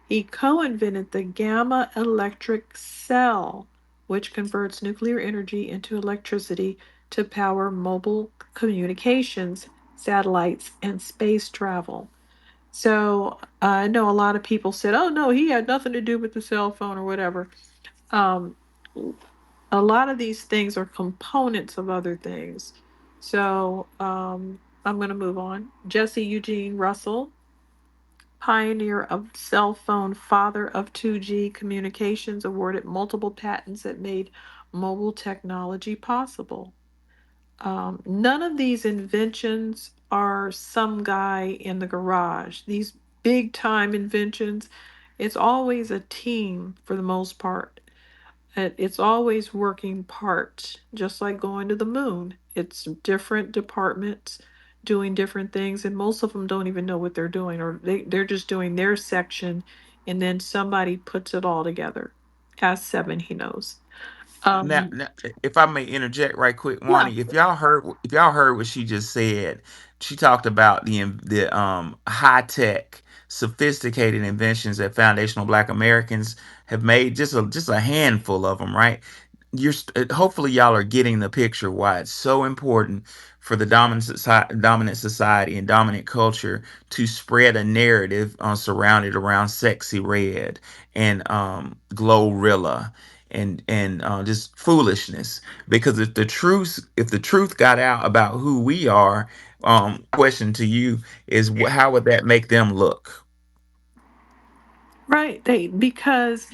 He co-invented the gamma electric cell, which converts nuclear energy into electricity to power mobile communications, satellites, and space travel. So I know a lot of people said, "Oh no, he had nothing to do with the cell phone or whatever." Um, a lot of these things are components of other things. So I'm going to move on. Jesse Eugene Russell, pioneer of cell phone, father of 2G communications, awarded multiple patents that made mobile technology possible. None of these inventions are some guy in the garage. These big time inventions, it's always a team for the most part. It's always working parts, just like going to the moon. It's different departments doing different things, and most of them don't even know what they're doing, or they're just doing their section, and then somebody puts it all together. Ask Seven, he knows. Now, Um, now, if I may interject right quick, yeah, Wani, if y'all heard what she just said, she talked about the high tech, sophisticated inventions that foundational Black Americans have made. Just a handful of them, right? Hopefully y'all are getting the picture why it's so important for the dominant society and dominant culture to spread a narrative surrounded around sexy red and glorilla and just foolishness, because if the truth got out about who we are, question to you is, how would that make them look? right. They because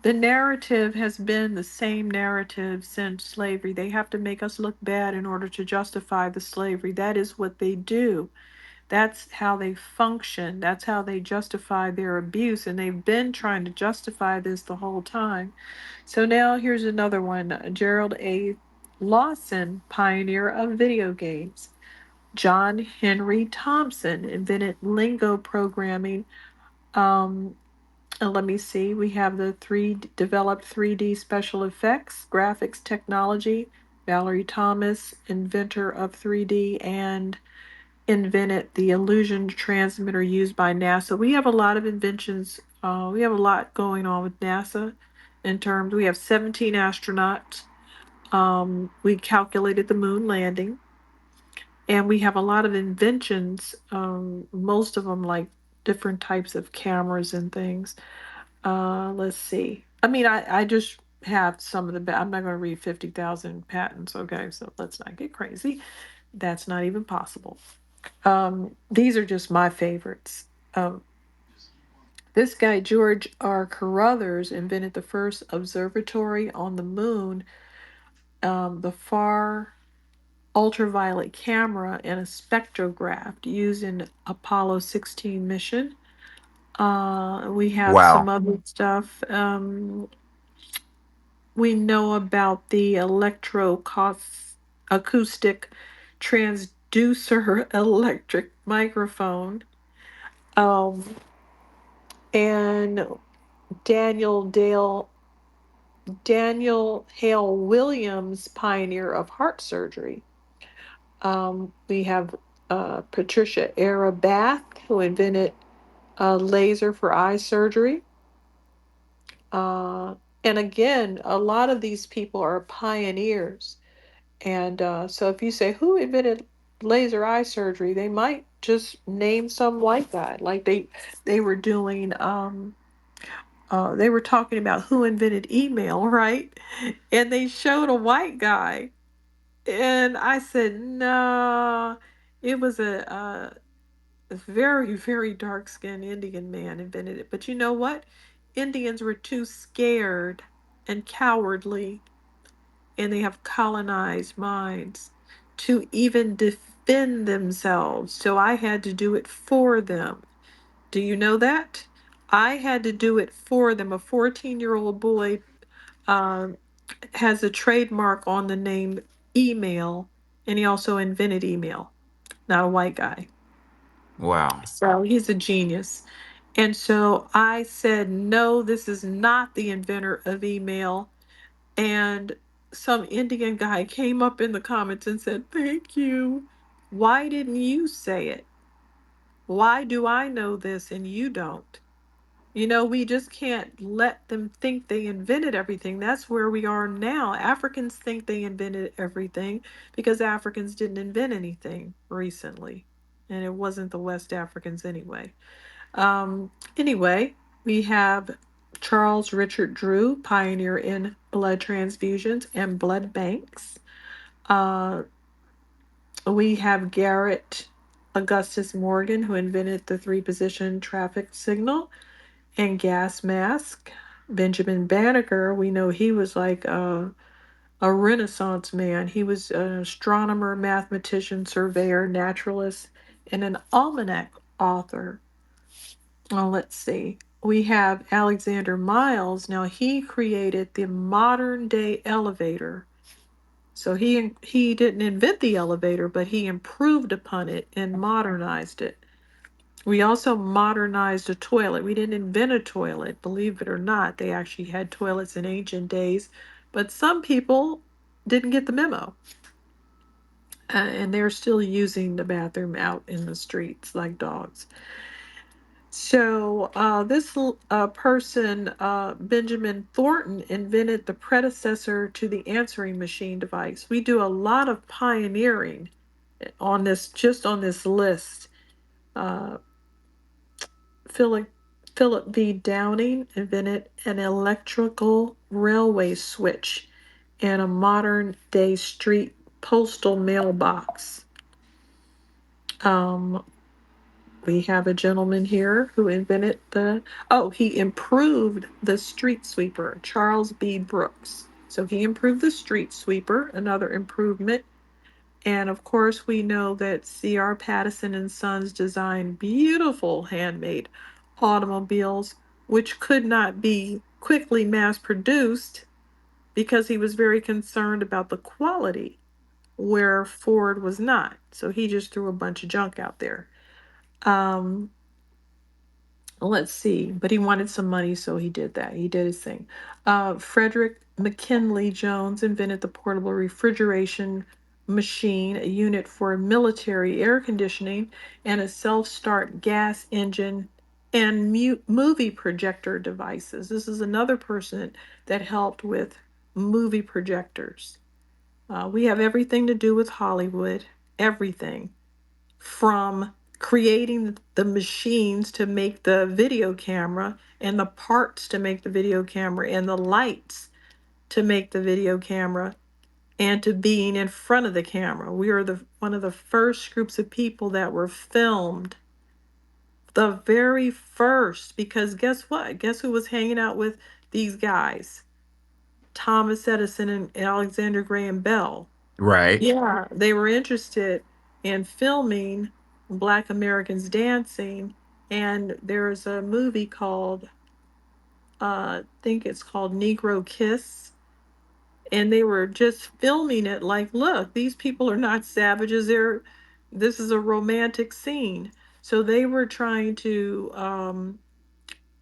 the narrative has been the same narrative since slavery. They have to make us look bad in order to justify the slavery. That is what they do. That's how they function. That's how they justify their abuse. And they've been trying to justify this the whole time. So now here's another one. Gerald A. Lawson, pioneer of video games. John Henry Thompson invented lingo programming. Um, and let me see, we have the developed 3D special effects, graphics technology. Valerie Thomas, inventor of 3D, and invented the illusion transmitter used by NASA. We have a lot of inventions. We have a lot going on with NASA in terms, we have 17 astronauts. We calculated the moon landing, and we have a lot of inventions, most of them like different types of cameras and things. Let's see. I mean, I just have some of the, I'm not going to read 50,000 patents, okay? So let's not get crazy. That's not even possible. These are just my favorites. Um, this guy, George R. Carruthers, invented the first observatory on the moon, the far ultraviolet camera, and a spectrograph used in Apollo 16 mission. We have some Wow. other stuff. We know about the acoustic transducer electric microphone. Um, and Daniel Dale Daniel Hale Williams, pioneer of heart surgery. We have Patricia Era Bath, who invented a laser for eye surgery. Uh, and again, a lot of these people are pioneers. And so if you say, who invented laser eye surgery, they might just name some white guy. Like they were doing, they were talking about who invented email, right? And they showed a white guy. And I said, no, it was a very, very dark skinned Indian man invented it. But you know what? Indians were too scared and cowardly, and they have colonized minds to even defend themselves. So I had to do it for them. Do you know that? I had to do it for them. A 14-year-old boy um, has a trademark on the name email, and he also invented email, not a white guy. Wow. So he's a genius. And so I said, no, this is not the inventor of email. And some Indian guy came up in the comments and said, thank you. Why didn't you say it? Why do I know this and you don't? We just can't let them think they invented everything. That's where we are now. Africans think they invented everything because Africans didn't invent anything recently. And it wasn't the West Africans anyway. Anyway, we have Charles Richard Drew, pioneer in blood transfusions and blood banks. Uh, we have Garrett Augustus Morgan, who invented the three position traffic signal and gas mask. Benjamin Banneker, we know he was like a Renaissance man. He was an astronomer, mathematician, surveyor, naturalist, and an almanac author. Oh, let's see. We have Alexander Miles. Now he created the modern day elevator. So he didn't invent the elevator, but he improved upon it and modernized it. We also modernized a toilet. We didn't invent a toilet, believe it or not. They actually had toilets in ancient days, but some people didn't get the memo. And they're still using the bathroom out in the streets like dogs. So this person, Benjamin Thornton, invented the predecessor to the answering machine device. We do a lot of pioneering on this, just on this list. Uh, Philip Philip V. Downing invented an electrical railway switch and a modern day street postal mailbox. Um, we have a gentleman here who invented he improved the street sweeper, Charles B. Brooks. So he improved the street sweeper, another improvement. And of course, we know that C.R. Pattison and Sons designed beautiful handmade automobiles, which could not be quickly mass produced because he was very concerned about the quality, where Ford was not. So he just threw a bunch of junk out there. Um, let's see, but he wanted some money, so he did that. He did his thing. Frederick McKinley Jones invented the portable refrigeration machine, a unit for military air conditioning, and a self-start gas engine and movie projector devices. This is another person that helped with movie projectors. We have everything to do with Hollywood, everything from creating the machines to make the video camera and the parts to make the video camera and the lights to make the video camera and to being in front of the camera. We are the one of the first groups of people that were filmed, the very first, because guess what? Guess who was hanging out with these guys? Thomas Edison and Alexander Graham Bell. Right. Yeah, they were interested in filming Black Americans dancing, and there's a movie called, I think it's called Negro Kiss, and they were just filming it like, look, these people are not savages. This is a romantic scene. So they were trying to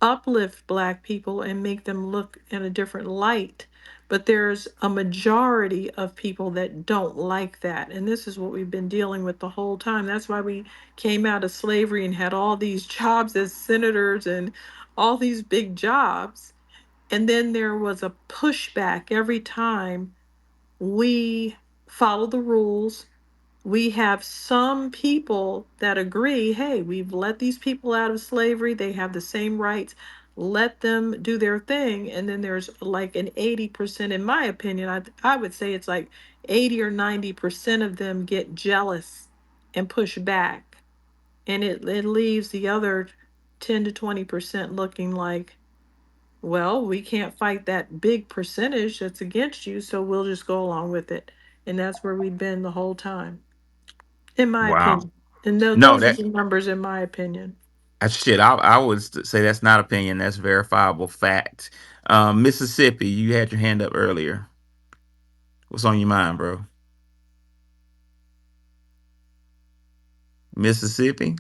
uplift Black people and make them look in a different light. But there's a majority of people that don't like that. And this is what we've been dealing with the whole time. That's why we came out of slavery and had all these jobs as senators and all these big jobs. And then there was a pushback every time we followed the rules. We have some people that agree, hey, we've let these people out of slavery, they have the same rights, let them do their thing. And then there's like an 80%, in my opinion, I would say it's like 80 or 90% of them get jealous and push back. And it leaves the other 10 to 20% looking like, well, we can't fight that big percentage that's against you, so we'll just go along with it. And that's where we've been the whole time, in my Wow. opinion. And No, those are that the numbers, in my opinion. shit. I would say that's not opinion. That's verifiable fact. Mississippi, you had your hand up earlier. What's on your mind, bro? Mississippi.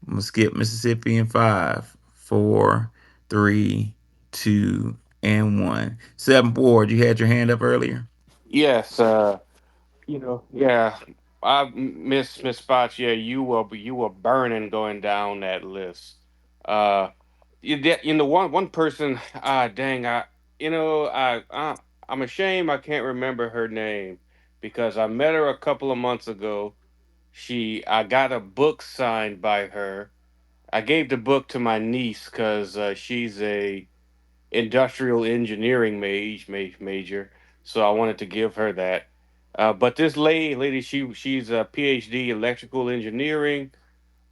I'm gonna skip Mississippi in five, four, three, two, and one. Seventh Ward, you had your hand up earlier. Yes, yeah. Miss Spots, yeah, you were burning going down that list. Uh, one person. Dang, I'm ashamed I can't remember her name because I met her a couple of months ago. I got a book signed by her. I gave the book to my niece because she's a industrial engineering major, so I wanted to give her that. But this lady, she's a PhD electrical engineering.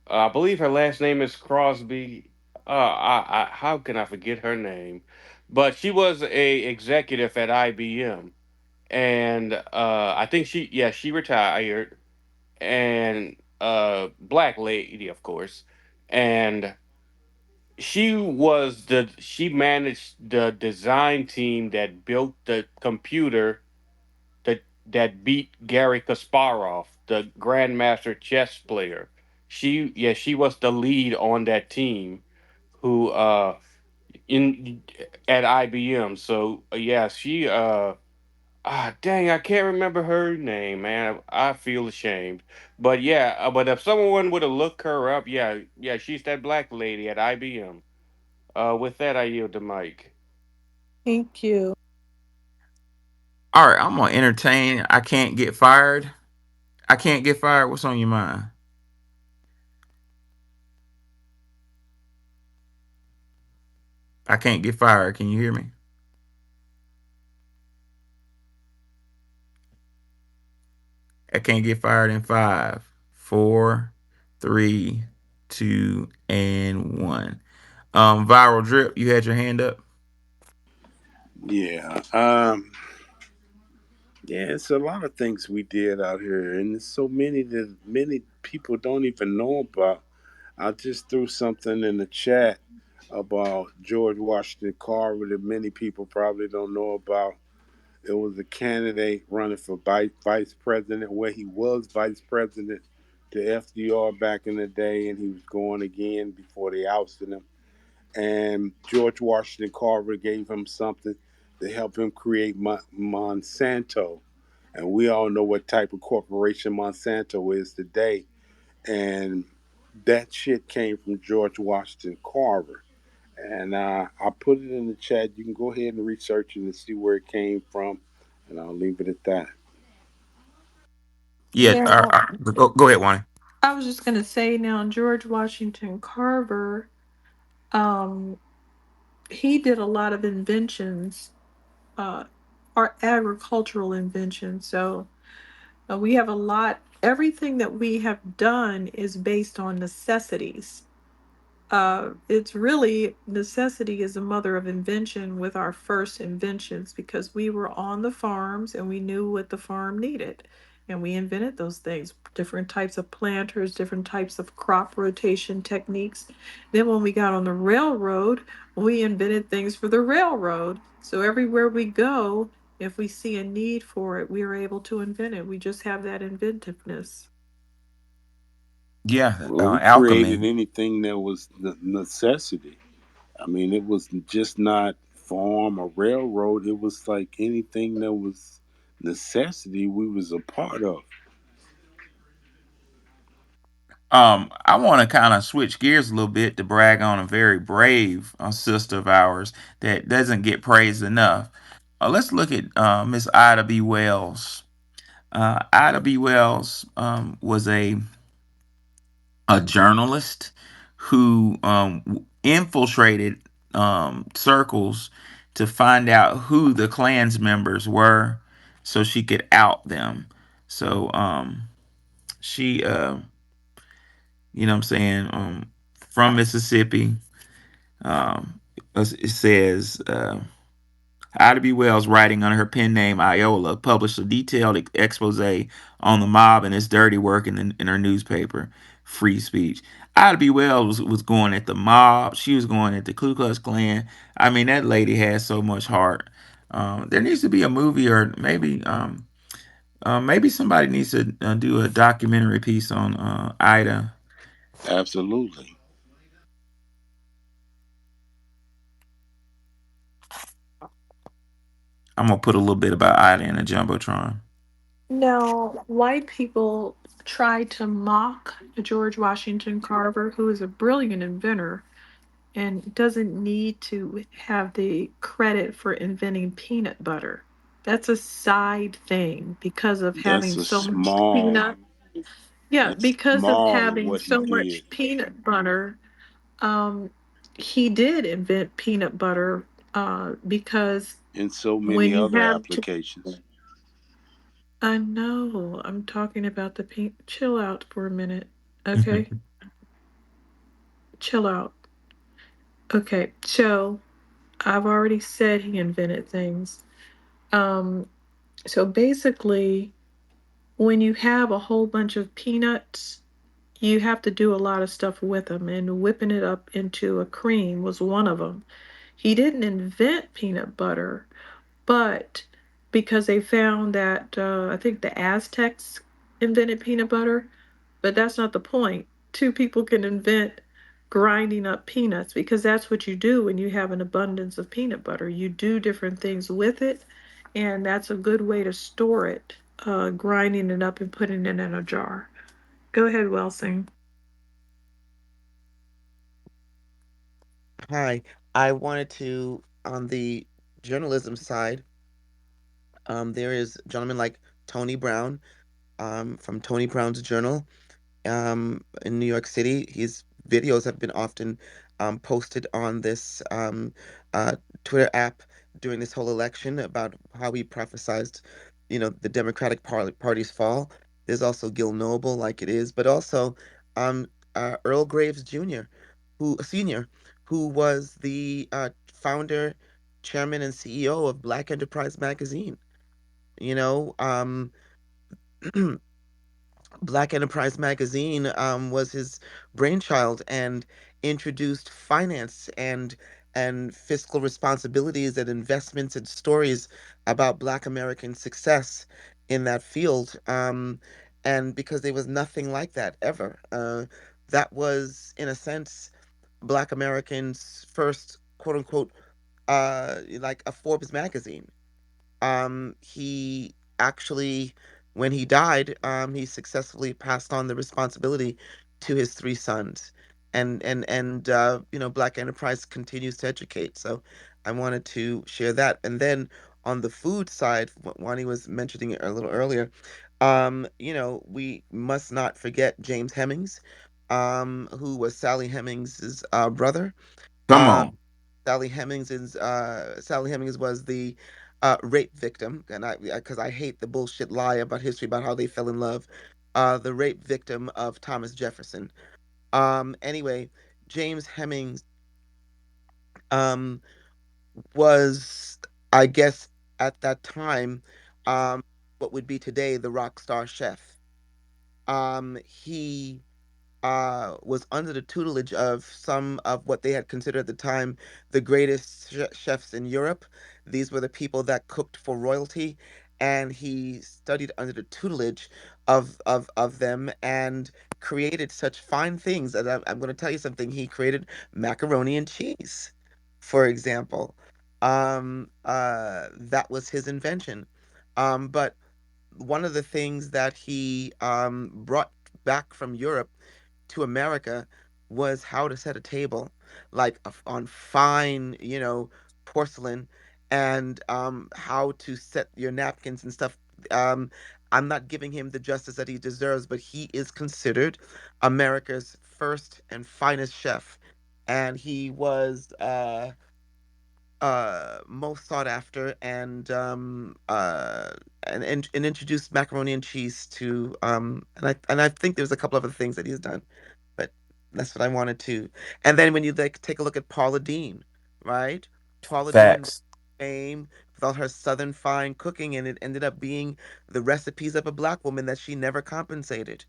I believe her last name is Crosby. How can I forget her name? But she was a executive at IBM, and I think she retired, and black lady, of course, and she managed the design team that built the computer that beat Gary Kasparov, the grandmaster chess player. She was the lead on that team who in at IBM. So yeah, she dang, I can't remember her name, man. I feel ashamed. But yeah, but if someone would have looked her up, yeah, she's that black lady at IBM. With that, I yield the mic. Thank you. All right, I'm gonna entertain. I can't get fired. I can't get fired. What's on your mind? I can't get fired. Can you hear me? I can't get fired in five, four, three, two, and one. Viral drip. You had your hand up. Yeah. Yeah, it's a lot of things we did out here, and there's so many that many people don't even know about. I just threw something in the chat about George Washington Carver that many people probably don't know about. It was a candidate running for vice president, where he was vice president to FDR back in the day, and he was going again before they ousted him. And George Washington Carver gave him something to help him create Monsanto. And we all know what type of corporation Monsanto is today. And that shit came from George Washington Carver. And I put it in the chat. You can go ahead and research it and see where it came from. And I'll leave it at that. Yeah. Yeah, Go ahead, Wani. I was just gonna say now, George Washington Carver, um, he did a lot of inventions, uh, are agricultural inventions. So we have a lot. Everything that we have done is based on necessities. It's really necessity is the mother of invention with our first inventions because we were on the farms and we knew what the farm needed. And we invented those things, different types of planters, different types of crop rotation techniques. Then, when we got on the railroad, we invented things for the railroad. So, everywhere we go, if we see a need for it, we are able to invent it. We just have that inventiveness. Yeah. Well, we created Alchemy. anything that was the necessity. I mean, it was just not farm or railroad. It was like anything that was necessity we was a part of. I want to kind of switch gears a little bit to brag on a very brave sister of ours that doesn't get praised enough. Let's look at Miss Ida B. Wells. Ida B. Wells was a journalist who infiltrated circles to find out who the Klan's members were so she could out them. So she, you know what I'm saying, from Mississippi. It says Ida B. Wells, writing under her pen name Iola, published a detailed expose on the mob and its dirty work in her newspaper, Free Speech. Ida B. Wells was going at the mob. She was going at the Ku Klux Klan. I mean, that lady has so much heart. There needs to be a movie, or maybe somebody needs to do a documentary piece on Ida. Absolutely. I'm gonna put a little bit about Ida in a jumbotron. Now, white people try to mock George Washington Carver, who is a brilliant inventor and doesn't need to have the credit for inventing peanut butter. That's a side thing because of That's having a so much small. peanut. Yeah, That's because of small of having what he so did much peanut butter, um, he did invent peanut butter because in so when many you other have to, applications. I know, I'm talking about the pink. Chill out for a minute, okay? Chill out. Okay, so I've already said he invented things. Um, so basically, when you have a whole bunch of peanuts, you have to do a lot of stuff with them, and whipping it up into a cream was one of them. He didn't invent peanut butter, but because they found that I think the Aztecs invented peanut butter, but that's not the point. Two people can invent grinding up peanuts because that's what you do when you have an abundance of peanut butter. You do different things with it, and that's a good way to store it, grinding it up and putting it in a jar. Go ahead, Welsing. Hi, I wanted to, on the journalism side, there is a gentleman like Tony Brown, from Tony Brown's Journal, in New York City. His videos have been often posted on this Twitter app during this whole election about how he prophesized, the Party's fall. There's also Gil Noble, like it is, but also um, Earl Graves Jr., who senior, who was the founder, chairman, and CEO of Black Enterprise Magazine. You know, Black Enterprise Magazine was his brainchild and introduced finance and fiscal responsibilities and investments and stories about Black American success in that field. And because there was nothing like that ever. That was, in a sense, Black Americans' first quote unquote like a Forbes magazine. He actually, when he died, he successfully passed on the responsibility to his three sons. Black Enterprise continues to educate. So I wanted to share that. And then on the food side, what Wani was mentioning it a little earlier, we must not forget James Hemings, who was Sally Hemings's brother. Come Um, on. Sally Hemings was the rape victim, and I because I hate the bullshit lie about history about how they fell in love. The rape victim of Thomas Jefferson. Anyway, James Hemings um was, I guess, at that time, what would be today the rock star chef. He was under the tutelage of some of what they had considered at the time the greatest chefs in Europe. These were the people that cooked for royalty, and he studied under the tutelage of them and created such fine things. And I'm going to tell you something. He created macaroni and cheese, for example. That was his invention. But one of the things that he brought back from Europe to America was how to set a table, like on fine, porcelain, and how to set your napkins and stuff. Um, I'm not giving him the justice that he deserves, but he is considered America's first and finest chef, and he was most sought after, and introduced macaroni and cheese to and I think there's a couple other things that he's done, but that's what I wanted to. And then when you like take a look at Paula Deen, right? Paula Deen Facts. came with all her southern fine cooking, and it ended up being the recipes of a black woman that she never compensated.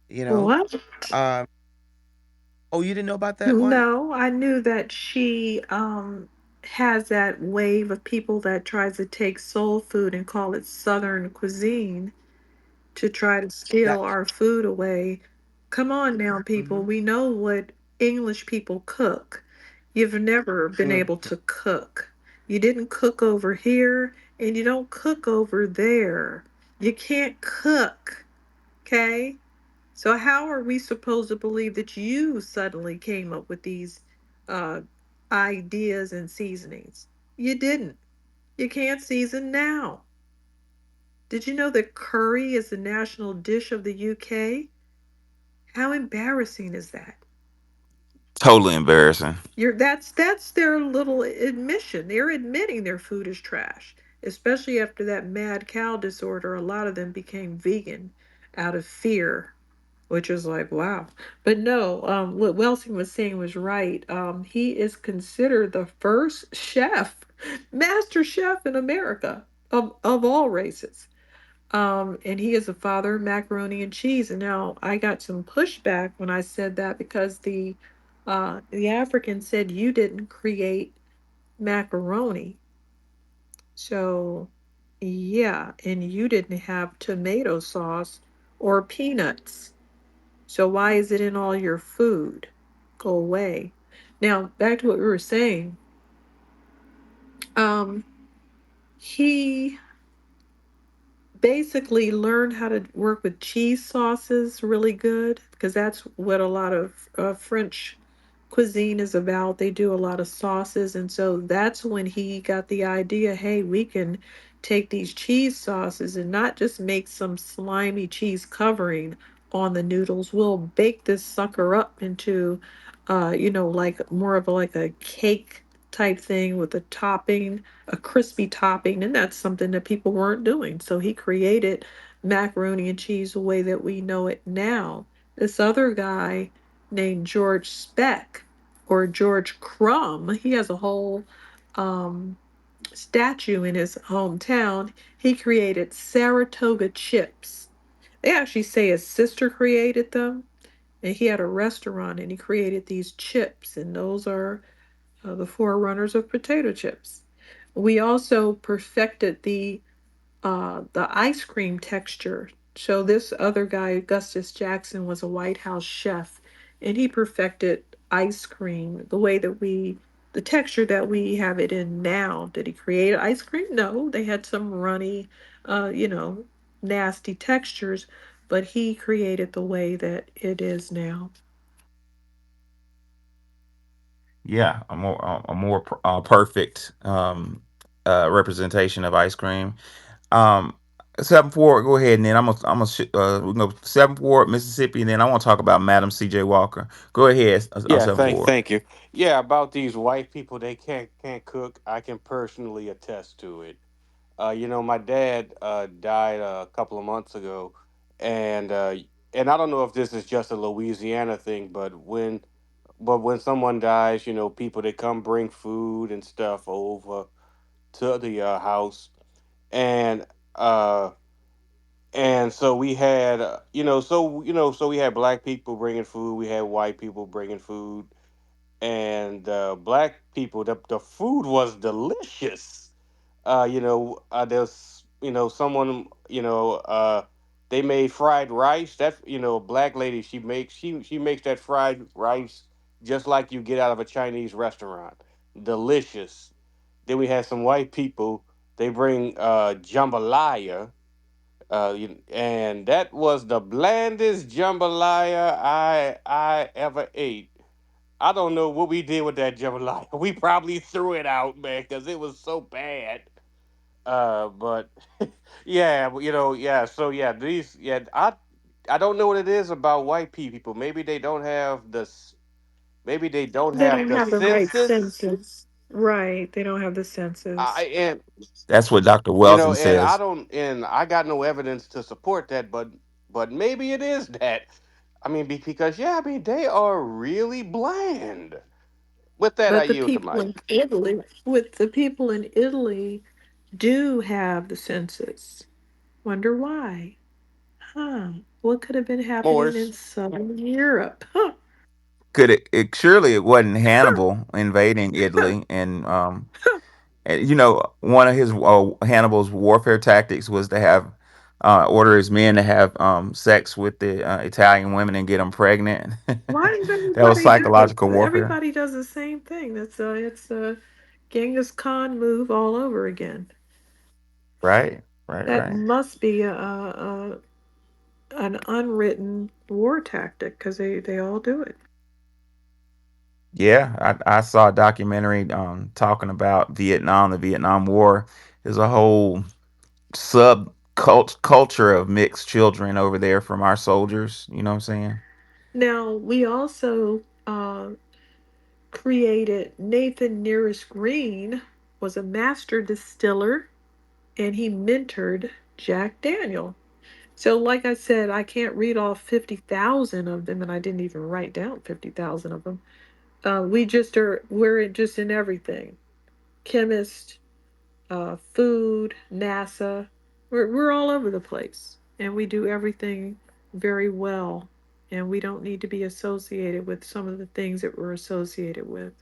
You know, What? um, oh, you didn't know about that, Wani? No, I knew that she has that wave of people that tries to take soul food and call it Southern cuisine to try to steal That. our food away. Come on now, people. Hmm. We know what English people cook. You've never been able to cook. You didn't cook over here, and you don't cook over there. You can't cook, okay? So how are we supposed to believe that you suddenly came up with these uh, ideas and seasonings? You didn't. You can't season now. Did you know that curry is the national dish of the UK? How embarrassing is that? Totally embarrassing. That's their little admission. They're admitting their food is trash. Especially after that mad cow disorder, a lot of them became vegan out of fear, which is like, wow. But no, what Welsing was saying was right. He is considered the first chef, master chef in America of all races. And he is the father of macaroni and cheese. And now I got some pushback when I said that because the African said you didn't create macaroni. So yeah, and you didn't have tomato sauce or peanuts. So why is it in all your food? Go away. Now back to what we were saying. Um, he basically learned how to work with cheese sauces really good because that's what a lot of French cuisine is about. They do a lot of sauces, and so that's when he got the idea, hey, we can take these cheese sauces and not just make some slimy cheese covering on the noodles. We'll bake this sucker up into like more of like a cake type thing with a topping, a crispy topping, and that's something that people weren't doing. So he created macaroni and cheese the way that we know it now. This other guy named George Speck or George Crumb, he has a whole um, statue in his hometown. He created Saratoga chips. They actually say his sister created them, and he had a restaurant and he created these chips, and those are the forerunners of potato chips. We also perfected the ice cream texture. So this other guy, Augustus Jackson, was a White House chef, and he perfected ice cream the way that the texture that we have it in now. Did he create ice cream? No, they had some runny, uh, you know, nasty textures, but he created the way that it is now. Yeah, a more perfect representation of ice cream. Um, 7 Fort, go ahead, and then we can go 7 Fort, Mississippi, and then I want to talk about Madam C.J. Walker. Go ahead, Yeah, 7 Fort. thank you. Yeah, about these white people, they can't cook. I can personally attest to it. My dad died a couple of months ago, and I don't know if this is just a Louisiana thing, but when someone dies, people they come bring food and stuff over to the house, and uh, so we had so we had black people bringing food, we had white people bringing food, and black people, the food was delicious. There's someone, they made fried rice. That, a black lady, she makes that fried rice just like you get out of a Chinese restaurant. Delicious. Then we had some white people. They bring jambalaya, and that was the blandest jambalaya I ever ate. I don't know what we did with that jambalaya. We probably threw it out, man, because it was so bad. But yeah, yeah. So yeah, I don't know what it is about white people. Maybe they don't They have don't the have the right senses. senses. Right, they don't have the senses. I and That's what Dr. you know, Welson and I says. don't, and I got no evidence to support that, but maybe it is that. I mean, because yeah, I mean they are really bland. With that, I But yield the mic. the people in Italy do have the senses. Wonder why? Huh. What could have been happening in Morris. Southern Europe? Huh. Could it surely it wasn't Huh. Hannibal invading Huh. Italy, and one of his Hannibal's warfare tactics was to have order his men to have sex with the Italian women and get them pregnant. Why does That was everybody do it? psychological warfare, Everybody does the same thing. It's a Genghis Khan move all over again. right? Right, That right. must be a an unwritten war tactic because they all do it. Yeah, I saw a documentary talking about Vietnam. The Vietnam War is a whole culture of mixed children over there from our soldiers. You know what I'm saying? Now we also created Nathan Nearest Green was a master distiller and he mentored Jack Daniel. So, like I said, I can't read all 50,000 of them, and I didn't even write down 50,000 of them. We're just in everything chemist, food, NASA. We're all over the place, and we do everything very well. And we don't need to be associated with some of the things that we're associated with.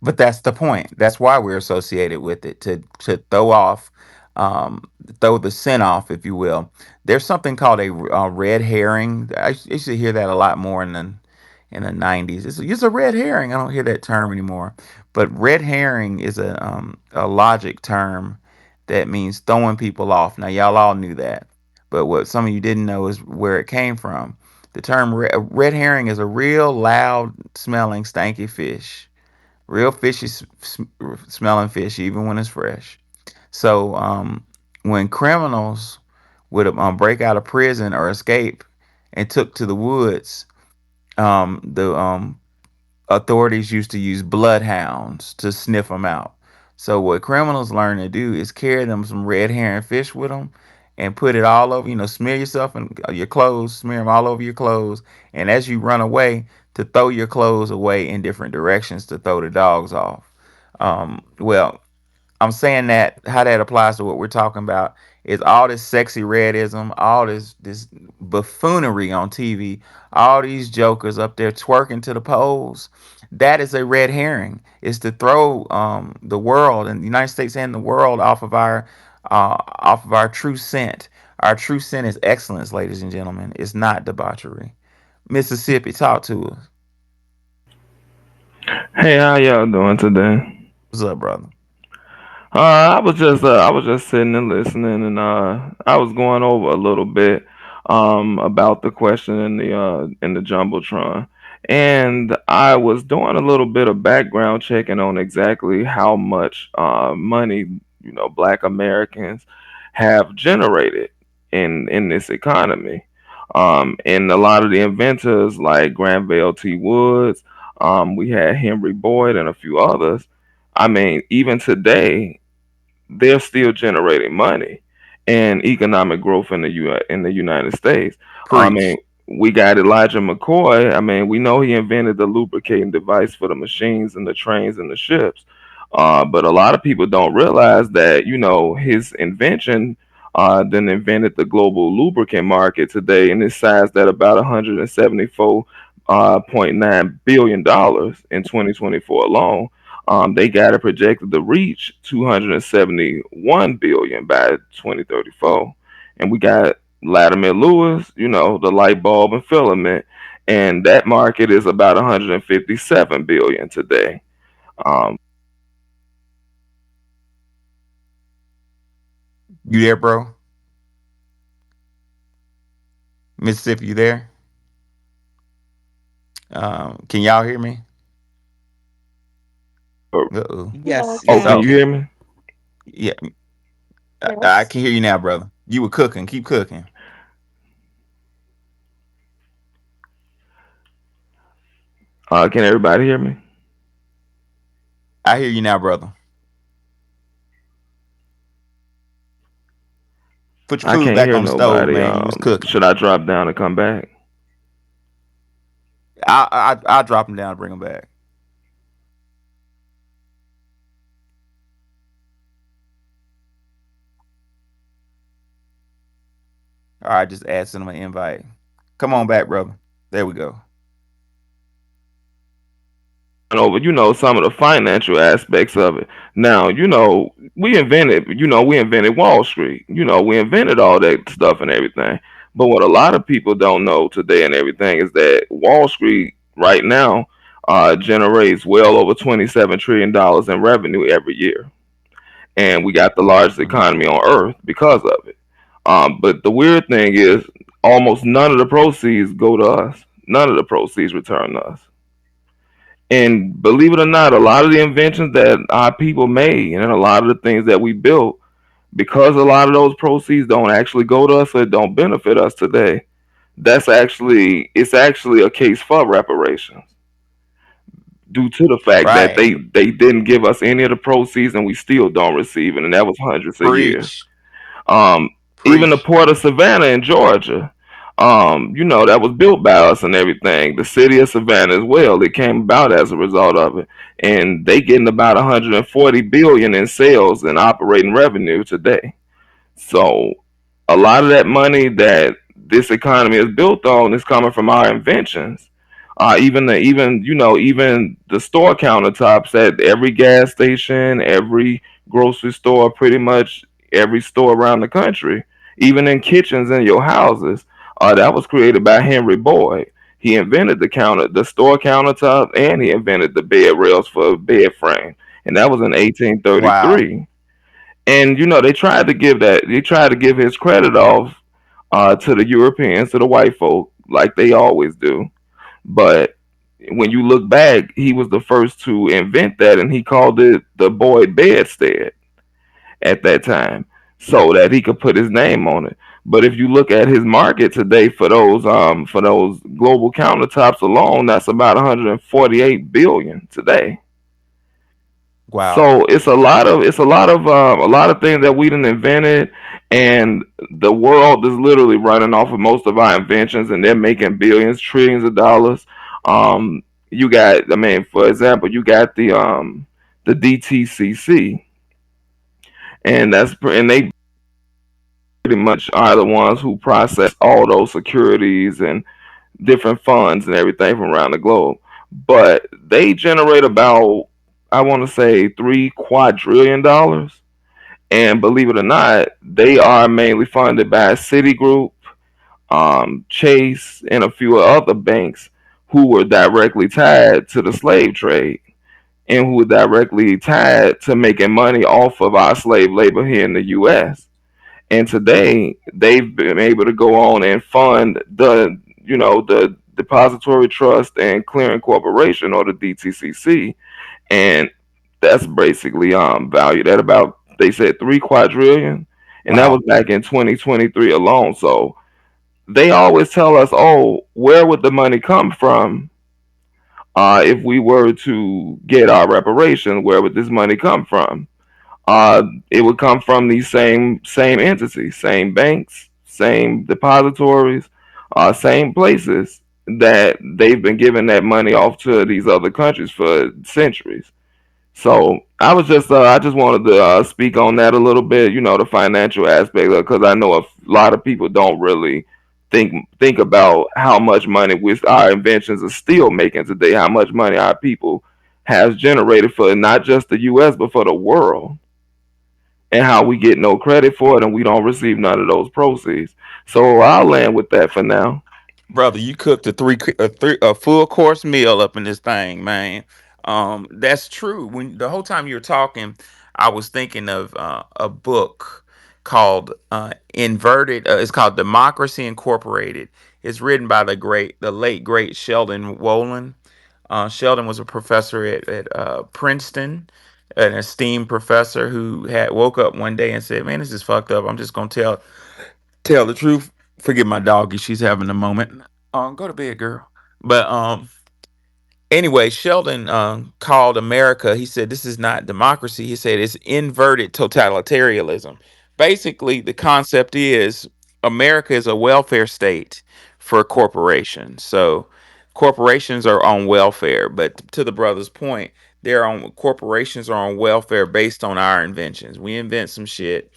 But that's the point. That's why we're associated with it to throw off, um, throw the scent off, if you will. There's something called a red herring. I used to hear that a lot more in the 90s. It's a red herring. I don't hear that term anymore. But red herring is a logic term that means throwing people off. Now y'all all knew that, but what some of you didn't know is where it came from. The term red herring is a real loud smelling stanky fish, real fishy smelling fish, even when it's fresh. So when criminals would break out of prison or escape and took to the woods, the authorities used to use bloodhounds to sniff them out. So what criminals learn to do is carry them some red herring fish with them and put it all over, smear yourself and your clothes, smear them all over your clothes. And as you run away, to throw your clothes away in different directions to throw the dogs off. Well, I'm saying that how that applies to what we're talking about is all this sexy redism, all this buffoonery on TV, all these jokers up there twerking to the poles. That is a red herring. It's to throw the world and the United States and the world off of our true scent. Our true scent is excellence, ladies and gentlemen. It's not debauchery. Mississippi, talk to us. Hey, how y'all doing today? What's up, brother? I was just sitting and listening, and I was going over a little bit about the question in the jumbotron, and I was doing a little bit of background checking on exactly how much money Black Americans have generated in this economy. And a lot of the inventors like Granville T. Woods, we had Henry Boyd and a few others. I mean, even today, they're still generating money and economic growth in in the United States. I mean, Preach. we got Elijah McCoy. I mean, we know he invented the lubricating device for the machines and the trains and the ships. But a lot of people don't realize that his invention then invented the global lubricant market today, and it's sized at about 174.9 billion dollars in 2024 alone. They got it projected to reach 271 billion by 2034, and we got Latimer Lewis, the light bulb and filament, and that market is about 157 billion today. Um, You there, bro? Mississippi, you there? Can y'all hear me? Uh-oh. Hello, Yes, oh, yes, can we Cal. you Okay. hear can. me? Yeah, I Yes. can hear you now, brother. You were cooking. Keep cooking. Can everybody hear me? I hear you now, brother. Put your I food can't back hear on the stove, nobody. man. You was cooking. Should I drop down and come back? I'll drop them down and bring them back. All right, just add send them an invite. Come on back, brother. There we go. Over some of the financial aspects of it. Now we invented Wall Street. We invented all that stuff and everything. But what a lot of people don't know today and everything is that Wall Street right now generates well over $27 trillion in revenue every year. and we got the largest Mhm. economy on earth because of it. But the weird thing is, almost none of the proceeds go to us. None of the proceeds return to us. And believe it or not, a lot of the inventions that our people made and a lot of the things that we built, because a lot of those proceeds don't actually go to us or don't benefit us today, it's actually a case for reparations due to the fact that Right. they didn't give us any of the proceeds and we still don't receive it, and that was hundreds of years. Preach. Um, Even the Preach. port of Savannah in Georgia, that was built by us and everything. The city of Savannah as well. It came about as a result of it, and they getting about 140 billion in sales and operating revenue today. So a lot of that money that this economy is built on is coming from our inventions. Even the store countertops at every gas station, every grocery store, pretty much every store around the country, even in kitchens in your houses, that was created by Henry Boyd. He invented the store countertop, and he invented the bed rails for bed frame, and that was in Wow. 1833. And they tried to give his credit off to the Europeans, to the white folk, like they always do. But when you look back, he was the first to invent that, and he called it the Boyd bedstead at that time, so that he could put his name on it. But if you look at his market today for those global countertops alone, that's about 148 billion today. Wow. So a lot of things that we done invented, and the world is literally running off of most of our inventions, and they're making billions, trillions of dollars. You got, I mean, for example, you got the DTCC, and they pretty much are the ones who process all those securities and different funds and everything from around the globe. But they generate about, I want to say, $3 quadrillion. And believe it or not, they are mainly funded by Citigroup, Chase, and a few other banks who were directly tied to the slave trade and who were directly tied to making money off of our slave labor here in the U.S. And today, they've been able to go on and fund the Depository Trust and Clearing Corporation, or the DTCC, and that's basically valued at about, they said, 3 quadrillion, and that was Wow. back in 2023 alone. So they always tell us, oh, where would the money come from? If we were to get our reparations, where would this money come from? It would come from these same entities, same banks, same depositories, same places that they've been giving that money off to these other countries for centuries. So I just wanted to speak on that a little bit, the financial aspect, because I know a lot of people don't really think about how much money with our inventions are still making today, how much money our people has generated for not just the U.S. but for the world, and how we get no credit for it and we don't receive none of those proceeds. So I'll land with that for now. Brother, you cooked a full course meal up in this thing, man. That's true. When the whole time you were talking, I was thinking of a book called Inverted. It's called Democracy Incorporated. It's written by the late great Sheldon Wolin. Sheldon was a professor at Princeton, an esteemed professor who had woke up one day and said, "Man, this is fucked up. I'm just gonna tell the truth." Forget my doggy; she's having a moment. Go to bed, girl. But anyway, Sheldon called America. He said this is not democracy. He said it's inverted totalitarianism. Basically, the concept is America is a welfare state for corporations. So corporations are on welfare, but to the brother's point, corporations are on welfare based on our inventions. We invent some shit,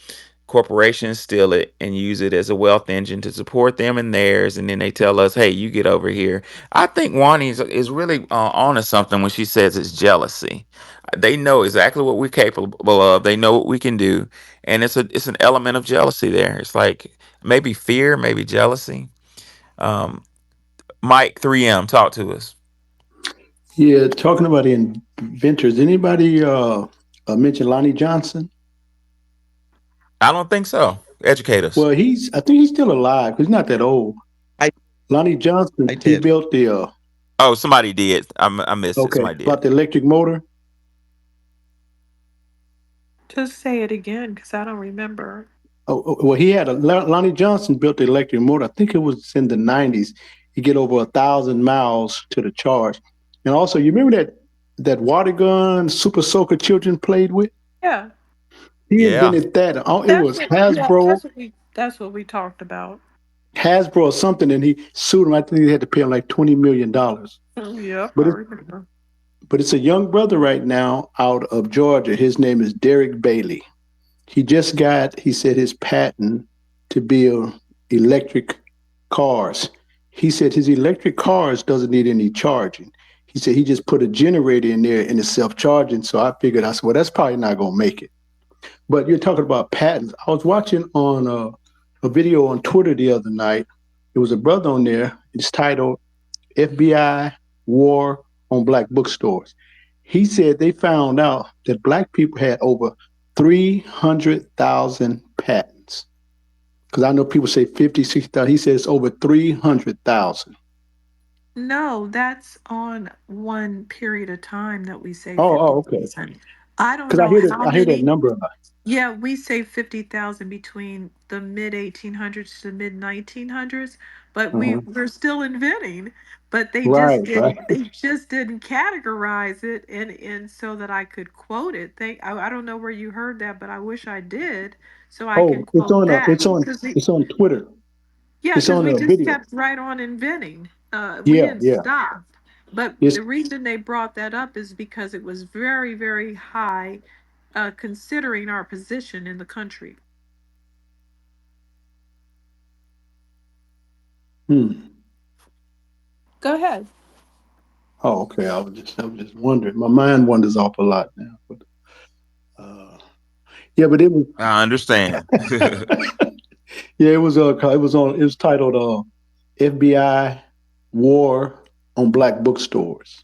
corporations steal it and use it as a wealth engine to support them and theirs, and then they tell us, "Hey, you get over here." I think Wani is really on to something when she says it's jealousy. They know exactly what we're capable of. They know what we can do, and it's an element of jealousy there. It's like maybe fear, maybe jealousy. Um, Mike 3M, talk to us. Yeah, talking about inventors. Anybody mention Lonnie Johnson? I don't think so. Educate us. Well, I think he's still alive. 'Cause he's not that old. I Lonnie Johnson, I he did. built the Oh, somebody did. I missed it. okay, Somebody did. about the electric motor. Just say it again, because I don't remember. Well, he had Lonnie Johnson built the electric motor. I think it was in the '90s. He get over 1,000 miles to the charge, and also you remember that water gun Super Soaker children played with. Yeah, He Yeah. invented that. Oh, it that's was what. Yeah, Hasbro, that's what we talked about. Hasbro or something, and he sued him. I think they had to pay him like $20 million. Yep, But I it's remember. but it's a young brother right now out of Georgia. His name is Derek Bailey. He just got, he said, his patent to build electric cars. He said his electric cars doesn't need any charging. He said he just put a generator in there and it's self-charging. So I figured, I said, well, that's probably not going to make it. But you're talking about patents. I was watching on a video on Twitter the other night. There was a brother on there. It's titled FBI War on Black Bookstores. He said they found out that black people had over 300,000 patents. Because I know people say 50, 60,000. He says it's over 300,000. No, that's on one period of time that we say Okay. 50,000. I don't Because know how I hear that many. number a lot. Yeah, we say 50,000 between the mid 1800s to the mid 1900s, but Uh-huh. we're still inventing, but Right, right. they just didn't categorize it and so that I could quote it. I don't know where you heard that, but I wish I did so I can Oh, quote that. it's on Twitter. Yeah, It's because on we a just video. kept right on inventing. We Yeah, didn't yeah. stop. But It's the reason they brought that up is because it was very, very high, considering our position in the country. hmm. Go ahead. Oh, okay. I was just wondering. My mind wanders off a lot now. But uh yeah, but it was I understand. yeah, it was titled FBI War on Black Bookstores.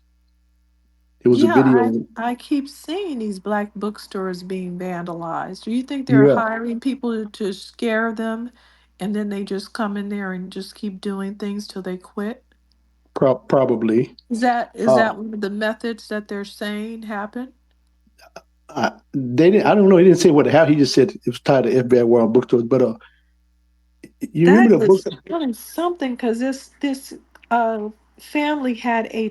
It was a Yeah, video. I keep seeing these black bookstores being vandalized. Do you think they're Yeah, hiring people to scare them and then they just come in there and just keep doing things till they quit? probably. Is Uh, that one of the methods that they're saying happen? they didn't. I don't know. He didn't say what happened. He just said it was titled FBI War on Bookstores. But you That remember the book? is really something because this family had a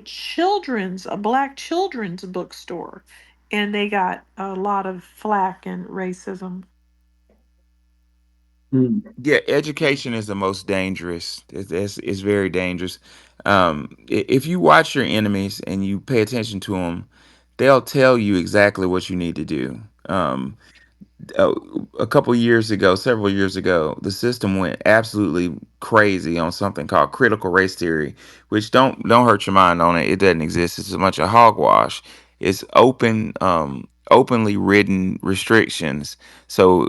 black children's bookstore, and they got a lot of flack and racism. Hmm. Yeah, education is the most dangerous. It's very dangerous. If you watch your enemies and you pay attention to them, they'll tell you exactly what you need to do. Uh, a couple years ago, several years ago, the system went absolutely crazy on something called critical race theory, which don't hurt your mind on it. It doesn't exist. It's a bunch of hogwash. It's openly written restrictions. So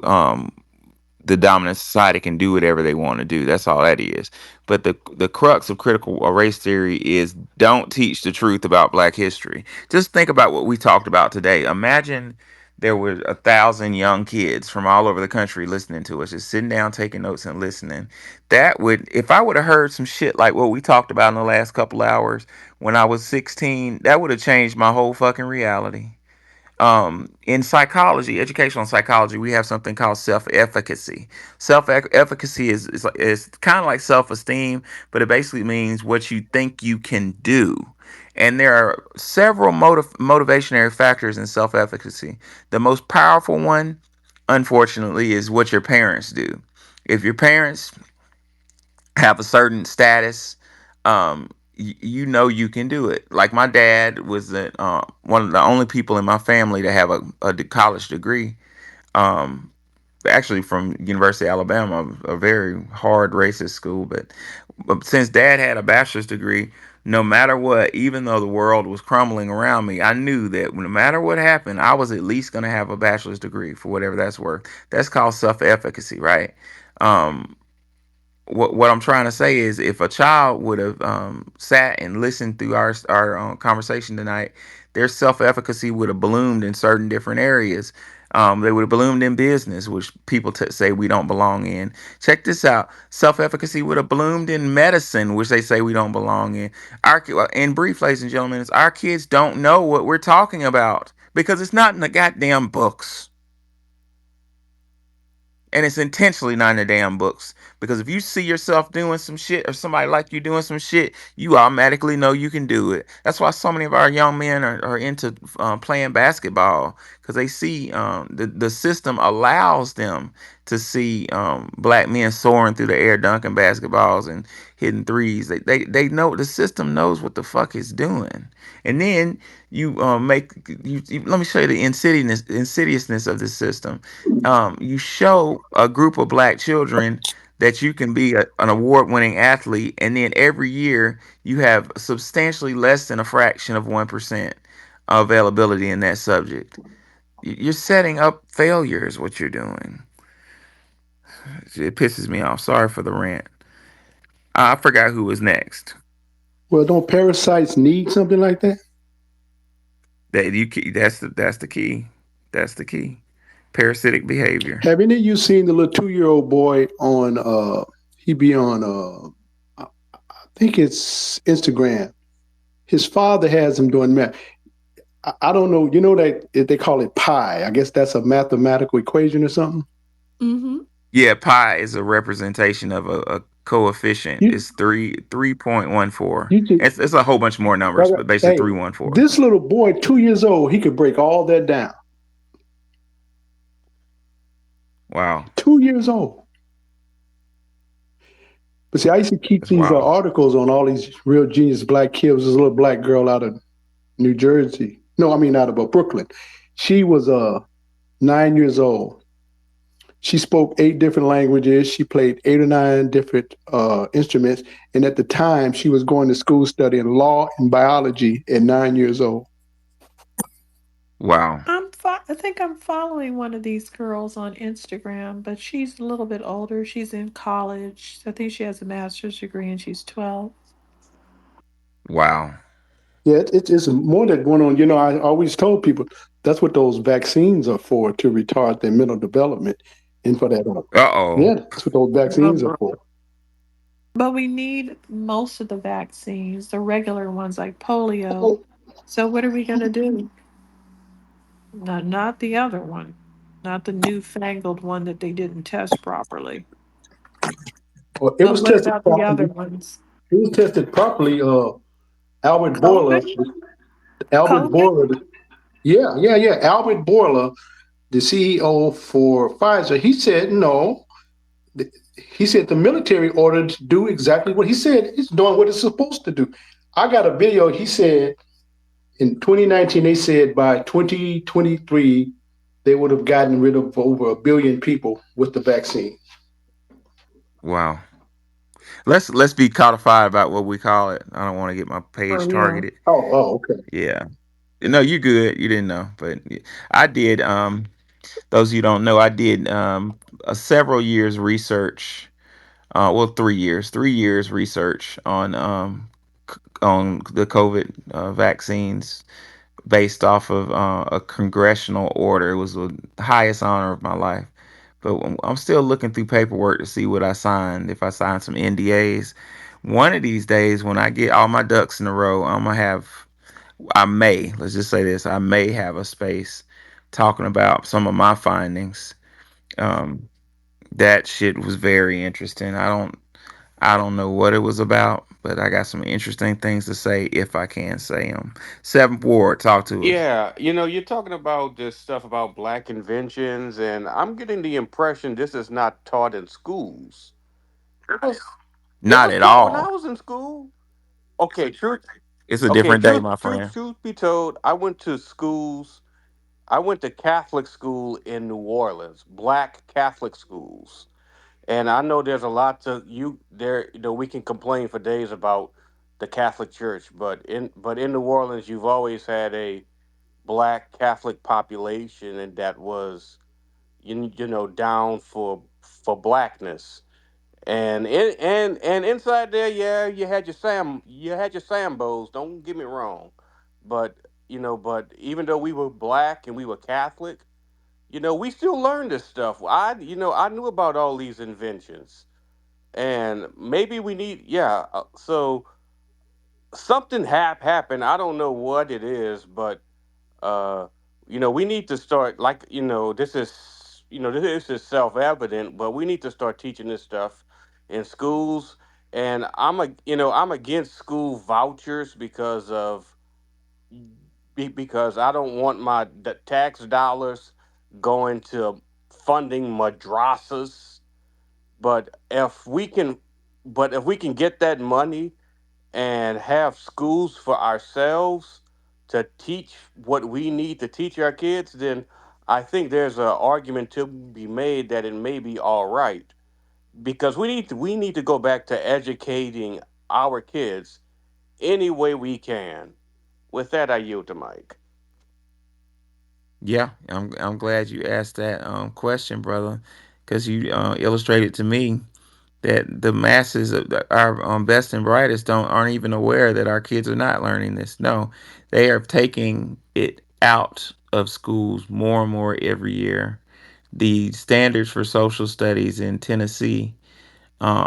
the dominant society can do whatever they want to do. That's all that is. But the crux of critical race theory is don't teach the truth about Black history. Just think about what we talked about today. Imagine there were 1,000 young kids from all over the country listening to us, just sitting down, taking notes and listening. That would, if I would have heard some shit like what we talked about in the last couple hours when I was 16, that would have changed my whole fucking reality. In psychology, educational psychology, we have something called self-efficacy. Self-efficacy is kind of like self-esteem, but it basically means what you think you can do. And there are several motivationary factors in self-efficacy. The most powerful one, unfortunately, is what your parents do. If your parents have a certain status, you know you can do it. Like my dad was one of the only people in my family to have a college degree. Um, Actually from University of Alabama, a very hard racist school. But since Dad had a bachelor's degree, no matter what, even though the world was crumbling around me, I knew that no matter what happened, I was at least going to have a bachelor's degree for whatever that's worth. That's called self-efficacy, right? Um, what I'm trying to say is, if a child would have sat and listened through our conversation tonight, their self efficacy would have bloomed in certain different areas. They would have bloomed in business, which people say we don't belong in. Check this out: self efficacy would have bloomed in medicine, which they say we don't belong in. In brief, ladies and gentlemen, is our kids don't know what we're talking about because it's not in the goddamn books. And it's intentionally not in the damn books. Because if you see yourself doing some shit or somebody like you doing some shit, you automatically know you can do it. That's why so many of our young men are into playing basketball. Because they see the system allows them to see black men soaring through the air, dunking basketballs and hitting threes. They know the system knows what the fuck it's doing. And then you let me show you the insidiousness of the system. You show a group of black children that you can be an award-winning athlete, and then every year you have substantially less than a fraction of 1% availability in that subject. You're setting up failure is what you're doing. It pisses me off. Sorry for the rant. I forgot who was next. Well, don't parasites need something like that? That's the key. That's the key. Parasitic behavior. Have any of you seen the little 2-year old boy on he be on I think it's Instagram. His father has him doing math. I don't know, you know that they call it pi. I guess that's a mathematical equation or something. Mm-hmm. Yeah, pi is a representation of a coefficient. You It's 3.14. you can It's a whole bunch more numbers, but basically hey, 314. this little boy, 2 years old, he could break all that down. Wow, 2 years old. But see, I used to keep that's these wild. articles on all these real genius black kids. There's a little black girl out of New Jersey. No, I mean out of Brooklyn. She was 9 years old. She spoke 8 different languages. She played 8 or 9 different instruments. And at the time, she was going to school studying law and biology at 9 years old. Wow, I think I'm following one of these girls on Instagram, but she's a little bit older. She's in college. I think she has a master's degree and she's 12. wow. Yeah, it's more that going on. You know, I always told people that's what those vaccines are for, to retard their mental development and for that. Uh oh. Yeah, that's what those Oh, vaccines are bro. for. But we need most of the vaccines, the regular ones like polio. So what are we going to do? Not the other one, not the newfangled one that they didn't test properly. Well, it But was what tested about the other properly. ones? It was tested properly. Albert Boiler, COVID? Albert COVID? Boiler, yeah. Albert Boiler, the CEO for Pfizer, he said no. He said the military ordered to do exactly what he said. It's doing what it's supposed to do. I got a video. He said in 2019, they said by 2023, they would have gotten rid of over 1 billion people with the vaccine. Wow. Let's be codified about what we call it. I don't want to get my Oh, page yeah. targeted. Okay. Yeah. No, you good. You didn't know, but I did. Those of you who don't know, I did a several years research. Well, 3 years, 3 years research on the COVID vaccines based off of a congressional order. It was the highest honor of my life. But I'm still looking through paperwork to see what I signed. If I signed some NDAs, one of these days when I get all my ducks in a row, I'm gonna have. I may, let's just say this, I may have a space talking about some of my findings. Um, that shit was very interesting. I don't know what it was about, but I got some interesting things to say if I can say them. Seventh Ward, talk to us. Yeah, you know, you're talking about this stuff about black inventions, and I'm getting the impression this is not taught in schools. It was, it Not was at taught when I all. was in school. Okay, truth. It's a Okay, different day, truth. my Truth. friend. Truth be told, I went to schools. I went to Catholic school in New Orleans, black Catholic schools, and I know there's a lot to you there. You know, we can complain for days about the Catholic Church, but in New Orleans, you've always had a black Catholic population, and that was you know down for blackness. And inside there, yeah, you had your sambos. Don't get me wrong, but but even though we were black and we were Catholic, we still learned this stuff. I knew about all these inventions, and maybe we need, yeah. So something happened. I don't know what it is, but uh, we need to start, like, this is self evident, but we need to start teaching this stuff in schools. And I'm against school vouchers because I don't want my tax dollars going to funding madrasas. But if we can get that money and have schools for ourselves to teach what we need to teach our kids, then I think there's an argument to be made that it may be all right. Because we need to go back to educating our kids any way we can. With that, I yield to Mike. Yeah, I'm glad you asked that question, brother, because you illustrated to me that the masses of our best and brightest don't aren't even aware that our kids are not learning this. No, they are taking it out of schools more and more every year. The standards for social studies in Tennessee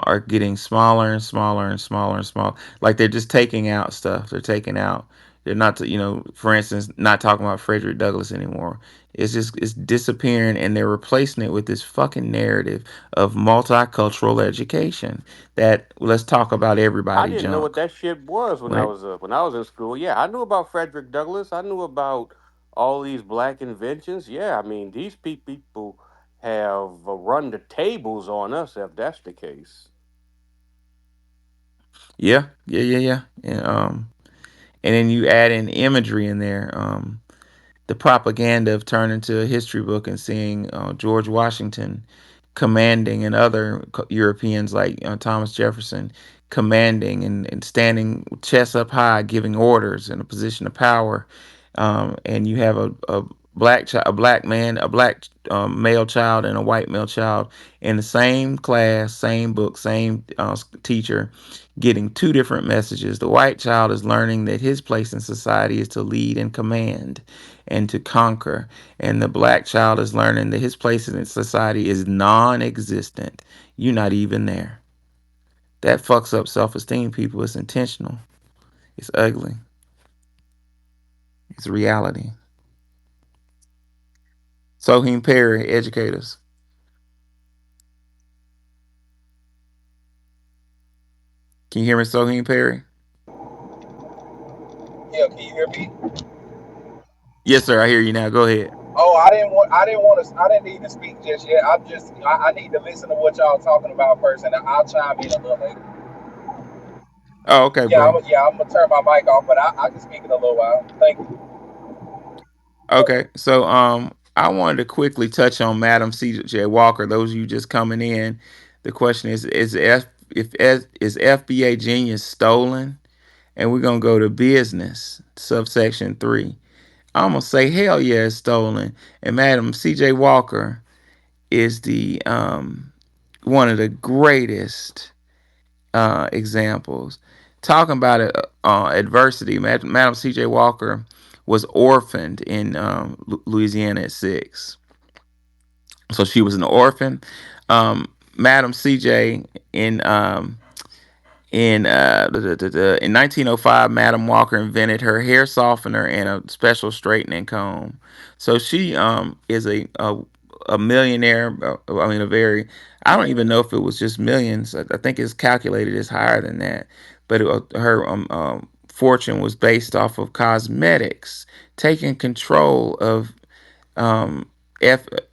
are getting smaller and smaller and smaller and smaller. Like they're just taking out stuff. They're taking out. They're not, for instance, not talking about Frederick Douglass anymore. It's disappearing, and they're replacing it with this fucking narrative of multicultural education. That let's talk about I everybody didn't know what junk. that shit was when When I it, was in school. Yeah, I knew about Frederick Douglass. I knew about all these black inventions. Yeah, I mean these people have run the tables on us if that's the case. yeah, yeah, yeah, yeah, and then you add in imagery in there. The propaganda of turning to a history book and seeing George Washington commanding and other Europeans like Thomas Jefferson commanding and standing chest up high, giving orders in a position of power. And you have a black child, a black man, a black male child, and a white male child in the same class, same book, same teacher, getting two different messages. The white child is learning that his place in society is to lead and command and to conquer. And the black child is learning that his place in society is non existent. You're not even there. That fucks up self esteem, people. It's intentional, it's ugly, it's reality. Soheem Perry, educators. Can you hear me, Soheem Perry? Yeah, can you hear me? Yes, sir. I hear you now. Go ahead. Oh, I didn't need to speak just yet. I need to listen to what y'all talking about first, and I'll chime in a little later. Oh, okay, bro. I'm gonna turn my mic off, but I can speak in a little while. Thank you. Okay, so I wanted to quickly touch on Madam C.J. Walker. Those of you just coming in, the question is FBA genius stolen? And we're gonna go to business subsection 3. I'm gonna say hell yeah, it's stolen. And Madam C.J. Walker is the one of the greatest examples. Talking about adversity, Madam C.J. Walker was orphaned in Louisiana at 6, so she was an orphan. Madam C.J. in in 1905, Madam Walker invented her hair softener and a special straightening comb. So she is a millionaire. I mean, a very, I don't even know if it was just millions. I think it's calculated as higher than that. But her fortune was based off of cosmetics, taking control of um,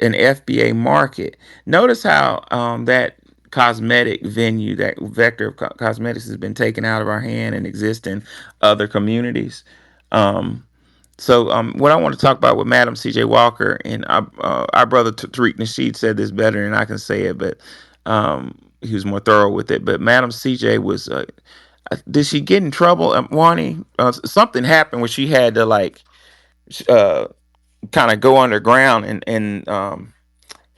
an FBA market. Notice how that cosmetic venue, that vector of cosmetics, has been taken out of our hand and exists in other communities. Um, what I want to talk about with Madam C.J. Walker and our brother Tariq Nasheed said this better than I can say it, but he was more thorough with it. But Madam C.J. was, did she get in trouble, Wani? Something happened where she had to like uh, kind of go underground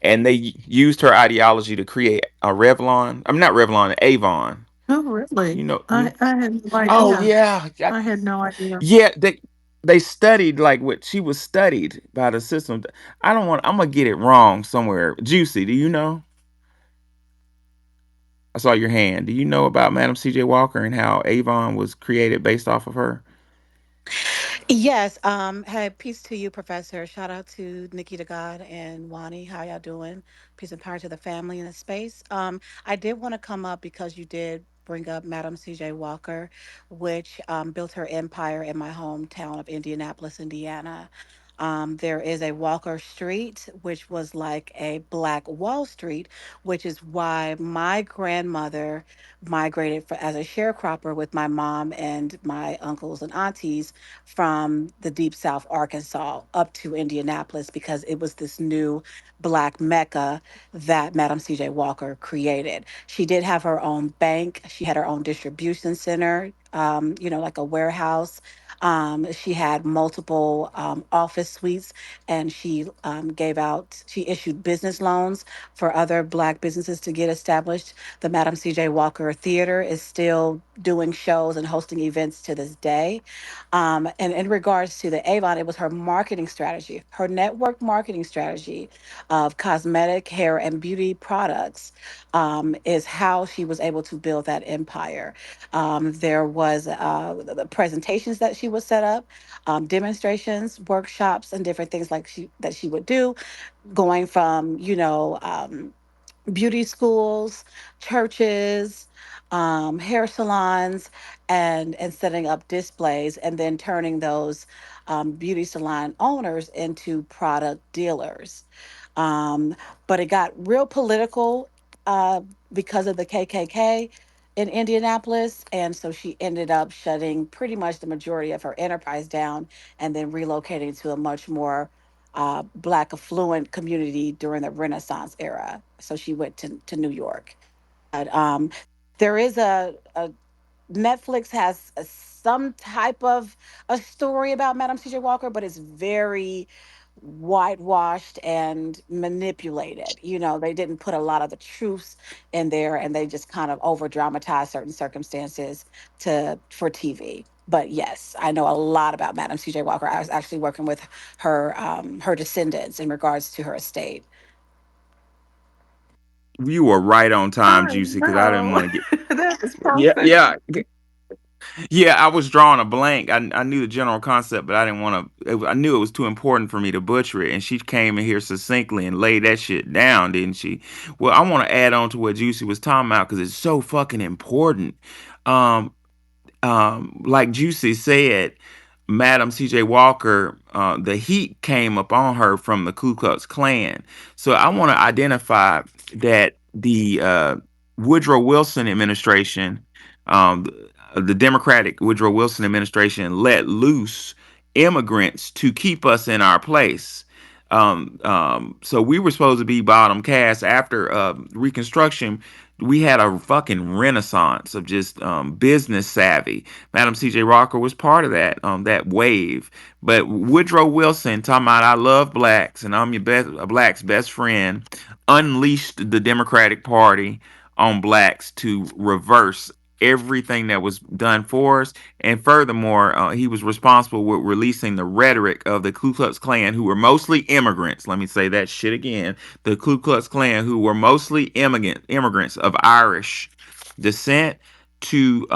and they used her ideology to create a Revlon. I'm not Revlon, Avon. Oh, really? You know, I had no oh idea. yeah, I had no idea. yeah. they studied like what she was studied by the system. I don't want. I'm gonna get it wrong somewhere. Juicy, do you know? I saw your hand. Do you know about Madam C.J. Walker and how Avon was created based off of her? Yes. Hey, peace to you, Professor. Shout out to Nikki the God and Wani. How y'all doing? Peace and power to the family in the space. I did want to come up because you did bring up Madam C.J. Walker, which built her empire in my hometown of Indianapolis, Indiana. There is a Walker Street, which was like a Black Wall Street, which is why my grandmother migrated as a sharecropper with my mom and my uncles and aunties from the deep South Arkansas up to Indianapolis because it was this new Black Mecca that Madam C.J. Walker created. She did have her own bank. She had her own distribution center, like a warehouse. She had multiple office suites, and she issued business loans for other Black businesses to get established. The Madam C.J. Walker Theater is still doing shows and hosting events to this day. And in regards to the Avon, it was her marketing strategy, her network marketing strategy of cosmetic, hair, and beauty products is how she was able to build that empire. There was the presentations that she would set up, demonstrations, workshops, and different things like she would do, going from beauty schools, churches, hair salons, and setting up displays, and then turning those beauty salon owners into product dealers. Um, but it got real political uh, because of the KKK in Indianapolis, and so she ended up shutting pretty much the majority of her enterprise down, and then relocating to a much more Black affluent community during the Renaissance era. So she went to New York. But there is a Netflix has some type of a story about Madam C.J. Walker, but it's very whitewashed and manipulated. They didn't put a lot of the truths in there, and they just kind of over dramatized certain circumstances to for TV. But yes, I know a lot about Madam C.J. Walker. I was actually working with her descendants in regards to her estate. You were right on time, I Juicy, because I didn't know. want to get. That is Yeah, perfect. yeah, yeah. I was drawing a blank. I knew the general concept, but I didn't want to. I knew it was too important for me to butcher it, and she came in here succinctly and laid that shit down, didn't she? Well, I want to add on to what Juicy was talking about because it's so fucking important. Um, like Juicy said, Madam C.J. Walker, the heat came upon her from the Ku Klux Klan. So I want to identify that the Woodrow Wilson administration, um, the Democratic Woodrow Wilson administration, let loose immigrants to keep us in our place. So we were supposed to be bottom caste after Reconstruction. We had a fucking renaissance of just business savvy. Madam C.J. Walker was part of that wave. But Woodrow Wilson, talking about I love blacks and I'm your best a black's best friend, unleashed the Democratic Party on blacks to reverse everything that was done for us. And furthermore, he was responsible with releasing the rhetoric of the Ku Klux Klan, who were mostly immigrants. Let me say that shit again. The Ku Klux Klan, who were mostly immigrants of Irish descent, to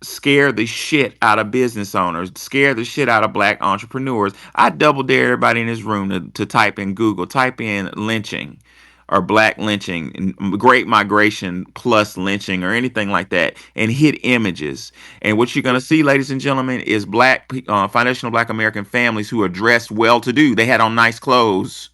scare the shit out of business owners, scare the shit out of black entrepreneurs. I double dare everybody in this room to type in Google, type in lynching or black lynching, great migration plus lynching or anything like that, and hit images. And what you're going to see, ladies and gentlemen, is foundational black American families who are dressed well to do. They had on nice clothes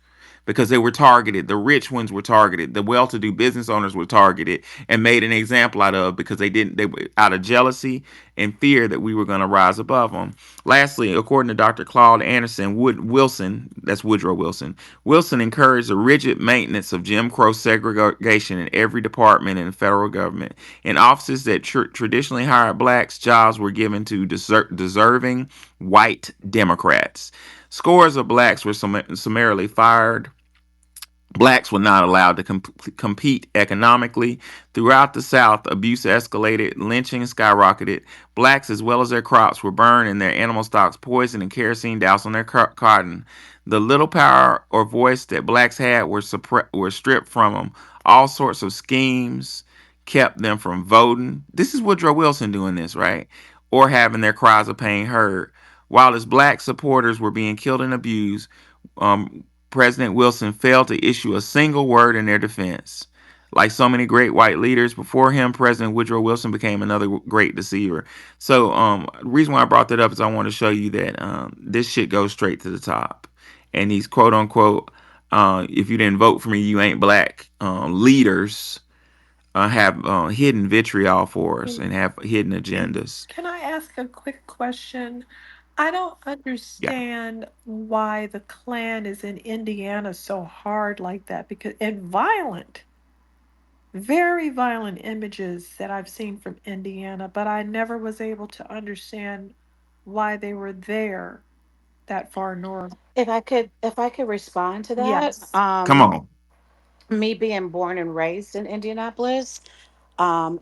because they were targeted. The rich ones were targeted. The well-to-do business owners were targeted and made an example out of because they were out of jealousy and fear that we were going to rise above them. Lastly, according to Dr. Claude Anderson, Wilson, that's Woodrow Wilson, Wilson encouraged a rigid maintenance of Jim Crow segregation in every department in the federal government. In offices that traditionally hired blacks, jobs were given to deserving white Democrats. Scores of blacks were summarily fired Blacks were not allowed to compete economically. Throughout the South, abuse escalated, lynching skyrocketed. Blacks, as well as their crops, were burned and their animal stocks poisoned and kerosene doused on their cotton. The little power or voice that blacks had were stripped from them. All sorts of schemes kept them from voting. This is Woodrow Wilson doing this, right? Or having their cries of pain heard. While his black supporters were being killed and abused, President Wilson failed to issue a single word in their defense. Like so many great white leaders before him, President Woodrow Wilson became another great deceiver. So, the reason why I brought that up is I want to show you that this shit goes straight to the top. And these quote unquote, if you didn't vote for me, you ain't black leaders have hidden vitriol for us and have hidden agendas. Can I ask a quick question? I don't Yeah. understand why the Klan is in Indiana so hard like that because and violent, very violent images that I've seen from Indiana, but I never was able to understand why they were there that far north. If I could respond to that, Yes. Come on. me being born and raised in Indianapolis,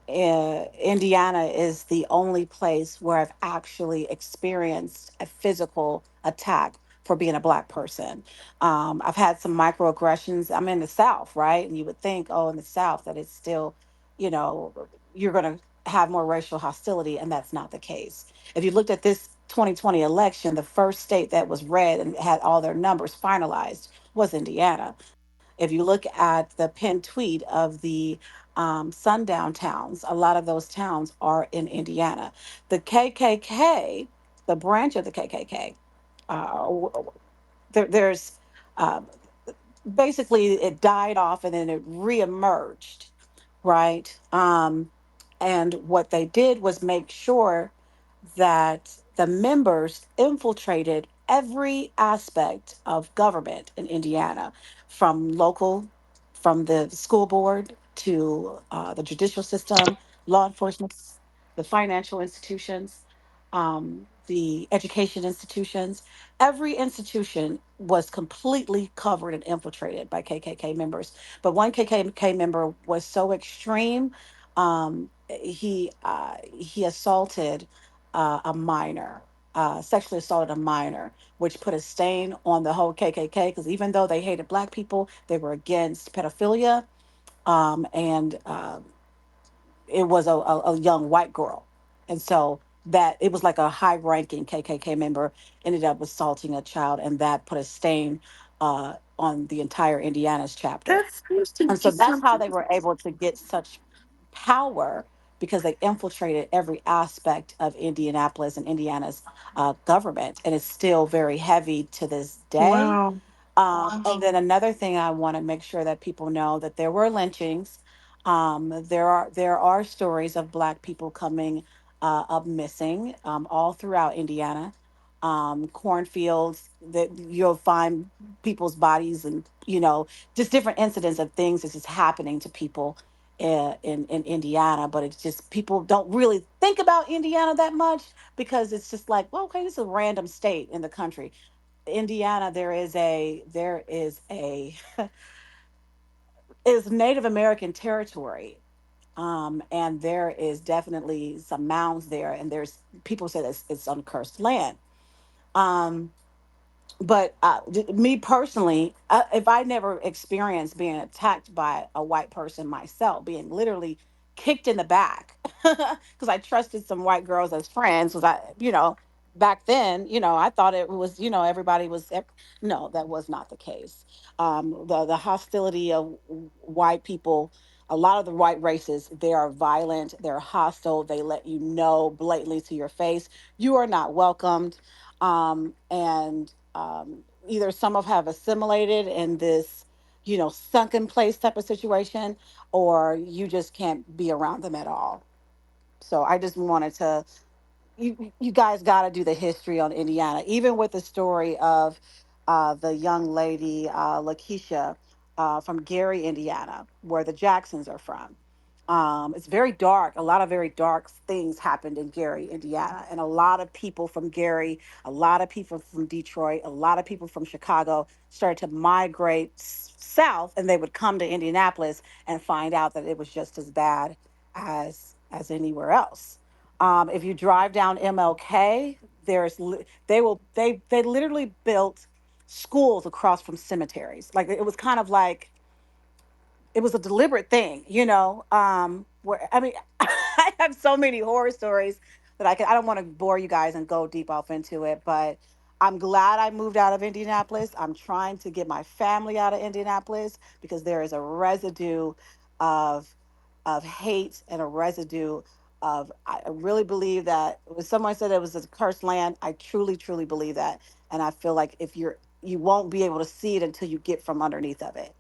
Indiana is the only place where I've actually experienced a physical attack for being a black person. I've had some microaggressions. I'm in the South, right? And you would think, oh, in the South, that it's still, you know, you're going to have more racial hostility, and that's not the case. If you looked at this 2020 election, the first state that was red and had all their numbers finalized was Indiana. If you look at the pinned tweet of the sundown towns, a lot of those towns are in Indiana. The KKK, the branch of the KKK, there's uh, basically it died off and then it reemerged, right? And what they did was make sure that the members infiltrated every aspect of government in Indiana, from local, from the school board to the judicial system, law enforcement, the financial institutions, the education institutions. Every institution was completely covered and infiltrated by KKK members. But one KKK member was so extreme, he assaulted a minor, sexually assaulted a minor, which put a stain on the whole KKK. Because even though they hated black people, they were against pedophilia, and it was a young white girl, and so that it was like a high-ranking KKK member ended up assaulting a child, and that put a stain on the entire Indiana's chapter. That seems to And be so that's how something. they were able to get such power, because they infiltrated every aspect of Indianapolis and Indiana's government. And it's still very heavy to this day. Wow. And then another thing I want to make sure that people know that there were lynchings. There are stories of Black people coming up missing all throughout Indiana. Cornfields that you'll find people's bodies, and just different incidents of things that's just happening to people in Indiana. But it's just people don't really think about Indiana that much, because it's just like, well, okay, this is a random state in the country. Indiana, there is a is Native American territory. And there is definitely some mounds there, and there's people say that it's uncursed land. Um, but me personally, if I never experienced being attacked by a white person myself, being literally kicked in the back, because I trusted some white girls as friends, was back then, I thought it was, everybody was, no, that was not the case. The hostility of white people, a lot of the white races, they are violent, they're hostile, they let you know blatantly to your face, you are not welcomed. And either some of have assimilated in this, sunken place type of situation, or you just can't be around them at all. So I just wanted to, you guys got to do the history on Indiana, even with the story of the young lady, Lakeisha, from Gary, Indiana, where the Jacksons are from. It's very dark. A lot of very dark things happened in Gary, Indiana, and a lot of people from Gary, a lot of people from Detroit, a lot of people from Chicago started to migrate south, and they would come to Indianapolis and find out that it was just as bad as anywhere else. If you drive down MLK, they literally built schools across from cemeteries. Like it was kind of like it was a deliberate thing, where I mean, I have so many horror stories that I don't want to bore you guys and go deep off into it, but I'm glad I moved out of Indianapolis. I'm trying to get my family out of Indianapolis because there is a residue of hate and a residue of I really believe that when someone said it was a cursed land, I truly, truly believe that. And I feel like if you won't be able to see it until you get from underneath of it.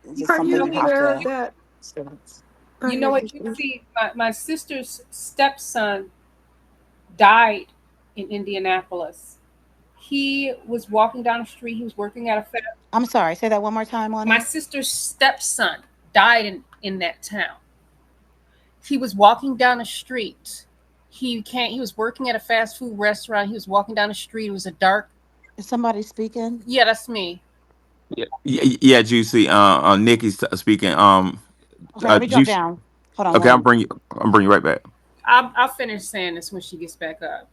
It's just Are You something know you you what? have aware to that? experience. Oh, You know yeah, what? You see, my sister's stepson died in Indianapolis. He was walking down the street. He was working at a fast. I'm sorry, say that one more time, My Wani. sister's stepson died in that town. He was walking down the street. He can't. He was working at a fast food restaurant. He was walking down the street. It was a dark. Is somebody speaking? Yeah, that's me. Yeah, Juicy. Nikki's speaking. Okay, let me drop Juicy. down. Hold on, Okay, one. I'm bring you right back. I'll finish saying this when she gets back up.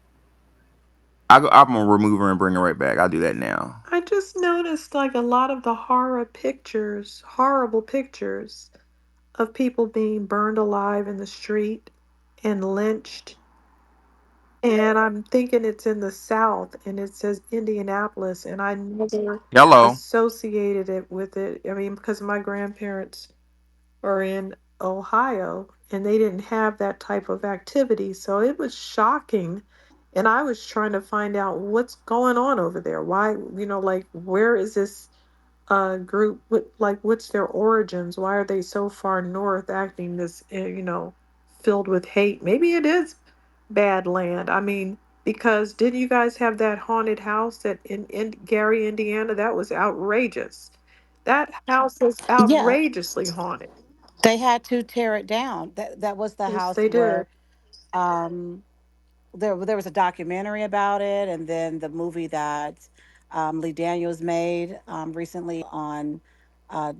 I'm gonna remove her and bring her right back. I'll do that now. I just noticed like a lot of the horror pictures, horrible pictures of people being burned alive in the street and lynched. And I'm thinking it's in the South and it says Indianapolis, and I never Hello. associated it with it. I mean, because my grandparents are in Ohio and they didn't have that type of activity. So it was shocking. And I was trying to find out what's going on over there. Why, like, where is this group? Like, what's their origins? Why are they so far north acting this, filled with hate? Maybe it is bad land. I mean, because didn't you guys have that haunted house that in Gary, Indiana? That was outrageous. That house was Yeah, outrageously haunted. they had to tear it down. That was the Yes, house they did. where um there was a documentary about it, and then the movie that Lee Daniels made recently on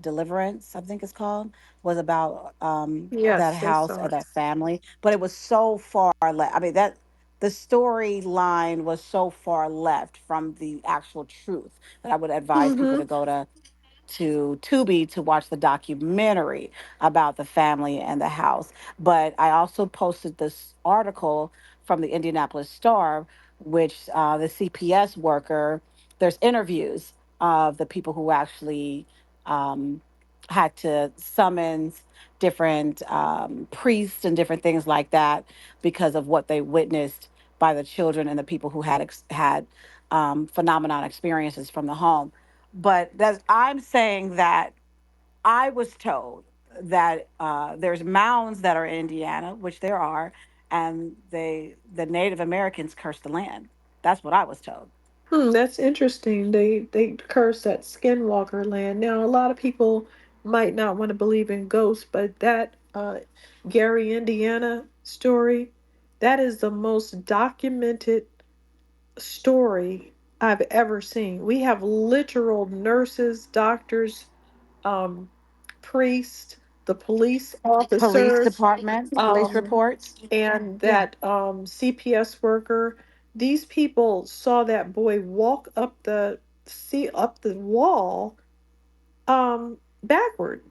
Deliverance, I think it's called, was about that Yes, I house saw and it. that family. But it was so far left. I mean, that the storyline was so far left from the actual truth that I would advise people Mm-hmm. to go to Tubi to watch the documentary about the family and the house. But I also posted this article from the Indianapolis Star, which the CPS worker, there's interviews of the people who actually um, had to summons different priests and different things like that because of what they witnessed by the children and the people who had phenomenon experiences from the home. But that's I'm saying that I was told that there's mounds that are in Indiana, which there are, and the Native Americans cursed the land. That's what I was told. That's interesting. They curse that skinwalker land. Now, a lot of people might not want to believe in ghosts, but that Gary, Indiana story, that is the most documented story I've ever seen. We have literal nurses, doctors, um, priests, the police Police officers, department, police um, reports. and Yeah. that CPS worker. These people saw that boy walk up the see up the wall backward.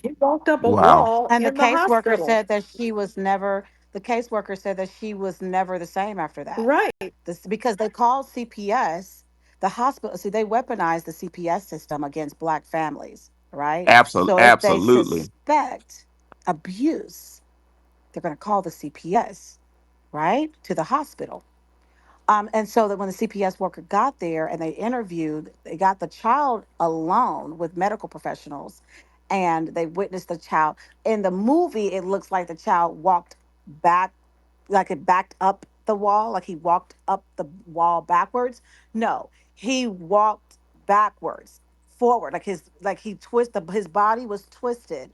He walked up a Wow. wall And the in the caseworker hospital. said that the caseworker said that she was never the same after that. Right. This because they called CPS, the hospital. See, they weaponized the CPS system against black families, right? So if they Absolutely. suspect abuse, they're going to call the CPS, right, to the hospital. And so that when the CPS worker got there and they interviewed, they got the child alone with medical professionals, and they witnessed the child. In the movie, it looks like the child walked back, like it backed up the wall, like he walked up the wall backwards. No, he walked backwards, forward, like his like he twisted his body was twisted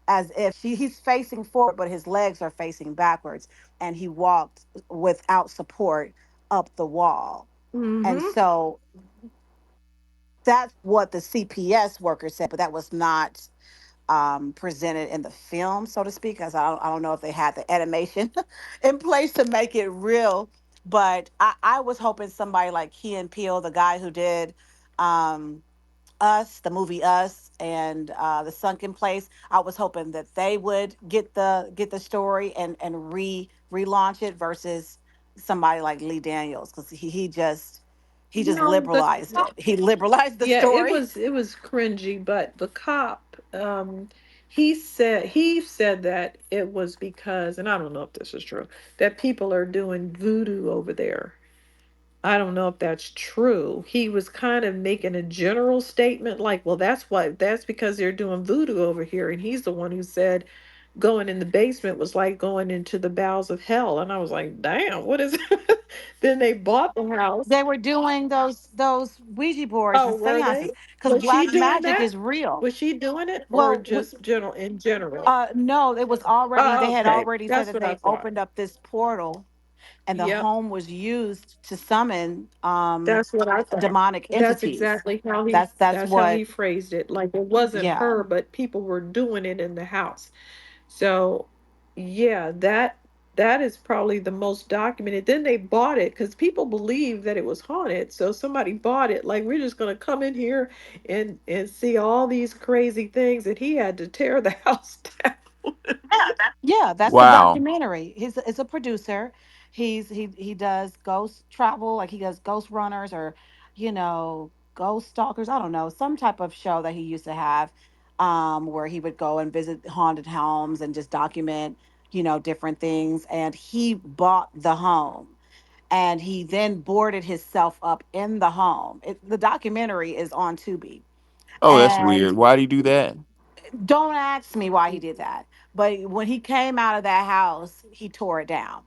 as if he's facing forward, but his legs are facing backwards, and he walked without support up the wall. And Mm-hmm. so that's what the CPS worker said, but that was not presented in the film, so to speak, as I don't know if they had the animation in place to make it real. But I was hoping somebody like Key and Peele, the guy who did um, Us, the movie Us, and The Sunken Place, I was hoping that they would get the story and relaunch it versus somebody like Lee Daniels, because he just No, the liberalized cop. it. He liberalized the Yeah, story. it was cringy, but the cop, he said that it was because, and I don't know if this is true, that people are doing voodoo over there. I don't know if that's true. He was kind of making a general statement like, well, that's because they're doing voodoo over here. And he's the one who said going in the basement was like going into the bowels of hell. And I was like, damn, what is it? Then they bought the house. They were doing those Ouija boards Oh, and were seances they? because Was she black doing magic that? is real. Was she doing it or Well, just general in general? no, it was already. Oh, They had okay. already said That's that what I they thought. opened up this portal, and the Yep. home was used to summon That's what I thought. demonic That's entities. exactly That's that's how what. he phrased it. Like it wasn't Yeah, her, but people were doing it in the house. So, yeah, that is probably the most documented. Then they bought it because people believed that it was haunted. So somebody bought it. Like we're just gonna come in here and see all these crazy things, and he had to tear the house down. yeah, that's the Wow. documentary. Is a producer. He does ghost travel, like he does ghost runners or, ghost stalkers. I don't know, some type of show that he used to have, where he would go and visit haunted homes and just document, different things. And he bought the home, and he then boarded himself up in the home. The documentary is on Tubi. Oh, that's And weird. Why do you do that? don't ask me why he did that. But when he came out of that house, he tore it down.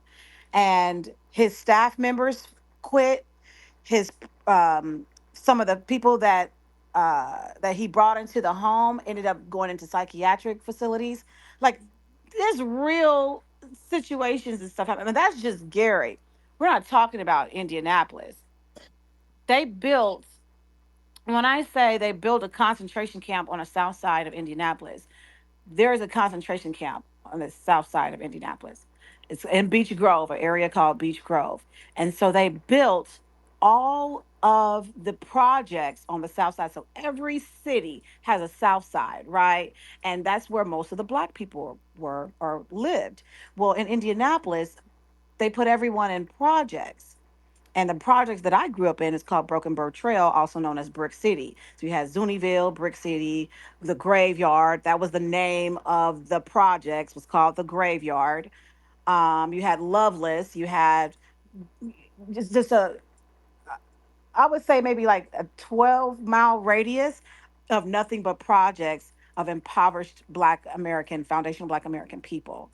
And his staff members quit. His some of the people that he brought into the home ended up going into psychiatric facilities. Like, there's real situations and stuff happening. I mean, that's just Gary. We're not talking about Indianapolis. They built, when I say they built a concentration camp on the south side of Indianapolis, there is a concentration camp on the south side of Indianapolis. It's in Beech Grove, an area called Beech Grove. And so they built all of the projects on the south side. So every city has a south side, right? And that's where most of the black people were or lived. Well, in Indianapolis, they put everyone in projects. And the projects that I grew up in is called Broken Bird Trail, also known as Brick City. So you had Zuniville, Brick City, the Graveyard. That was the name of the projects, was called the Graveyard. You had Loveless. You had just I would say maybe like a 12-mile radius of nothing but projects of impoverished Black American, foundational Black American people.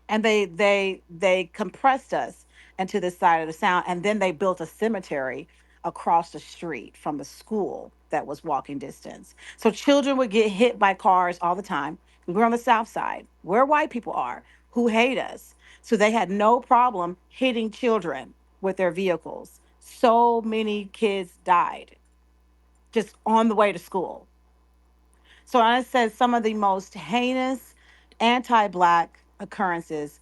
And they compressed us into this side of the sound, and then they built a cemetery across the street from the school that was walking distance, so children would get hit by cars all the time. We're on the south side where white people are, who hate us, so they had no problem hitting children with their vehicles. So many kids died just on the way to school. So I said some of the most heinous anti-black occurrences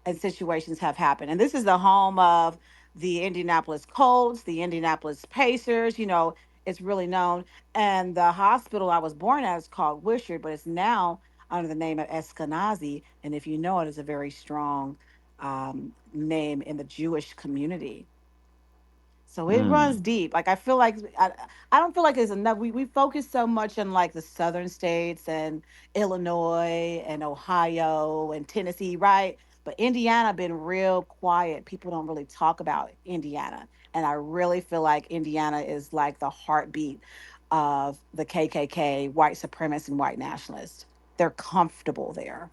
and situations have happened. And this is the home of the Indianapolis Colts, the Indianapolis Pacers, it's really known. And the hospital I was born at is called Wishard, but it's now under the name of Eskenazi. And if you know it, is a very strong name in the Jewish community. So it runs Mm. deep. Like, I feel like I don't feel like there's enough. We focus so much on like the southern states and Illinois and Ohio and Tennessee, right? But Indiana been real quiet. People don't really talk about Indiana. And I really feel like Indiana is like the heartbeat of the KKK, white supremacists and white nationalists. They're comfortable there.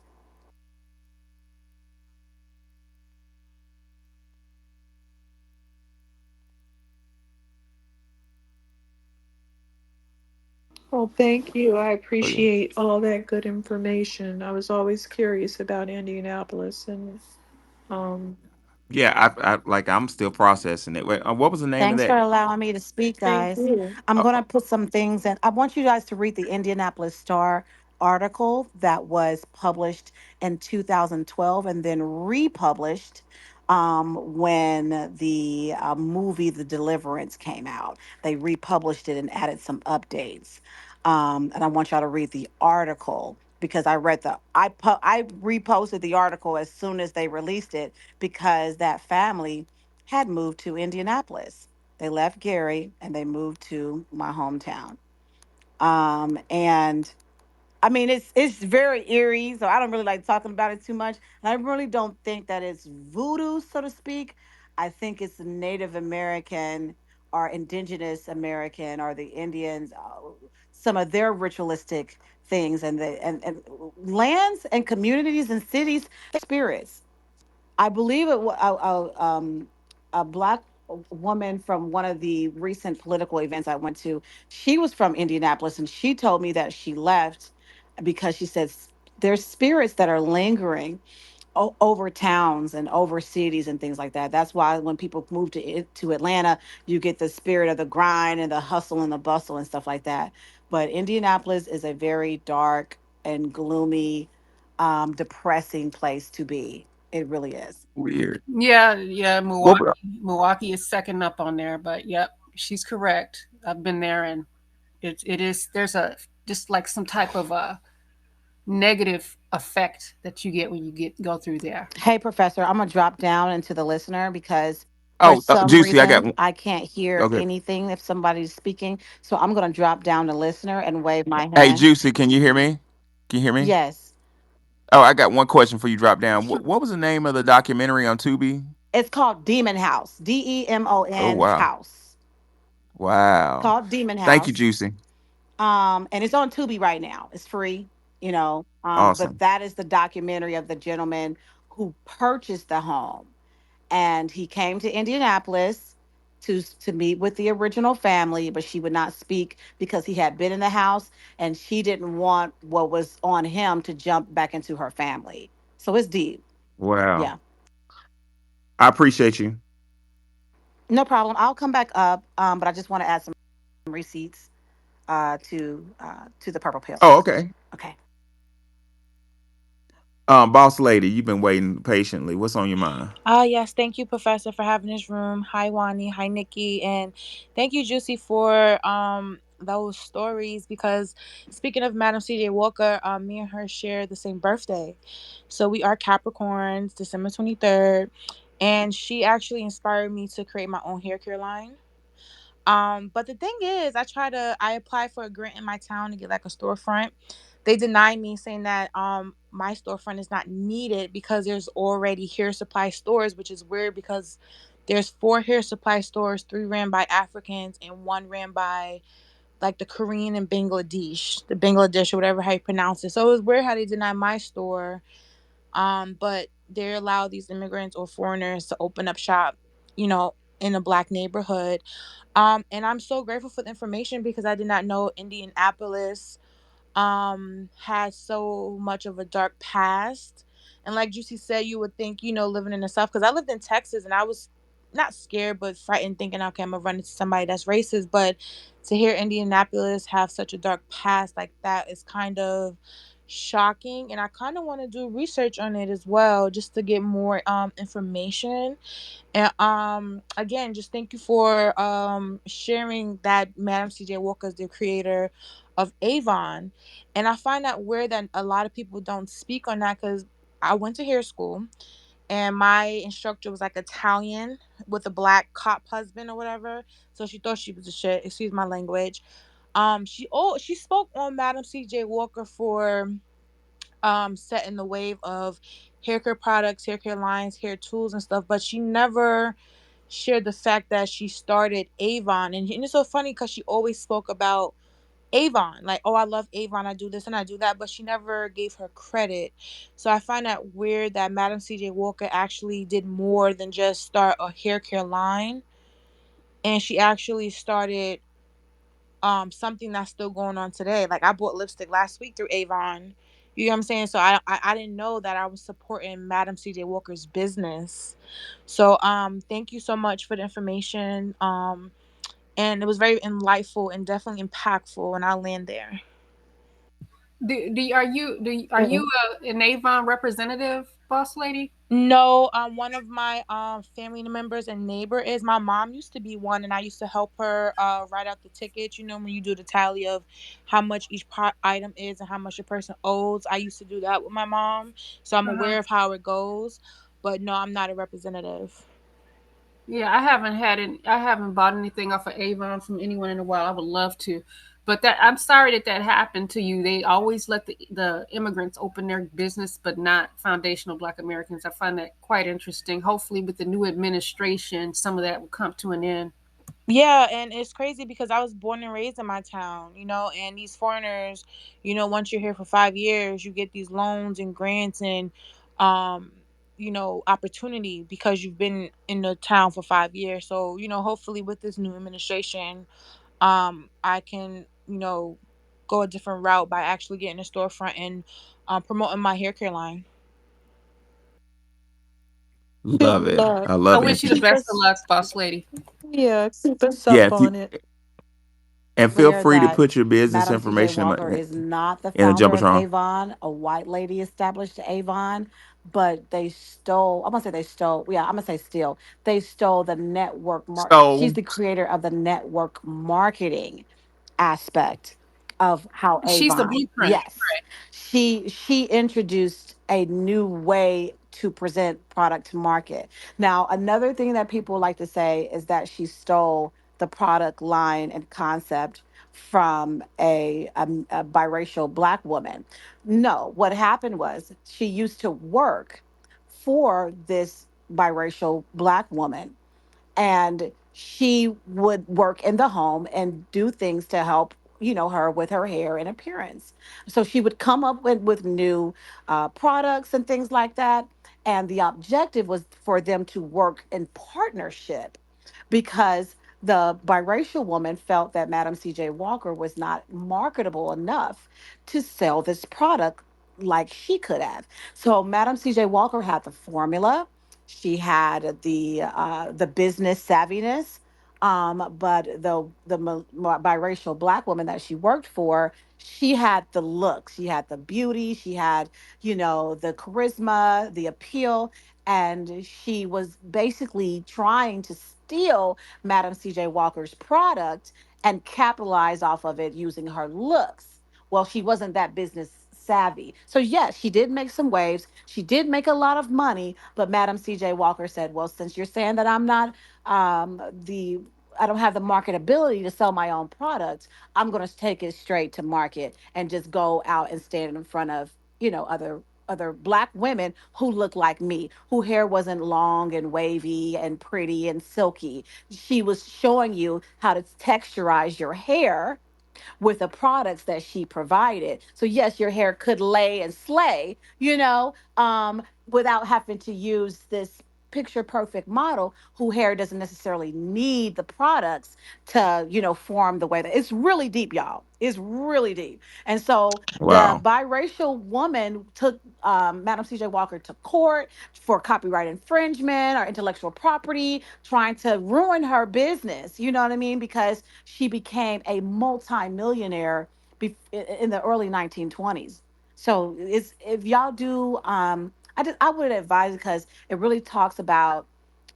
Well, thank you. I So yeah, appreciate all that good information. I was always curious about Indianapolis and um yeah. I'm still processing it. Wait, what was the name of Thanks for that? allowing me to speak, thank guys. you. I'm Oh, going to put some things in. I want you guys to read the Indianapolis Star article that was published in 2012 and then republished when the movie The Deliverance came out. They republished it and added some updates. And I want y'all to read the article because I reposted the article as soon as they released it because that family had moved to Indianapolis. They left Gary and they moved to my hometown. And I mean, it's very eerie, so I don't really like talking about it too much. And I really don't think that it's voodoo, so to speak. I think it's Native American or Indigenous American or the Indians, some of their ritualistic things, and and lands and communities and cities, spirits. I believe it was a black woman from one of the recent political events I went to. She was from Indianapolis, and she told me that she left because she says there's spirits that are lingering over towns and over cities and things like that. That's why when people move to Atlanta, you get the spirit of the grind and the hustle and the bustle and stuff like that. But Indianapolis is a very dark and gloomy, depressing place to be. It really is. weird. Yeah, yeah. What? Milwaukee is second up on there, but yep, she's correct. I've been there, and it is. There's a just like some type of a negative effect that you get when you get go through there. Hey, Professor, I'm gonna drop down into the listener because for Oh, some Juicy, I got reason one. I can't hear Okay. anything if somebody's speaking. So I'm gonna drop down to listener and wave my Hey, hand. Juicy, can you hear me? Can you hear me? Yes, Oh, I got one question for you. Drop down. What was the name of the documentary on Tubi? it's called Demon House. Oh Demon wow, House. wow. Called Demon Thank you, House. Juicy. And it's on Tubi right now. It's free, you know. But Awesome. that is the documentary of the gentleman who purchased the home, and he came to Indianapolis to meet with the original family, but she would not speak because he had been in the house, and she didn't want what was on him to jump back into her family. So it's deep. Wow. Yeah, I appreciate you. no problem. I'll come back up, but I just want to add some receipts to the purple pill. Oh, okay. Okay. Boss lady, you've been waiting patiently. What's on your mind? Yes, thank you, Professor, for having this room. Hi, Wani. Hi, Nikki. And thank you, Juicy, for those stories because speaking of Madam CJ Walker, me and her share the same birthday. So we are Capricorns, December 23rd. And she actually inspired me to create my own hair care line. But the thing is, I applied for a grant in my town to get like a storefront. They denied me saying that my storefront is not needed because there's already hair supply stores, which is weird because there's four hair supply stores, three ran by Africans and one ran by like the Korean and Bangladesh or whatever how you pronounce it. So it was weird how they denied my store. But they allow these immigrants or foreigners to open up shop, you know, in a black neighborhood. And I'm so grateful for the information because I did not know Indianapolis has so much of a dark past. And like Juicy said, you would think, living in the South, because I lived in Texas and I was not scared but frightened, thinking, okay, I'm gonna run into somebody that's racist. But to hear Indianapolis have such a dark past like that is kind of shocking, and I kind of want to do research on it as well just to get more information. And again, just thank you for sharing that Madam CJ Walker is the creator of Avon. And I find that weird that a lot of people don't speak on that because I went to hair school and my instructor was like Italian with a black cop husband or whatever. So she thought she was a shit. Excuse my language. She spoke on Madam CJ Walker for setting the wave of hair care products, hair care lines, hair tools and stuff, but she never shared the fact that she started Avon. And it's so funny because she always spoke about Avon, like, oh, I love Avon, I do this and I do that, but she never gave her credit. So I find that weird that Madam CJ Walker actually did more than just start a hair care line, and she actually started something that's still going on today. Like I bought lipstick last week through Avon. You know what I'm saying? So I didn't know that I was supporting Madam CJ Walker's business. So thank you so much for the information. And it was very enlightful and definitely impactful, and I'll land there. Are you an Avon representative, boss lady? No, one of my family members and neighbor is. My mom used to be one, and I used to help her write out the tickets. You know, when you do the tally of how much each item is and how much a person owes. I used to do that with my mom, so I'm Uh-huh. aware of how it goes. But no, I'm not a representative. Yeah, I haven't bought anything off of Avon from anyone in a while. I would love to. But that I'm sorry that that happened to you. They always let the immigrants open their business, but not foundational Black Americans. I find that quite interesting. Hopefully, with the new administration, some of that will come to an end. Yeah, and it's crazy because I was born and raised in my town, and these foreigners, once you're here for 5 years, you get these loans and grants and, um, opportunity because you've been in the town for 5 years. So, hopefully with this new administration, I can, go a different route by actually getting a storefront and promoting my hair care line. Love Good it. luck. I I love wish you the it. Keep best of us, luck, boss lady. yeah, keep us Yeah, up if you on it. and feel Clear free to that put your business Madam CJ information Walker is not the in the founder of jumbotron. Avon. A white lady established Avon, but they stole, I'm gonna say they stole, yeah, I'm gonna say steal. They stole the network she's So, the creator of the network marketing aspect of how She's the Avon. blueprint. Yes. She introduced a new way to present product to market. Now, another thing that people like to say is that she stole the product line and concept from a biracial black woman. No, what happened was she used to work for this biracial black woman, and she would work in the home and do things to help her with her hair and appearance. So she would come up with new products and things like that, and the objective was for them to work in partnership, because the biracial woman felt that Madam CJ Walker was not marketable enough to sell this product like she could have. So Madam CJ Walker had the formula, she had the business savviness, but the biracial black woman that she worked for, she had the look, she had the beauty, she had the charisma, the appeal, and she was basically trying to steal Madam CJ Walker's product and capitalize off of it using her looks. Well, she wasn't that business savvy. So yes, she did make some waves. She did make a lot of money, but Madam CJ Walker said, "Well, since you're saying that I'm not the I don't have the marketability to sell my own product, I'm going to take it straight to market and just go out and stand in front of, other black women who look like me, who hair wasn't long and wavy and pretty and silky. She was showing you how to texturize your hair with the products that she provided. So yes, your hair could lay and slay, without having to use this picture perfect model who hair doesn't necessarily need the products to, form the way that it's really deep, y'all. It's really deep. And so the wow. biracial woman took Madam CJ Walker to court for copyright infringement or intellectual property, trying to ruin her business. You know what I mean? Because she became a multimillionaire in the early 1920s. So it's if y'all do, I would advise, because it really talks about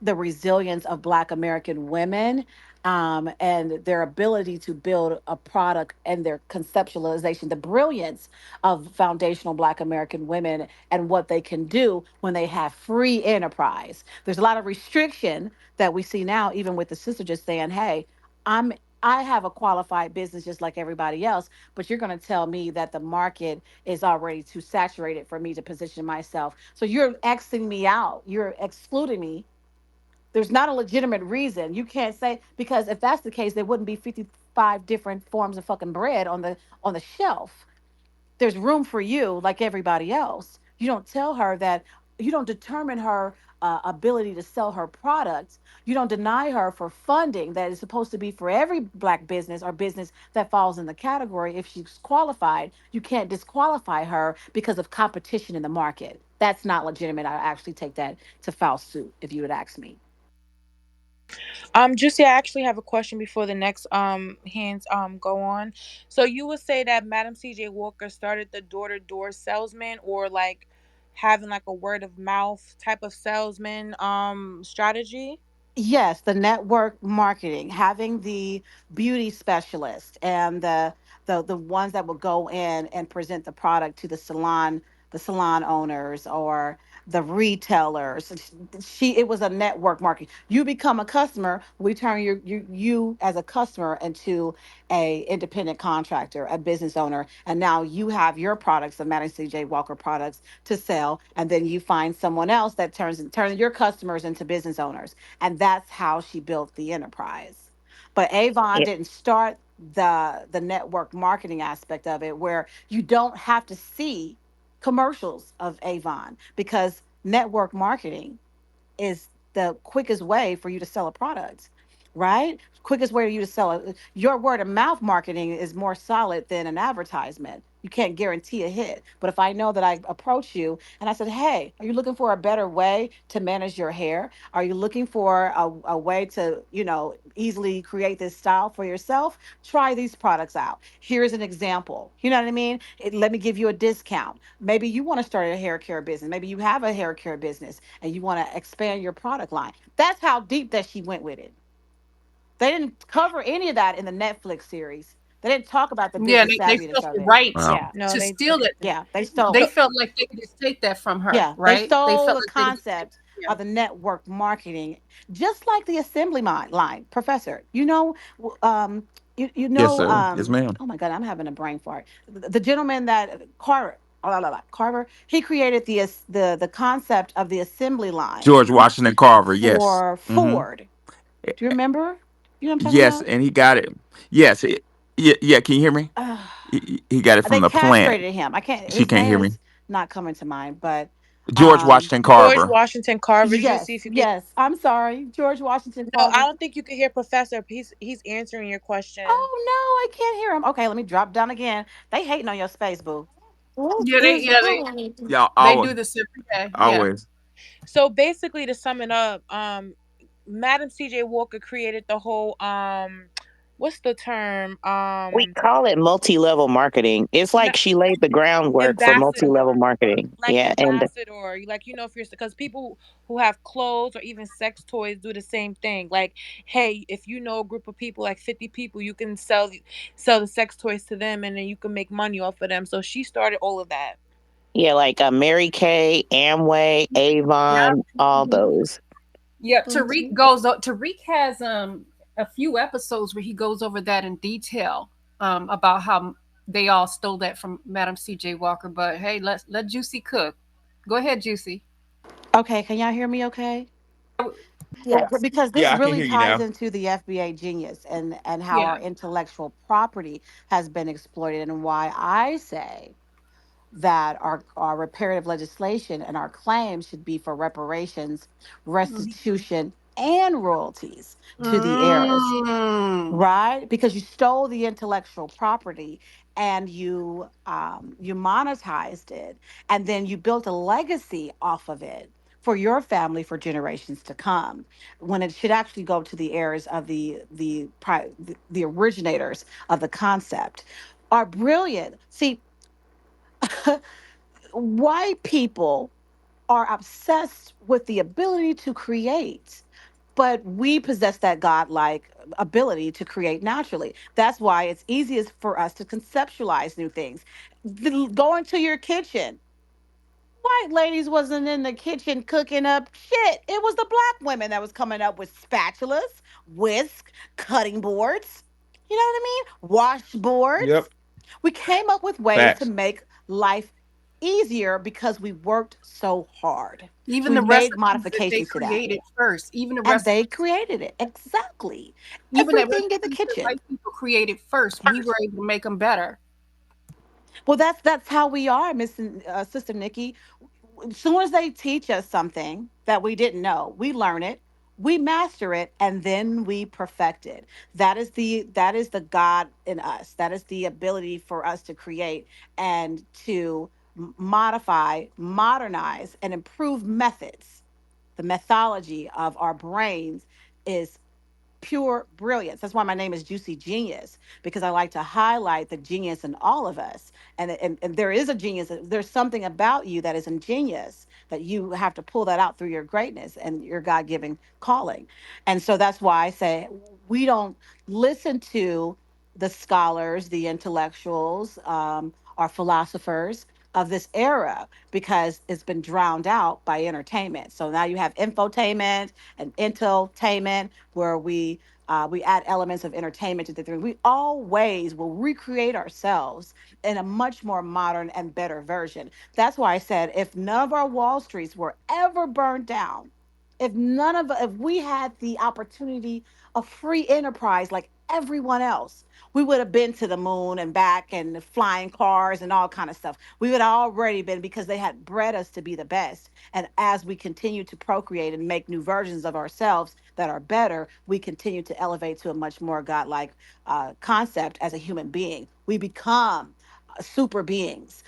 the resilience of Black American women, and their ability to build a product and their conceptualization, the brilliance of foundational Black American women and what they can do when they have free enterprise. There's a lot of restriction that we see now, even with the sister just saying, "Hey, I'm I have a qualified business just like everybody else, but you're going to tell me that the market is already too saturated for me to position myself. So you're Xing me out. You're excluding me. There's not a legitimate reason. You can't say, because if that's the case, there wouldn't be 55 different forms of fucking bread on the shelf. There's room for you like everybody else. You don't tell her that, you don't determine her ability to sell her products, you don't deny her for funding that is supposed to be for every black business or business that falls in the category. If she's qualified, you can't disqualify her because of competition in the market. That's not legitimate. I actually take that to foul suit if you would ask me. Juicy, I actually have a question before the next hands go on. So you would say that Madam CJ Walker started the door to door salesman, or like having like a word of mouth type of salesman strategy? Yes, the network marketing, having the beauty specialist and the ones that will go in and present the product to the salon owners or the retailers. She it was a network marketing. You become a customer, we turn you as a customer into a independent contractor, a business owner, and now you have your products, the Madam CJ Walker products to sell, and then you find someone else that turns your customers into business owners, and that's how she built the enterprise. But Avon Yeah. didn't start the network marketing aspect of it, where you don't have to see commercials of Avon, because network marketing is the quickest way for you to sell a product, right? Quickest way for you to sell it. Your word of mouth marketing is more solid than an advertisement. You can't guarantee a hit. But if I know that I approach you and I said, hey, are you looking for a better way to manage your hair? Are you looking for a way to, easily create this style for yourself? Try these products out. Here's an example. You know what I mean? Let me give you a discount. Maybe you want to start a hair care business. Maybe you have a hair care business and you want to expand your product line. That's how deep that she went with it. They didn't cover any of that in the Netflix series. They didn't talk about the Yeah, business they savviness felt of the it. right Wow. Yeah. No, to they steal it. didn't. Yeah. They stole. They So felt like they could just take that from her, Yeah, they right? They stole felt the like they could just take. concept Yeah. of the network marketing, just like the assembly line, Professor. You Yes, know, sir. Yes, ma'am. oh my God, I'm having a brain fart. The gentleman that Carver, oh, la, la, la, Carver, he created the concept of the assembly line George Washington Carver. Yes. for Hmm. Ford. Do you remember? You know what I'm talking Yes, about? and he got it. Yes. Yeah, yeah. Can you hear me? He got it They from the plant. castrated him. I can't. She His can't name hear me. is not coming to mind, but George um, Washington George Carver. Washington Carver, Juicy, yes, if you can. yes. I'm sorry, George Washington No, I Carver. don't think you can hear Professor. He's answering your question. Oh no, I can't hear him. Okay, let me drop down again. They hating on your space, boo. What Yeah, is yeah, that? Yeah, they always, do this every day. Yeah. always. So basically, to sum it up, Madam CJ Walker created the whole what's the term? We call it multi-level marketing. It's like she laid the groundwork for multi-level Ambassador, marketing. like Yeah, and ambassador, like if you're, because people who have clothes or even sex toys do the same thing. Like, hey, if you know a group of people, like 50 people, you can sell the sex toys to them, and then you can make money off of them. So she started all of that. yeah, like Mary Kay, Amway, Avon, all those. Yeah, Tariq Mhm. goes. Tariq has a few episodes where he goes over that in detail, about how they all stole that from Madam C.J. Walker. But hey, let Juicy cook. Go ahead, Juicy. Okay, can y'all hear me? Okay. Yeah, Yes. because this Yeah, I can really hear you ties now. into the FBA genius and how our Yeah. intellectual property has been exploited, and why I say that our reparative legislation and our claims should be for reparations, restitution, and royalties to the heirs, Mm. right? Because you stole the intellectual property and you monetized it, and then you built a legacy off of it for your family for generations to come, when it should actually go to the heirs of the originators of the concept. Are brilliant. See, white people are obsessed with the ability to create, but we possess that godlike ability to create naturally. That's why it's easiest for us to conceptualize new things. Go into your kitchen. White ladies wasn't in the kitchen cooking up shit. It was the black women that was coming up with spatulas, whisk, cutting boards. You know what I mean? Washboards. Yep. We came up with ways to Facts. make life easier because we worked so hard. Even We the made recipes that they modifications to that. created first, even the And they recipes, created it. Exactly. even the Everything in the recipes that kitchen. white people created first, we were able to make them better. Well, that's how we are, Miss Sister Nikki. As soon as they teach us something, that we didn't know. We learn it, we master it, and then we perfect it. That is the God in us. That is the ability for us to create and to modify, modernize, and improve methods. The methodology of our brains is pure brilliance. That's why my name is Juicy Genius, because I like to highlight the genius in all of us. And there is a genius. There's something about you that is ingenious that you have to pull that out through your greatness and your God given calling. And so that's why I say we don't listen to the scholars, the intellectuals, our philosophers of this era because it's been drowned out by entertainment. So now you have infotainment and inteltainment where we add elements of entertainment to the thing. We always will recreate ourselves in a much more modern and better version. That's why I said if none of our Wall Streets were ever burned down, if we had the opportunity of free enterprise like everyone else, we would have been to the moon and back and flying cars and all kind of stuff. We would have already been because they had bred us to be the best. And as we continue to procreate and make new versions of ourselves that are better, we continue to elevate to a much more godlike concept as a human being. We become super beings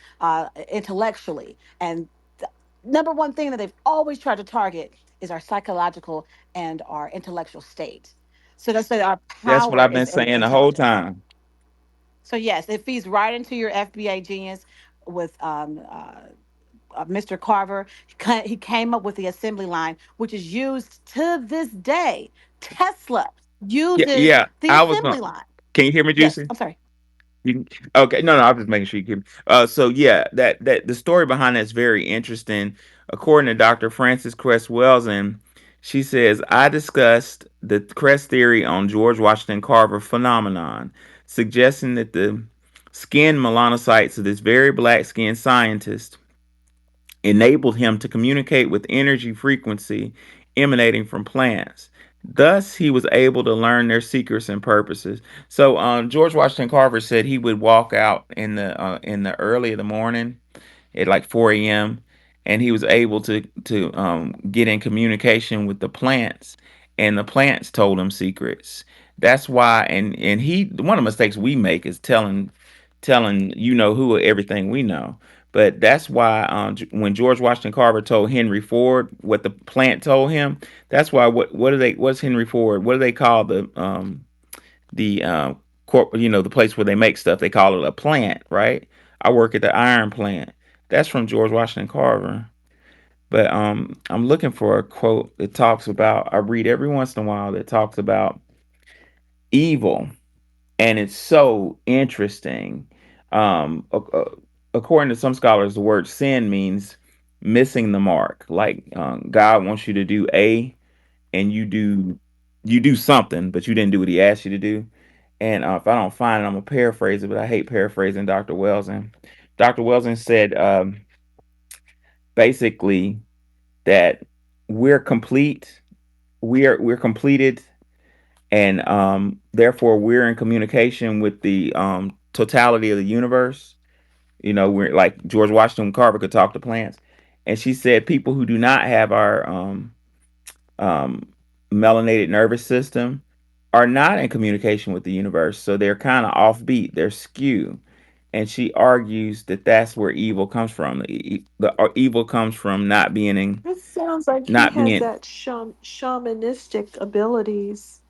intellectually. And the number one thing that they've always tried to target is our psychological and our intellectual state. So that's that our That's what power I've is been in saying the whole intelligence. time. So yes, it feeds right into your FBA genius with Mr. Carver. He came up with the assembly line, which is used to this day. Tesla Yeah, uses yeah. the I was going. assembly line. Can you hear me, Yes, Juicy? I'm sorry. Okay, no, no, I'm just making sure you can. So yeah, that the story behind that's very interesting. According to Dr. Frances Cress Welsing, she says I discussed the Cress theory on George Washington Carver phenomenon, suggesting that the skin melanocytes of this very black skinned scientist enabled him to communicate with energy frequency emanating from plants. Thus, he was able to learn their secrets and purposes. So, George Washington Carver said he would walk out in the early of the morning at like 4 a.m. and he was able to get in communication with the plants, and the plants told him secrets. That's why, and he one of the mistakes we make is telling who everything we know. But that's why when George Washington Carver told Henry Ford what the plant told him, that's why what's Henry Ford? What do they call the the place where they make stuff? They call it a plant, right? I work at the iron plant. That's from George Washington Carver. But I'm looking for a quote that talks about. I read every once in a while that talks about evil, and it's so interesting. According to some scholars, the word sin means missing the mark. Like God wants you to do A, and you do something, but you didn't do what He asked you to do. And if I don't find it, I'm gonna paraphrase it, but I hate paraphrasing Dr. Welsing. Dr. Welsing said basically that we're complete, we're completed, and therefore we're in communication with the totality of the universe. We're like George Washington Carver could talk to plants, and she said people who do not have our um, melanated nervous system are not in communication with the universe, so they're kind of offbeat, they're skew. And she argues that that's where evil comes from. The evil comes from It sounds like he not has being, that shamanistic abilities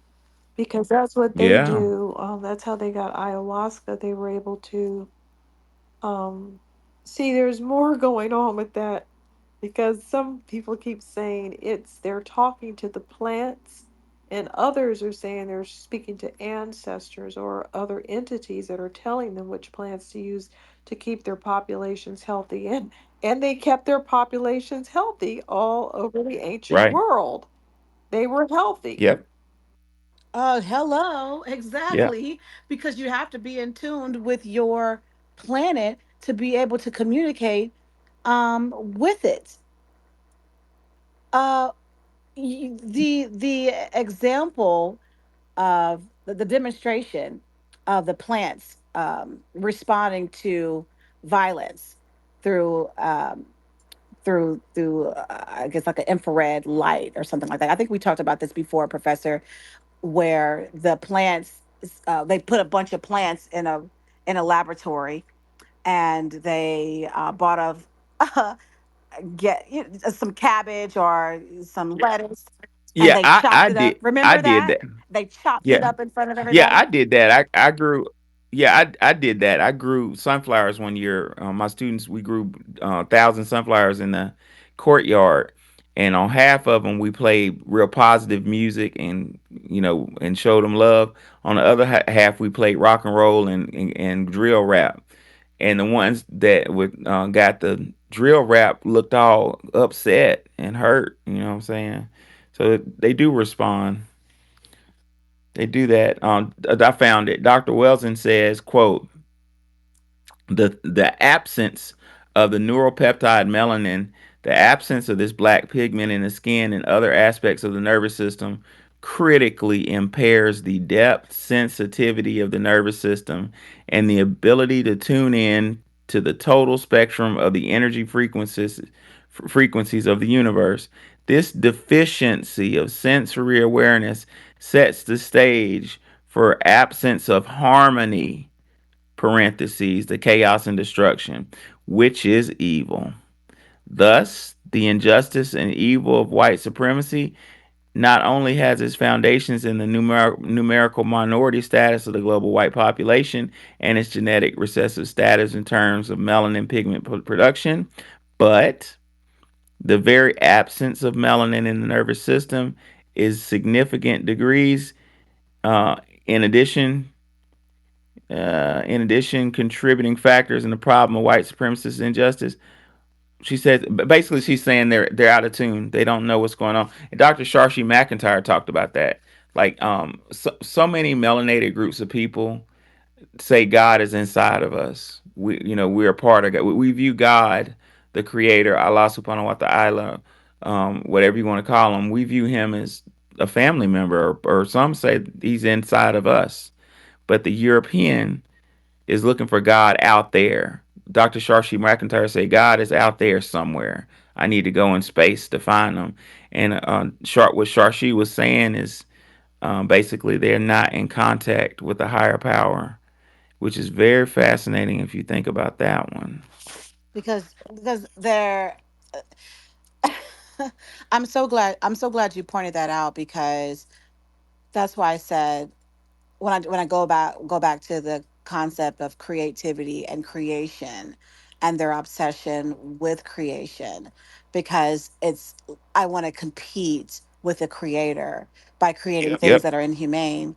because that's what they yeah, do. That's how they got ayahuasca. They were able to um, see. There's more going on with that because some people keep saying they're talking to the plants, and others are saying they're speaking to ancestors or other entities that are telling them which plants to use to keep their populations healthy. And they kept their populations healthy all over the ancient right, world. They were healthy. yep, Hello, yep, exactly, because you have to be in tune with your planet to be able to communicate with it. Uh, the example of the demonstration of the plants responding to violence through through I guess like an infrared light or something like that. I think we talked about this before, Professor, where the plants they put a bunch of plants in a laboratory, and they bought a get some cabbage or some lettuce, and Yeah, they I chopped it up. did. I Remember did that? that. They chopped it Yeah. up in front of Yeah, everybody. I did that. I grew. Yeah, I did that. I grew sunflowers one year. My students, we grew 1,000 sunflowers in the courtyard, and on half of them we played real positive music and and showed them love. On the other half, we played rock and roll and drill rap. And the ones that would got the drill rap looked all upset and hurt. You know what I'm saying? So they do respond. They do that. I found it. Dr. Welson says, "quote The absence of the neuropeptide melanin, the absence of this black pigment in the skin and other aspects of the nervous system, critically impairs the depth sensitivity of the nervous system and the ability to tune in to the total spectrum of the energy frequencies of the universe. This deficiency of sensory awareness sets the stage for absence of harmony, parentheses, the chaos and destruction, which is evil. Thus, the injustice and evil of white supremacy not only has its foundations in the numerical minority status of the global white population and its genetic recessive status in terms of melanin pigment production, but the very absence of melanin in the nervous system is significant degrees. Uh, in addition, contributing factors in the problem of white supremacist injustice. She said, basically, she's saying they're out of tune. They don't know what's going on. And Dr. Sharshi McIntyre talked about that. Like, so many melanated groups of people say God is inside of us. We're a part of God. We view God, the Creator, Allah Subhanahu wa Taala, whatever you want to call him. We view him as a family member, or some say he's inside of us. But the European is looking for God out there. Dr. Sharshi McIntyre say God is out there somewhere. I need to go in space to find him. And what Sharshi was saying is basically they're not in contact with a higher power, which is very fascinating if you think about that one. Because they're I'm so glad you pointed that out, because that's why I said when I go back to the concept of creativity and creation and their obsession with creation, because it's I want to compete with the creator by creating things Yep. that are inhumane,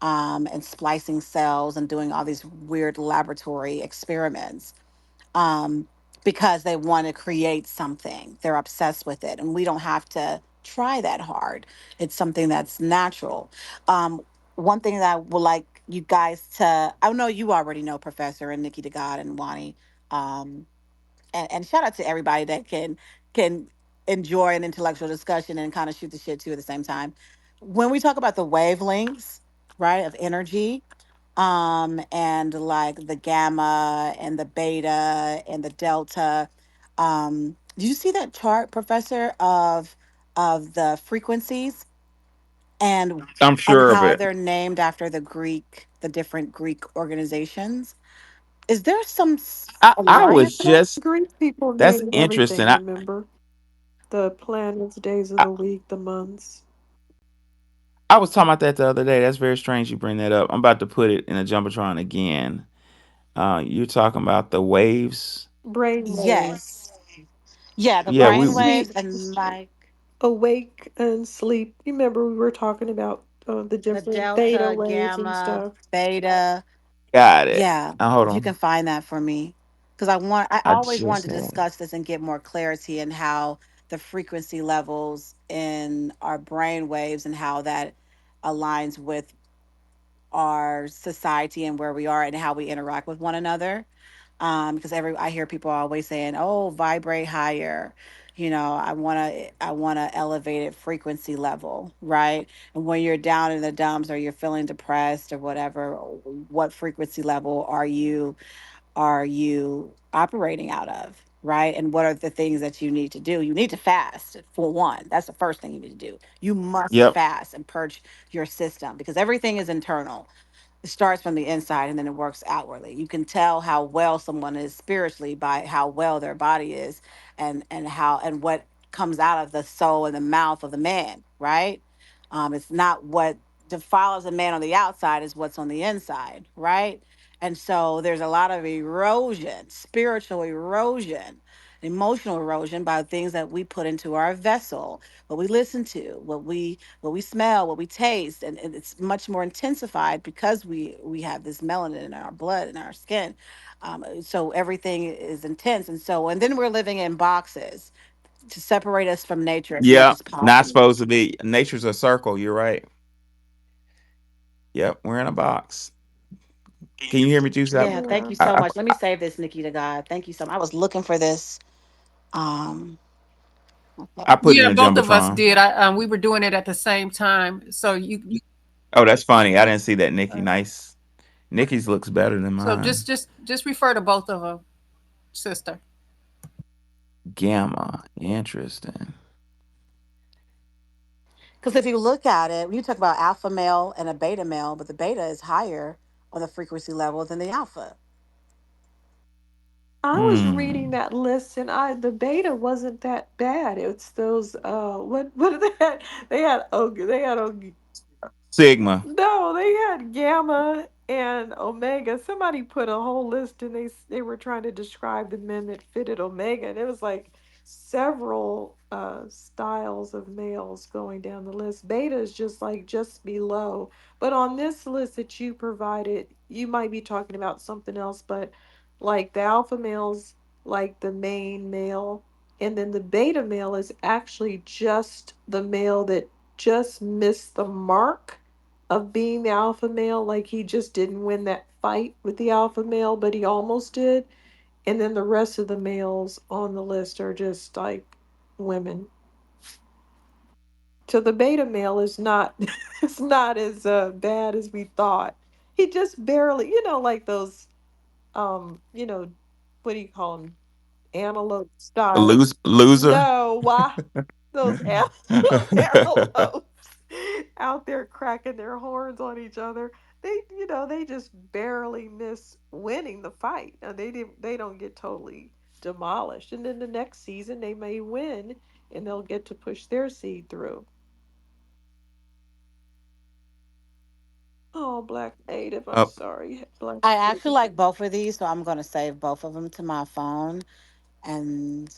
and splicing cells and doing all these weird laboratory experiments, um, because they want to create something. They're obsessed with it, and we don't have to try that hard. It's something that's natural. One thing that I would like you guys to, I know you already know, Professor and Nikki DeGod and Wani, um, and shout out to everybody that can enjoy an intellectual discussion and kind of shoot the shit too at the same time. When we talk about the wavelengths, right, of energy, and like the gamma and the beta and the delta. Do you see that chart, Professor, of the frequencies and I'm sure of how it. they're named after the different Greek organizations? Is there some I alliance was to that? just Greek people That's name interesting. everything, remember? The planets, days of I the week, the months. I was talking about that the other day. That's very strange you bring that up. I'm about to put it in a jumbotron again. You're talking about the waves. Brain Yes. waves. Yeah, the Yeah, brain we waves Sleep, and like awake and sleep. You remember we were talking about the the different theta delta, waves and gamma, stuff. beta. got it. Yeah, Hold if you can on. find that for me, because I I always just wanted to had it. discuss this and get more clarity in how the frequency levels in our brain waves and how that aligns with our society and where we are and how we interact with one another. Because I hear people always saying, "Oh, vibrate higher." I want to elevated frequency level, right? And when you're down in the dumps or you're feeling depressed or whatever, what frequency level are you operating out of, right? And what are the things that you need to do? You need to fast, for one. That's the first thing you need to do. You must Yep. fast and purge your system because everything is internal. It starts from the inside and then it works outwardly. You can tell how well someone is spiritually by how well their body is, and how and what comes out of the soul and the mouth of the man, right? It's not what defiles a man on the outside, is what's on the inside, right? And so there's a lot of erosion, spiritual erosion, emotional erosion by things that we put into our vessel, what we listen to, what we smell, what we taste, and it's much more intensified because we have this melanin in our blood in our skin. So everything is intense, and then we're living in boxes to separate us from nature as much Yep. as Not possible. supposed to be. Nature's a circle. You're right. Yep. We're in a box. Can you hear me, Juice? Yeah, thank Yeah. you so much. Let me save this, Nikki to God. Thank you so much. I was looking for this. Um, okay. I put it Yeah, in the both of us jumbotron. did. We were doing it at the same time. So Oh, that's funny. I didn't see that. Nikki, nice. Nikki's looks better than so mine. just refer to both of them, sister. Gamma. Interesting. Because if you look at it, when you talk about alpha male and a beta male, but the beta is higher on the frequency level than the alpha. I was reading Hmm. that list and I the beta wasn't that bad. It's those what did they had? They had Sigma. no, they had gamma and omega. Somebody put a whole list and they were trying to describe the men that fitted omega, and it was like several styles of males going down the list. Beta is just like just below. But on this list that you provided, you might be talking about something else, but like the alpha males, like the main male, and then the beta male is actually just the male that just missed the mark of being the alpha male. Like he just didn't win that fight with the alpha male, but he almost did. And then the rest of the males on the list are just like women. So the beta male is not it's not as bad as we thought. He just barely, like those what do you call them? Antelope A style. loser. No, why those antelopes out there cracking their horns on each other. They just barely miss winning the fight. Now they don't get totally demolished. And then the next season they may win and they'll get to push their seed through. Oh, Black Native, I'm Up. sorry. Black I actually Native. like both of these, so I'm going to save both of them to my phone and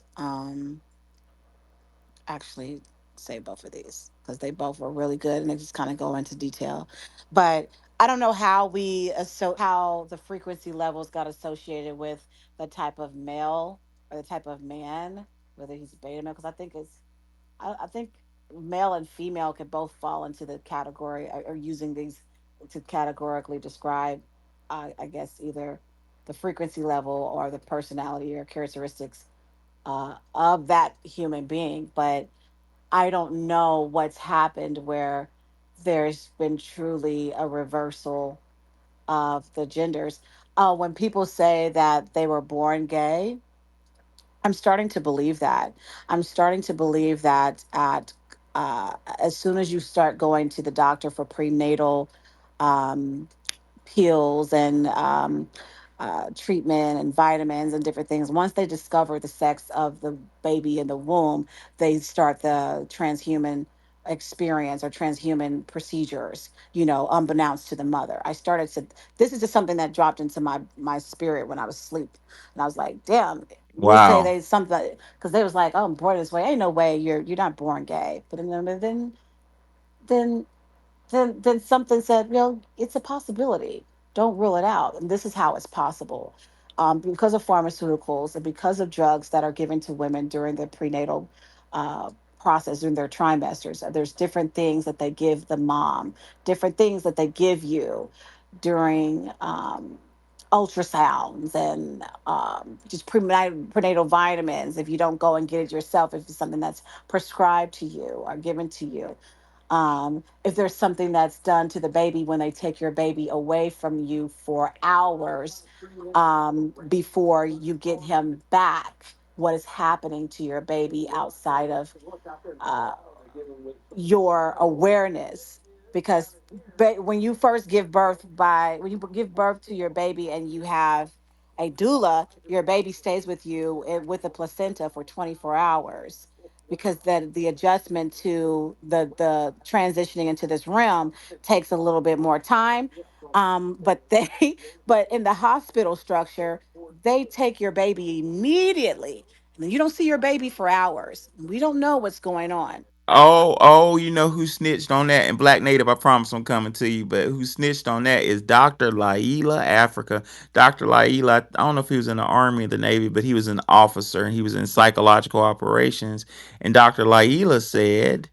actually save both of these because they both were really good and they just kind of go into detail. But I don't know how the frequency levels got associated with the type of male or the type of man, whether he's beta male, because I think male and female could both fall into the category or using these to categorically describe, I guess, either the frequency level or the personality or characteristics of that human being. But I don't know what's happened where there's been truly a reversal of the genders. When people say that they were born gay, I'm starting to believe that. I'm starting to believe that as soon as you start going to the doctor for prenatal um, pills and treatment and vitamins and different things. Once they discover the sex of the baby in the womb, they start the transhuman experience or transhuman procedures, unbeknownst to the mother. This is just something that dropped into my spirit when I was asleep. And I was like, damn, let's say Wow. they something, because they was like, oh, I'm born this way. Ain't no way you're not born gay. But then then something said, it's a possibility. Don't rule it out. And this is how it's possible. Because of pharmaceuticals and because of drugs that are given to women during the prenatal uh, process, during their trimesters, there's different things that they give the mom, different things that they give you during ultrasounds and just prenatal vitamins if you don't go and get it yourself, if it's something that's prescribed to you or given to you, if there's something that's done to the baby when they take your baby away from you for hours before you get him back. what is happening to your baby outside of uh, your awareness. Because when you first give birth, when you give birth to your baby and you have a doula, your baby stays with you with the placenta for 24 hours, because then the adjustment to the transitioning into this realm takes a little bit more time. But they but in the hospital structure, they take your baby immediately, and you don't see your baby for hours. We don't know what's going on. Oh, you know who snitched on that? And Black Native, I promise I'm coming to you, but who snitched on that is Dr. Laila Africa. Dr. Laila, I don't know if he was in the Army or the Navy, but he was an officer and he was in psychological operations. And Dr. Laila said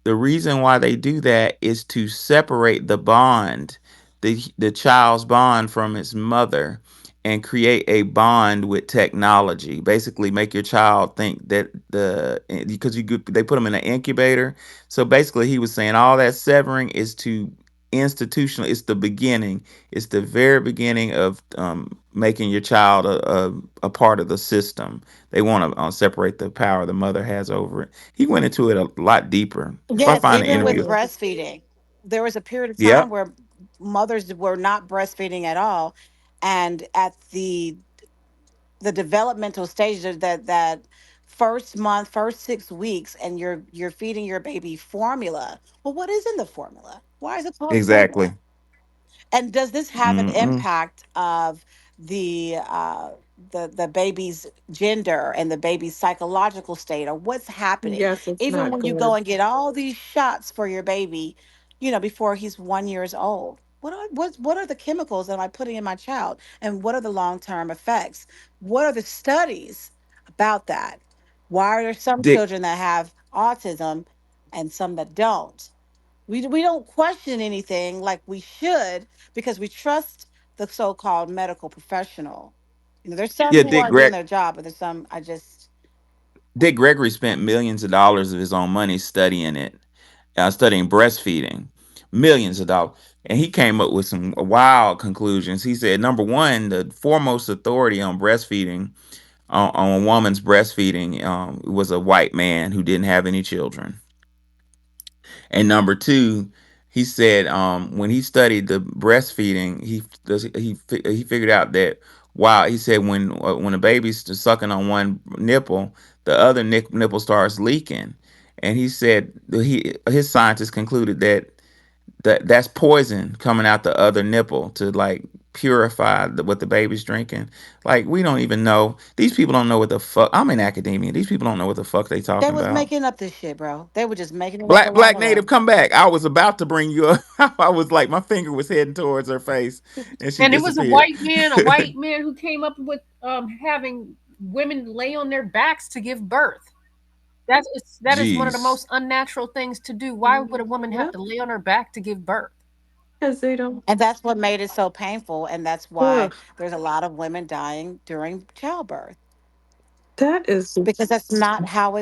the reason why they do that is to separate the bond, the child's bond from its mother, and create a bond with technology. Basically, make your child think that because they put them in an incubator. So basically, he was saying all that severing is to institutional. It's the beginning. It's the very beginning of making your child a part of the system. They want to separate the power the mother has over it. He went into it a lot deeper. If I Yes, find the even with interview, Wow. breastfeeding, there was a period of time yep, where mothers were not breastfeeding at all, and at the developmental stage of that first month, first 6 weeks, and you're feeding your baby formula. Well, what is in the formula? Why is it called exactly. formula? And does this have an Mm-mm. impact of the baby's gender and the baby's psychological state, or what's happening? Yes, it's Even not when you go good. and get all these shots for your baby, before he's 1 years old. What are the chemicals that am I putting in my child? And what are the long-term effects? What are the studies about that? Why are there some Dick, children that have autism and some that don't? We don't question anything like we should, because we trust the so-called medical professional. There's some yeah, who aren't doing their job, but there's some I just Dick Gregory spent millions of dollars of his own money studying it, studying breastfeeding, millions of dollars. And he came up with some wild conclusions. He said, number one, the foremost authority on breastfeeding, on a woman's breastfeeding, was a white man who didn't have any children. And number two, he said when he studied the breastfeeding, he figured out that wow, he said when a baby's sucking on one nipple, the other nipple starts leaking, and he said that his scientists concluded that's poison coming out the other nipple to like purify what the baby's drinking. Like we don't even know. These people don't know what the fuck. I'm in academia. These people don't know what the fuck they they talking was about. making up this shit, bro. They were just making it up along Black the native, way. come back. I was about to bring you up. I was like, my finger was heading towards her face, and she And it was disappeared. a white man who came up with having women lay on their backs to give birth. That is one of the Jeez. most unnatural things to do. Why would a Mm, woman have yep, to lay on her back to give birth? because they don't. And that's what made it so painful, and that's why Ugh, there's a lot of women dying during childbirth, that is because that's not how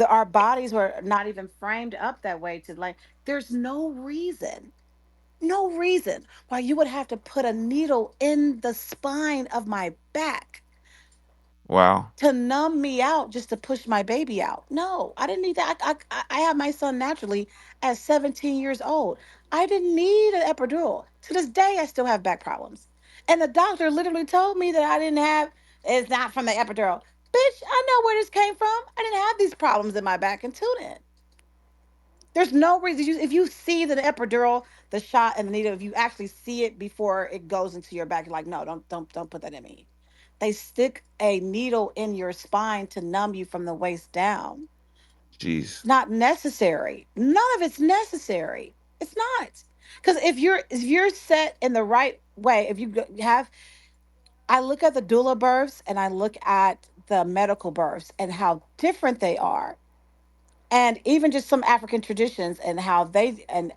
our bodies were not even framed up that way to, like, there's no reason why you would have to put a needle in the spine of my back Wow. to numb me out just to push my baby out. No, I didn't need that. I had my son naturally at 17 years old. I didn't need an epidural. To this day, I still have back problems. And the doctor literally told me that I didn't have, it's not from the epidural. Bitch, I know where this came from. I didn't have these problems in my back until then. There's no reason. If you see the epidural, the shot and the needle, if you actually see it before it goes into your back, you're like, no, don't put that in me. They stick a needle in your spine to numb you from the waist down. Jeez. Not necessary. None of it's necessary. It's not. Because if you're set in the right way, if you have, I look at the doula births and I look at the medical births and how different they are, and even just some African traditions and how they and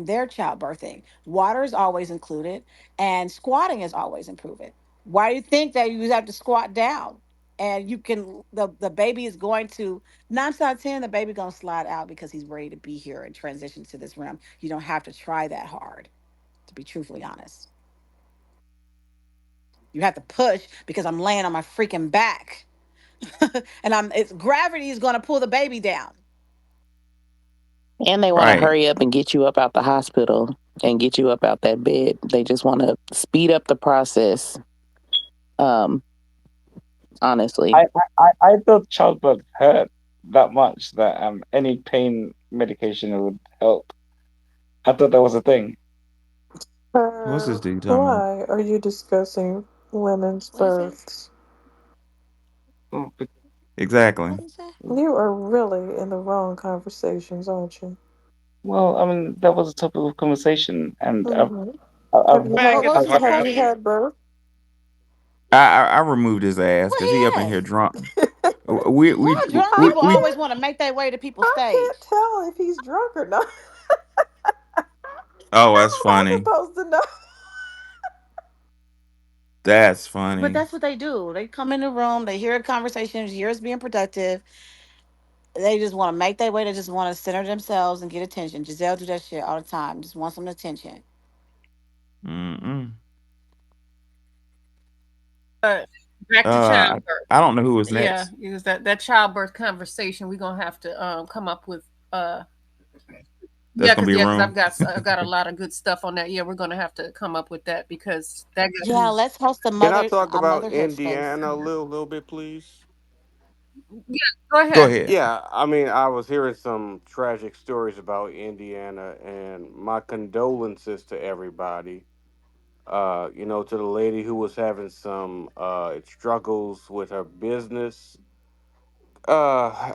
their childbirthing. Water is always included, and squatting is always improved. Why do you think that you have to squat down? And the baby is going to, 9 out of 10, the baby gonna slide out because he's ready to be here and transition to this realm. You don't have to try that hard, to be truthfully honest. You have to push because I'm laying on my freaking back. And it's gravity is going to pull the baby down. And they want to Right. hurry up and get you up out the hospital and get you up out that bed. They just want to speed up the process. Um, honestly. I thought childbirth hurt that much that any pain medication would help. I thought that was a thing. What's this dude talking about? Why are you discussing women's What is that? births? Oh, Exactly. What is that? You are really in the wrong conversations, aren't you? well, I mean, that was a topic of conversation, and Mm-hmm. Have I've, you Back had What is was the have funny. you question? had birth? I removed his ass What because he up he in here asked? drunk. We we Why drunk I we people we. can't always want to make their way to people's I stage? can't tell if he's drunk or not. Oh, How that's am I funny. supposed to know? That's But funny. that's what they do. They come in the room, they hear a conversation, hear us being productive. They just want to make their way. They just want to center themselves and get attention. Giselle do that shit all the time. Just want some attention. Mm-mm. But back to Uh, childbirth. I don't know who was Yeah, next. it was that childbirth conversation. We're gonna have to come up with That's yeah, gonna because be I've room. got a lot of good stuff on that. Yeah, we're gonna have to come up with that because that got Yeah, me. let's host Can I talk a about motherhood space. Indiana a little bit, please? Yeah, go Go ahead. ahead. Yeah, I mean, I was hearing some tragic stories about Indiana, and my condolences to everybody. To the lady who was having some struggles with her business. Uh,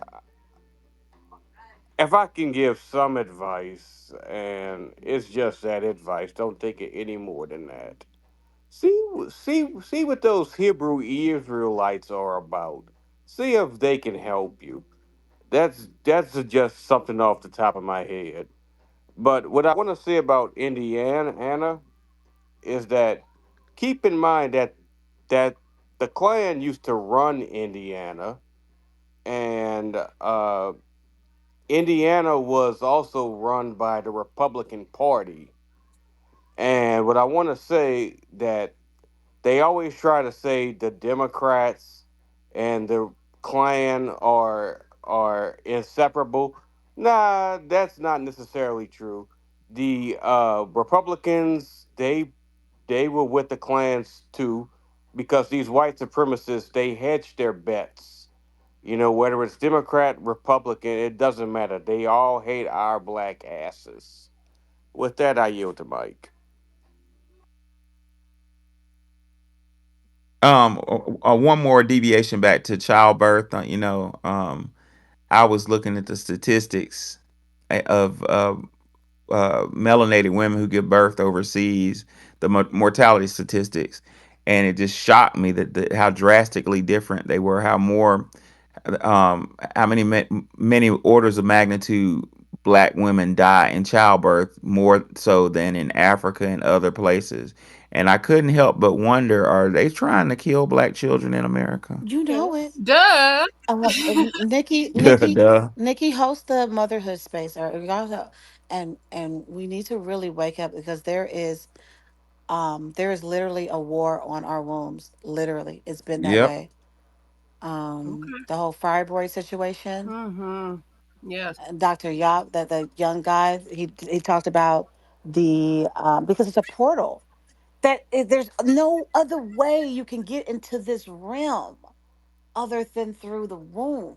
if I can give some advice, and it's just that advice, don't take it any more than that. See what those Hebrew Israelites are about. See if they can help you. That's just something off the top of my head. But what I want to say about Indiana, Anna, is that keep in mind that the Klan used to run Indiana, and Indiana was also run by the Republican Party. And what I want to say that they always try to say the Democrats and the Klan are inseparable. Nah, that's not necessarily true. The Republicans they were with the Klans too, because these white supremacists they hedge their bets. Whether it's Democrat, Republican, it doesn't matter. They all hate our black asses. With that, I yield to Mike. One more deviation back to childbirth. I was looking at the statistics of melanated women who give birth overseas, the mortality statistics, and it just shocked me that how drastically different they were. How many orders of magnitude black women die in childbirth more so than in Africa and other places. And I couldn't help but wonder, are they trying to kill black children in America? You know it. Yes. Duh. Duh. Nikki hosts the motherhood space, or y'all know, and we need to really wake up because there is literally a war on our wombs. Literally, it's been that Yep. way. Okay. The whole fibroid situation. Mm-hmm. Yes. Dr. Yop, that the young guy, he talked about because it's a portal there's no other way you can get into this realm other than through the womb.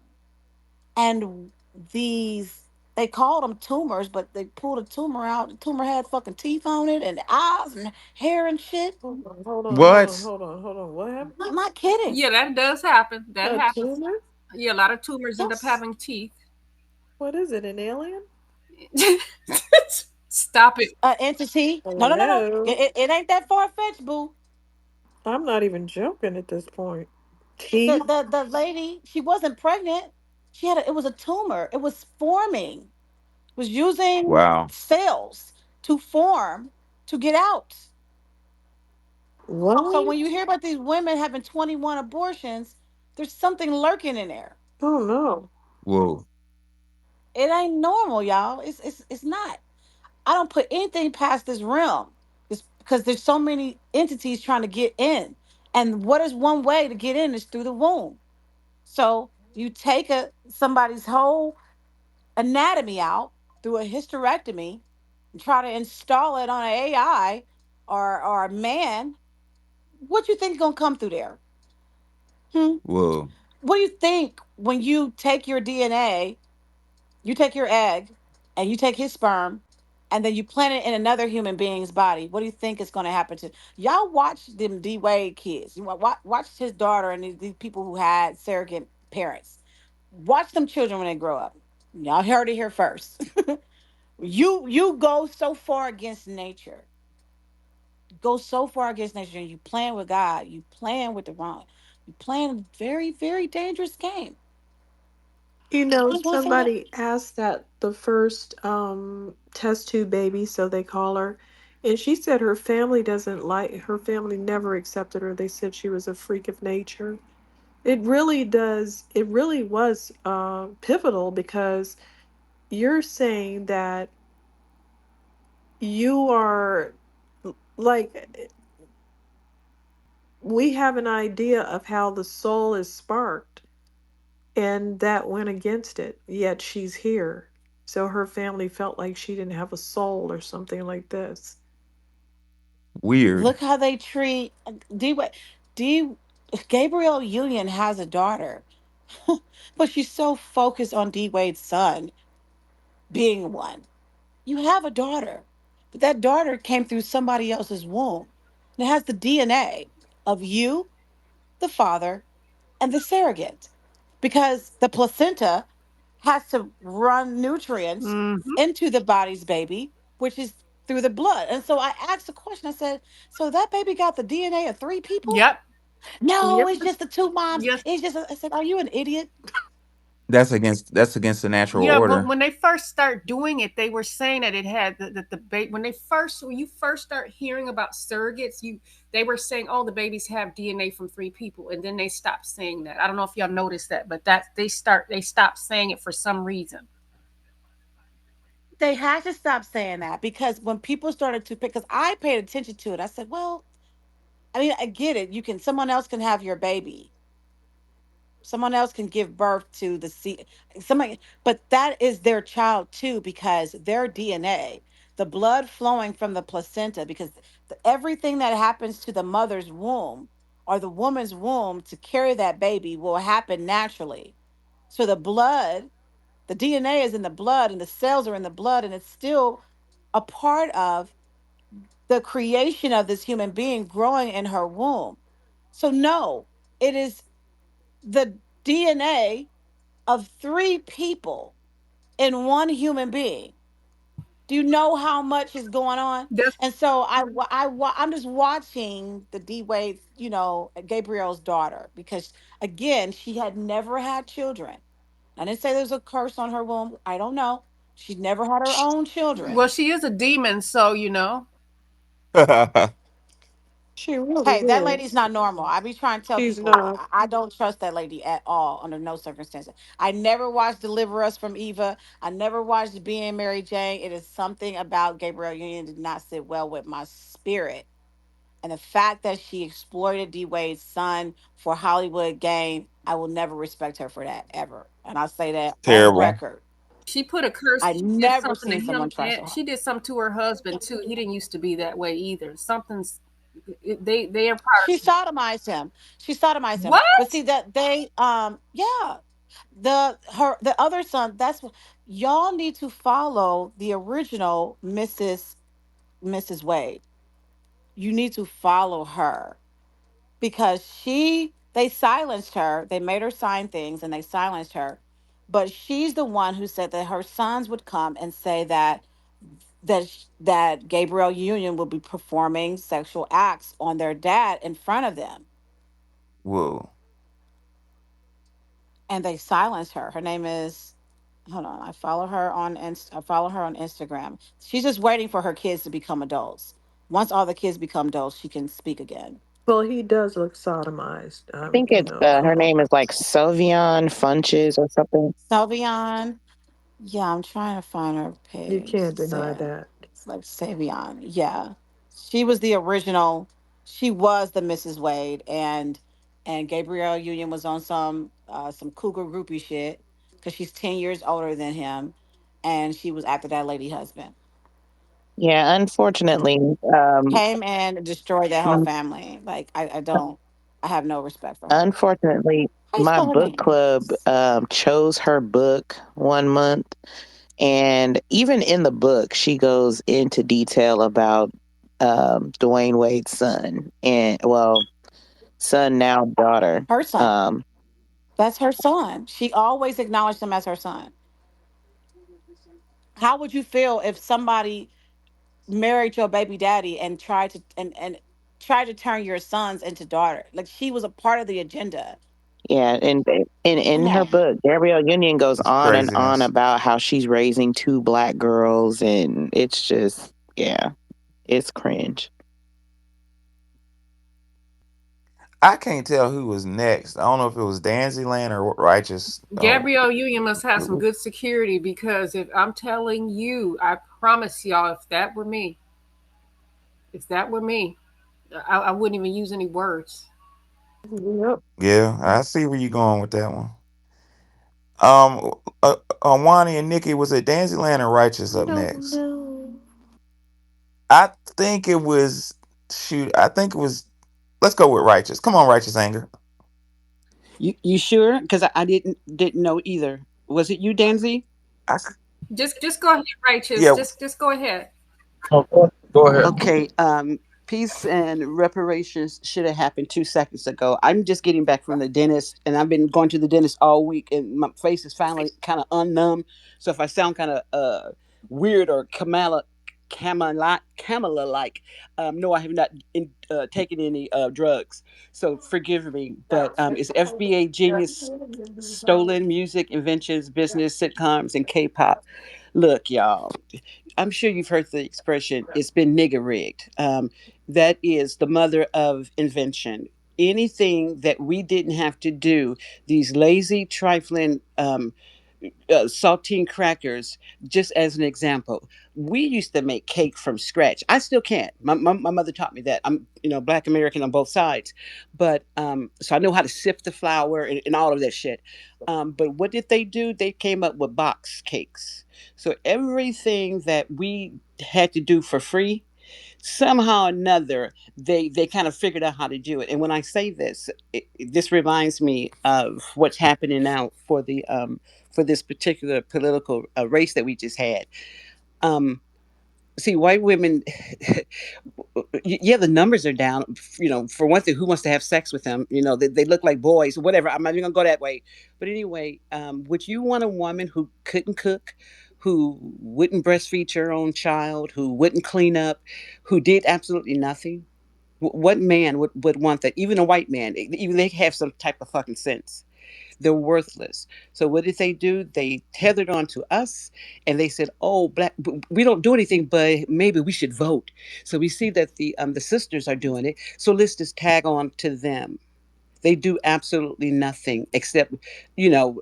And these they called them tumors, but they pulled a tumor out. The tumor had fucking teeth on it and eyes and hair and shit. What? Hold on. What happened? I'm not kidding. Yeah, that does happen. That A happens. tumor? Yeah, a lot of tumors end up Yes. having teeth. What is it? An alien? Stop it. Entity. Oh No, no, no, no. no. It ain't that far fetched, boo. I'm not even joking at this point. The, Teeth? the the lady, she wasn't pregnant. It was a tumor. It was forming. It was using Wow. cells to form to get out. So What? when you hear about these women having 21 abortions, there's something lurking in there. Oh no. Whoa. It ain't normal, y'all. It's not. I don't put anything past this realm. It's because there's so many entities trying to get in. And what is one way to get in is through the womb. So you take somebody's whole anatomy out through a hysterectomy and try to install it on an AI or a man. What you think is gonna come through there? Hmm? Whoa. What do you think when you take your DNA, you take your egg, and you take his sperm, and then you plant it in another human being's body? What do you think is going to happen to y'all? Watch them D Wade kids. Watch his daughter and these people who had surrogate parents. Watch them children when they grow up. Y'all heard it here first. You go so far against nature, go so far against nature, and you playing with God. You playing with the wrong. You playing a very very dangerous game. You know, Just want to say that. somebody asked that the first test tube baby, so they call her, and she said her family doesn't like her family never accepted her. They said she was a freak of nature. It really does. It really was pivotal because you're saying that you are like we have an idea of how the soul is sparked, and that went against it. Yet she's here. So her family felt like she didn't have a soul or something like this. Weird. Look how they treat D. D. Gabrielle Union has a daughter, but she's so focused on D Wade's son being one. You have a daughter, but that daughter came through somebody else's womb. And it has the DNA of you, the father, and the surrogate, because the placenta has to run nutrients Hmm. into the body's baby, which is through the blood. And so I asked the question. I said, "So that baby got the DNA of three people?" Yep. No, Yep. it's just the two moms. Yes. It's just. I said, "Are you an idiot?" That's against the natural order. When they first start doing it, they were saying that it had the when you first start hearing about surrogates, they were saying, oh, the babies have DNA from three people, and then they stopped saying that. I don't know if y'all noticed that, but that they stopped saying it for some reason. They had to stop saying that because when people started to pick, because I paid attention to it, I said, "Well, I mean, I get it. You can someone else can have your baby, someone else can give birth to the seed, somebody, but that is their child too because their DNA, the blood flowing from the placenta, because everything that happens to the mother's womb or the woman's womb to carry that baby will happen naturally. So the blood, the DNA is in the blood, and the cells are in the blood, and it's still a part of the creation of this human being growing in her womb. So no, it is the DNA of three people in one human being. Do you know how much is going on? That's And so I'm just watching the D Wade, Gabrielle's daughter, because again, she had never had children. I didn't say there's a curse on her womb. I don't know. She never had her own children. well, she is a demon, so you know. She really Hey, that lady's is. not normal. I be trying to tell She's people not. I don't trust that lady at all under no circumstances. I never watched Deliver Us from Eva. I never watched Being Mary Jane. It is something about Gabrielle Union did not sit well with my spirit. And the fact that she exploited D Wade's son for Hollywood gain, I will never respect her for that ever. And I say that on Terrible. record. She put a curse. I She did never something to seen someone him, try and so hard. she did something to her husband too. He didn't used to be that way either. Something's they are She part sodomized him. She sodomized of him. But what? see that yeah, the other son, that's what y'all need to follow the original Mrs. Wade. You need to follow her because they silenced her. They made her sign things and they silenced her. But she's the one who said that her sons would come and say that Gabriel Union will be performing sexual acts on their dad in front of them, Whoa. and they silenced her. Her name is, hold on, I follow her on Instagram. She's just waiting for her kids to become adults. Once all the kids become adults, she can speak again. Well, he does look sodomized. I think it's her name is like Sylvian Funches or something. Salvion, yeah, I'm trying to find her You page. can't deny that. It's like Savion, yeah. She was the original. She was the Mrs. Wade, and Gabrielle Union was on some some cougar groupie shit because she's 10 years older than him, and she was after that lady husband. Yeah, unfortunately, Came and destroyed that whole un- family. Like I don't, I have no respect for her. unfortunately, How you my spell her book name? club chose her book one month. And even in the book, she goes into detail about Dwayne Wade's son and, well, son now daughter. Her son. Um, That's her son. She always acknowledged him as her son. How would you feel if somebody married your baby daddy and tried to turn your sons into daughter? Like she was a part of the agenda. yeah, and in Come her on. book, Gabrielle Union goes It's on and on craziness. about how she's raising two black girls, and it's just, yeah, it's cringe. I can't tell who was next. I don't know if it was Danzyland or Righteous. Gabrielle Union must have some good security because if I'm telling you, I promise y'all, if that were me, I wouldn't even use any words. Yep. Yeah, I see where you're going with that one. Wani and Nikki, was it Danzyland or Righteous I up don't next? know. I think it was. Shoot, I think it was. Let's go with Righteous. Come on, Righteous Anger. You sure? Because I didn't know either. Was it you, Danzy? I, Just go ahead, righteous. yeah, Just go ahead. Oh, go ahead. Okay. Peace and reparations should have happened 2 seconds ago. I'm just getting back from the dentist, and I've been going to the dentist all week, and my face is finally kind of unnumb. So if I sound kind of weird or Kamala like, no, I have not taken any drugs. So forgive me. But it's FBA Genius, Stolen Music, Inventions, Business, Sitcoms, and K-pop. Look, y'all. I'm sure you've heard the expression, it's been nigger rigged. That is the mother of invention. Anything that we didn't have to do, these lazy, trifling saltine crackers, just as an example. We used to make cake from scratch. I still can't. My mother taught me that. I'm, Black American on both sides. But so I know how to sift the flour and all of that shit. But what did they do? They came up with box cakes. So everything that we had to do for free, somehow or another they kind of figured out how to do it. And when I say this, this reminds me of what's happening now for this particular political race that we just had. um See, white women, yeah, the numbers are down. For one thing, who wants to have sex with them? They look like boys, whatever. I'm not even gonna go that way. But anyway, would you want a woman who couldn't cook, who wouldn't breastfeed your own child, who wouldn't clean up, who did absolutely nothing? What man would want that? Even a white man, even they have some type of fucking sense. They're worthless. So what did they do? They tethered on to us, and they said, "Oh, black, we don't do anything, but maybe we should vote." So we see that the sisters are doing it. So let's just tag on to them. They do absolutely nothing except, you know,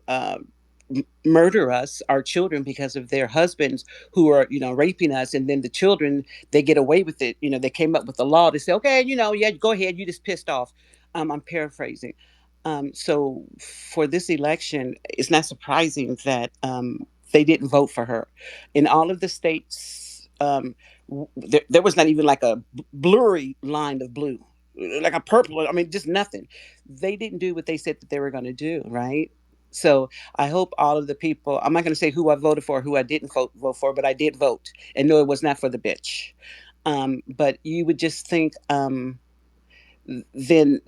murder us, our children, because of their husbands who are, raping us. And then the children, they get away with it. They came up with the law to say, okay, yeah, go ahead. You just pissed off. I'm paraphrasing. So for this election, it's not surprising that they didn't vote for her. In all of the states, there was not even like a blurry line of blue, like a purple. I mean, just nothing. They didn't do what they said that they were going to do, right? So I hope all of the people, I'm not going to say who I voted for, who I didn't vote for, but I did vote. And no, it was not for the bitch. But you would just think, then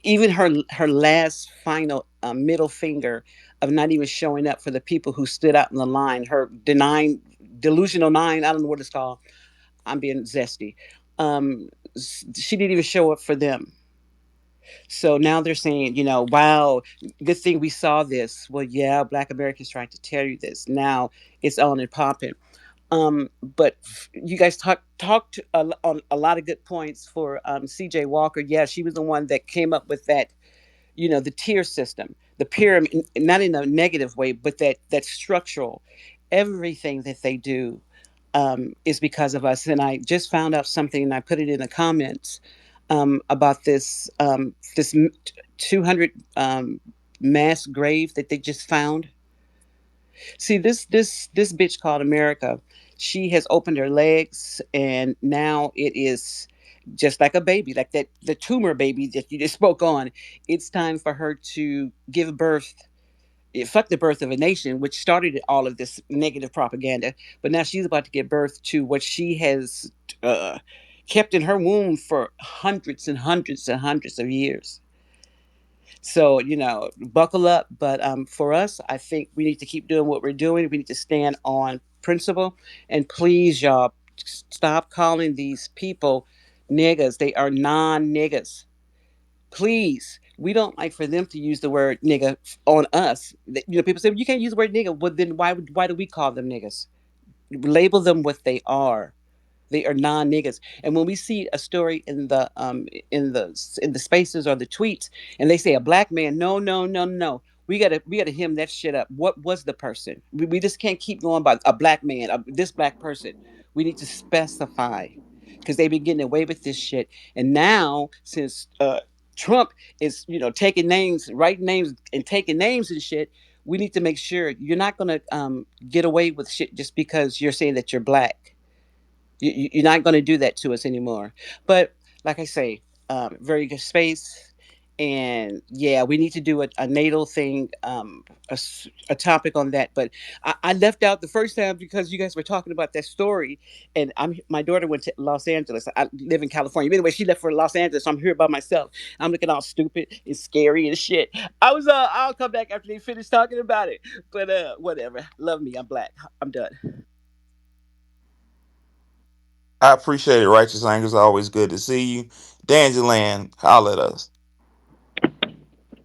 even her last final middle finger of not even showing up for the people who stood out in the line, her denying, delusional nine, I don't know what it's called. I'm being zesty. She didn't even show up for them. So now they're saying, wow, good thing we saw this. Well, yeah, Black Americans tried to tell you this. Now it's on and popping. But you guys talked on a lot of good points for CJ Walker. Yeah, she was the one that came up with that, the tier system, the pyramid, not in a negative way, but that structural, everything that they do is because of us. And I just found out something, and I put it in the comments about this 200 mass grave that they just found. See, this bitch called America, she has opened her legs, and now it is just like a baby, like that the tumor baby that you just spoke on. It's time for her to give birth. It fucked the birth of a nation, which started all of this negative propaganda. But now she's about to give birth to what she has uh, kept in her womb for hundreds and hundreds and hundreds of years. So, buckle up. But for us, I think we need to keep doing what we're doing. We need to stand on principle. And please, y'all, stop calling these people niggas. They are non niggas. Please. We don't like for them to use the word nigga on us. People say you can't use the word nigga. Well, then why do we call them niggas? Label them what they are. They are non niggas. And when we see a story in the spaces or the tweets, and they say a black man, no, no, no, no. We gotta hem that shit up. What was the person? We just can't keep going by a black man, this black person. We need to specify because they've been getting away with this shit. And now, since Trump is taking names, writing names, and taking names and shit, we need to make sure you're not gonna get away with shit just because you're saying that you're black. You're not going to do that to us anymore. But like I say, very good space. And yeah, we need to do a natal thing, a topic on that. But I left out the first time because you guys were talking about that story. And my daughter went to Los Angeles. I live in California. But anyway, she left for Los Angeles. So I'm here by myself. I'm looking all stupid and scary and shit. I'll come back after they finish talking about it. But whatever. Love me. I'm black. I'm done. I appreciate it, Righteous Anger. It's always good to see you. Dangeland, holler at us.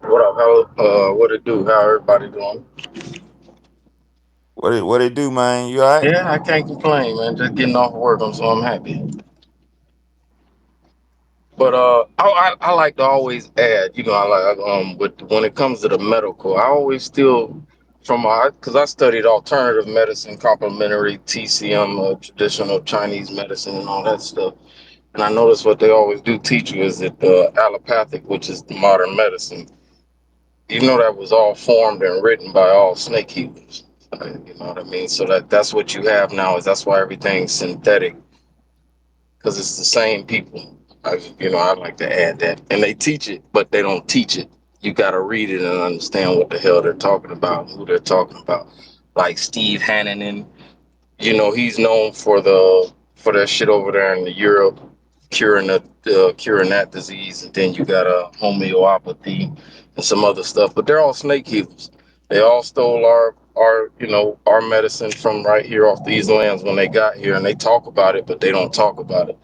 What up? What it do? How everybody doing? What it do, man? You all right? Yeah, I can't complain, man. Just getting off work, so I'm happy. But I like to always add, I like with when it comes to the medical, I always still because I studied alternative medicine, complementary TCM, traditional Chinese medicine, and all that stuff. And I notice what they always do teach you is that allopathic, which is the modern medicine, that was all formed and written by all snake healers. You know what I mean? So that's what you have now. That's why everything's synthetic, because it's the same people. I like to add that, and they teach it, but they don't teach it. You got to read it and understand what the hell they're talking about, who they're talking about. Like Steve Hannon, he's known for that shit over there in Europe, curing that disease, and then you got a homeopathy and some other stuff. But they're all snake healers. They all stole our medicine from right here off these lands when they got here, and they talk about it, but they don't talk about it.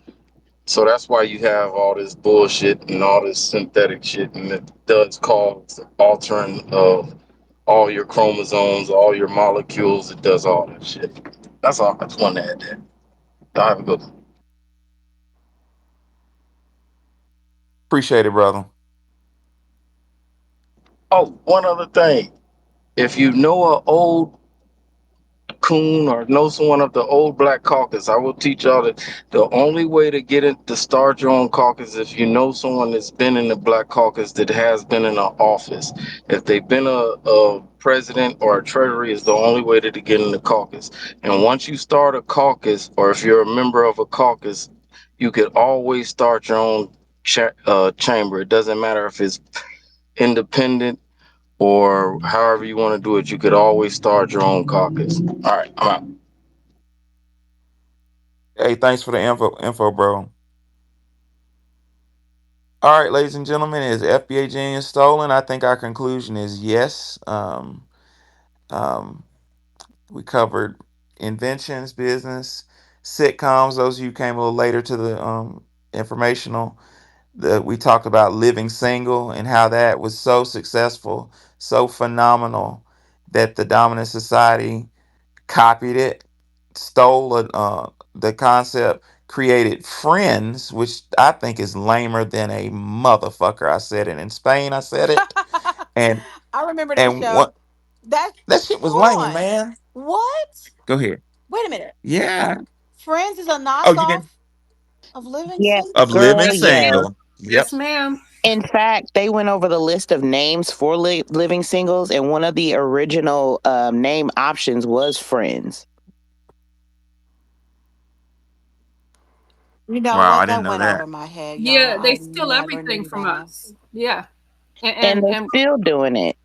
So that's why you have all this bullshit and all this synthetic shit, and it does cause altering of all your chromosomes, all your molecules. It does all that shit. That's all. I just wanted to add that. Y'all have a good one. Appreciate it, brother. Oh, one other thing. If you know an old coon or know someone of the old black caucus, I will teach y'all that the only way to get it to start your own caucus is if you know someone that's been in the black caucus that has been in an office. If they've been a president or a treasury, is the only way to get in the caucus. And once you start a caucus, or if you're a member of a caucus, you could always start your own chamber. It doesn't matter if it's independent or however you want to do it. You could always start your own caucus. All right, I'm out. Hey, thanks for the info, bro. All right, ladies and gentlemen, is FBA genius stolen? I think our conclusion is yes. Um, we covered inventions, business, sitcoms. Those of you who came a little later to the informational, we talked about living single and how that was so successful, so phenomenal that the dominant society copied it, stole it, the concept, created Friends, which I think is lamer than a motherfucker. I said it in Spain. I said it, and I remember that and show. what That that shit was hold lame, on. man. What? Go ahead. Wait a minute. Yeah. Friends is a Oh, you didn't knockoff of Living Yeah, of Single? girl, living yes. single. Yep. Yes, ma'am. In fact, they went over the list of names for living singles, and one of the original name options was Friends. You know Wow, I what? didn't That know went that. over my head, Yeah, y'all. they I steal never everything knew from that. us. Yeah, and And and, they're and still doing it.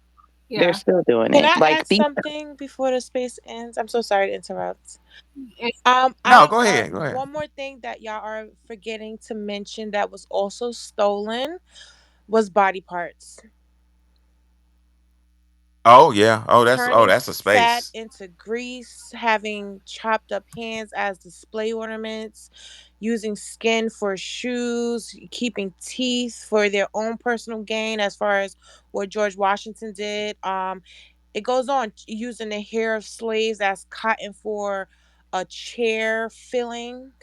They're yeah, still doing Can it. I Like add the something before the space ends? I'm so sorry to interrupt. and, I No, don't. go ahead. Go ahead. One more thing that y'all are forgetting to mention that was also stolen was body parts. Oh yeah. Turning That's a fat space. into grease, having chopped up hands as display ornaments, using skin for shoes, keeping teeth for their own personal gain, as far as what George Washington did. It goes on using the hair of slaves as cotton for a chair filling.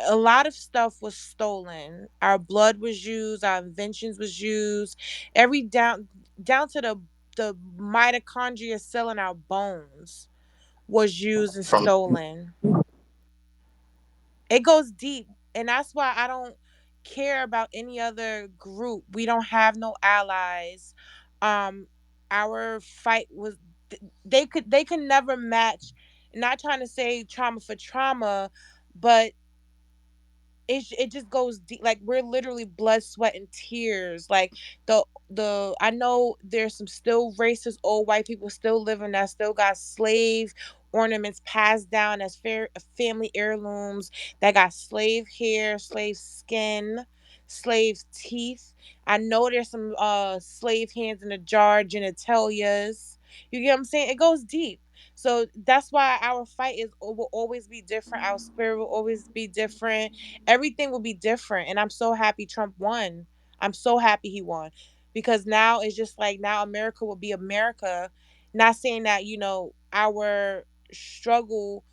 A lot of stuff was stolen. Our blood was used, our inventions was used, every down to the mitochondria cell in our bones was used and from stolen. It goes deep, and that's why I don't care about any other group. We don't have no allies. Um our fight was they could never match. Not trying to say trauma for trauma, but it just goes deep. Like, we're literally blood, sweat, and tears. Like, the I know there's some still racist old white people still living that still got slave ornaments passed down as family heirlooms, that got slave hair, slave skin, slave teeth. I know there's some slave hands in a jar, genitalias. You get what I'm saying? It goes deep. So that's why our fight will always be different. Our spirit will always be different. Everything will be different, and I'm so happy Trump won. I'm so happy he won, because now it's just like, now America will be America. Not saying that, our struggle,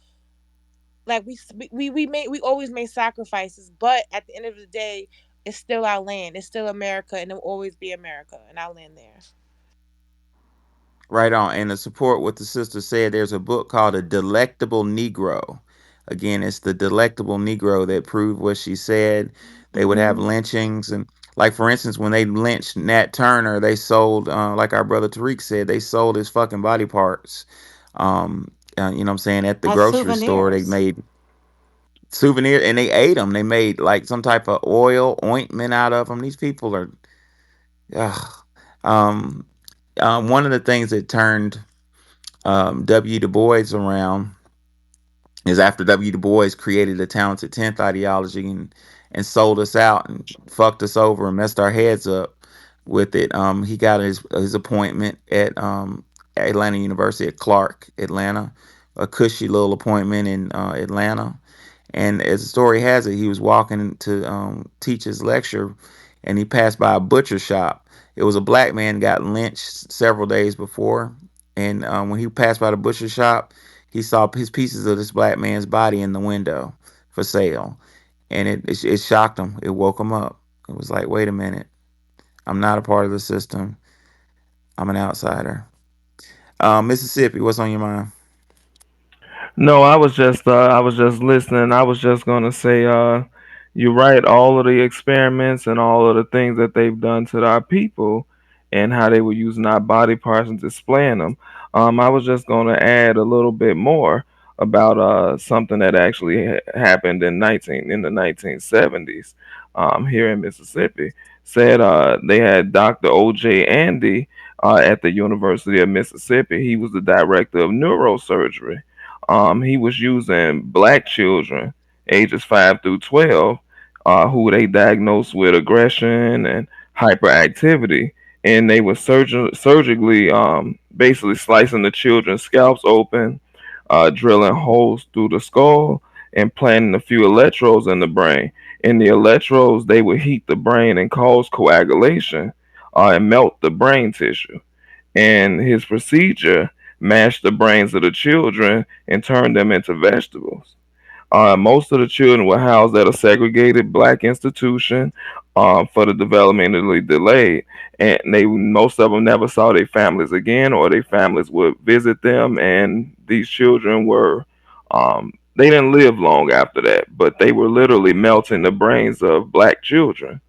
like, we always make sacrifices, but at the end of the day, it's still our land, it's still America, and it will always be America, and I'll land there. Right on. And to support what the sister said, there's a book called A Delectable Negro. Again, it's the delectable Negro that proved what she said. They would have Hmm. lynchings. And, like, for instance, when they lynched Nat Turner, they sold, like our brother Tariq said, they sold his fucking body parts. You know what I'm saying? At the As grocery store, they souvenirs. made souvenir and they ate them. They made like some type of oil ointment out of them. These people are, ugh. Um, one of the things that turned W. Du Bois around is after W. Du Bois created the talented 10th ideology and sold us out and fucked us over and messed our heads up with it. He got his appointment at Atlanta University at Clark, Atlanta, a cushy little appointment in Atlanta. And as the story has it, he was walking to teach his lecture, and he passed by a butcher shop. It was a black man got lynched several days before, and when he passed by the butcher shop, he saw his pieces of this black man's body in the window for sale, and it shocked him. It woke him up. It was like, wait a minute, I'm not a part of the system. I'm an outsider. Mississippi, what's on your mind? No, I was just listening. I was just gonna say, you're right. All of the experiments and all of the things that they've done to our people, and how they were using our body parts and displaying them. I was just gonna add a little bit more about something that actually happened in the 1970s, here in Mississippi. Said they had Dr. O.J. Andy at the University of Mississippi. He was the director of neurosurgery. He was using black children, ages 5 through 12, who they diagnosed with aggression and hyperactivity, and they were surgically, basically slicing the children's scalps open, drilling holes through the skull, and planting a few electrodes in the brain. In the electrodes, they would heat the brain and cause coagulation, and melt the brain tissue. And his procedure mashed the brains of the children and turned them into vegetables. Most of the children were housed at a segregated black institution for the developmentally delayed, and they most of them never saw their families again, or their families would visit them. And these children were, they didn't live long after that, but they were literally melting the brains of black children.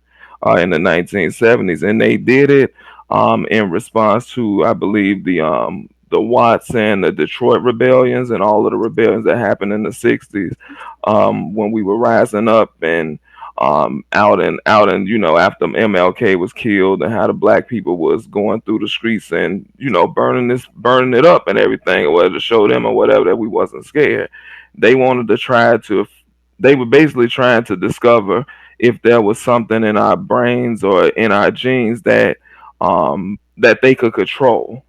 in the 1970s, and they did it in response to, I believe, the Watts and the Detroit rebellions and all of the rebellions that happened in the 60s, when we were rising up and out and after MLK was killed, and how the black people was going through the streets and burning it up and everything, or whether to show them or whatever that we wasn't scared. They wanted to try to they were basically trying to discover if there was something in our brains or in our genes that they could control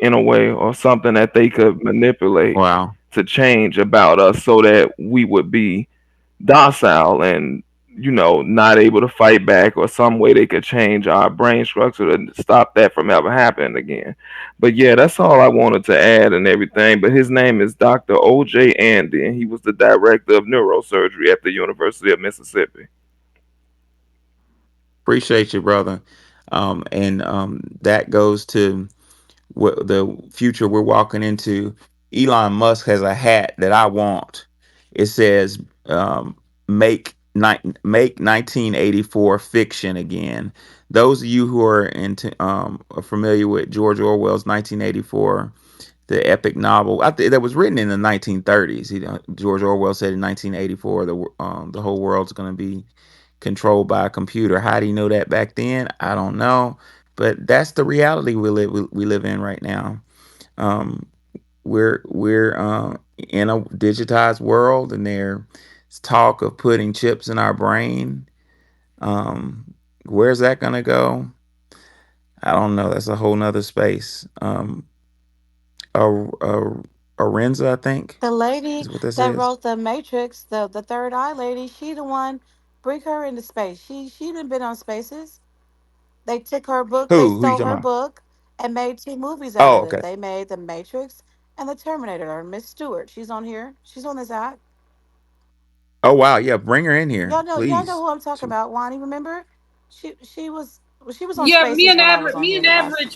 in a way, or something that they could manipulate Wow. to change about us so that we would be docile and not able to fight back, or some way they could change our brain structure to stop that from ever happening again. But yeah, that's all I wanted to add and everything. But his name is Dr. OJ Andy, and he was the director of neurosurgery at the University of Mississippi. Appreciate you, brother. And that goes to what the future we're walking into. Elon Musk has a hat that I want. It says, make 1984 fiction again." Those of you who are familiar with George Orwell's 1984, the epic novel, that was written in the 1930s. George Orwell said in 1984 the whole world's going to be controlled by a computer. How do you know that back then? I don't know, but that's the reality we live in right now. Um, we're in a digitized world, and there's talk of putting chips in our brain. Where's that gonna go? I don't know. That's a whole nother space. Arenza, I think, The lady is what this that is. wrote the Matrix, the third eye lady, she the one bring her into space. She done been on spaces. They took her book, they Who you stole talking her about? book and made two movies out Oh, of it. okay. They made the Matrix and the Terminator. Miss Stewart, she's on here. She's on this app. Oh, wow. Yeah, bring her in here, Y'all know please. who I'm talking about. Wani, remember? She was on Yeah, Spaces when I was on here the last time.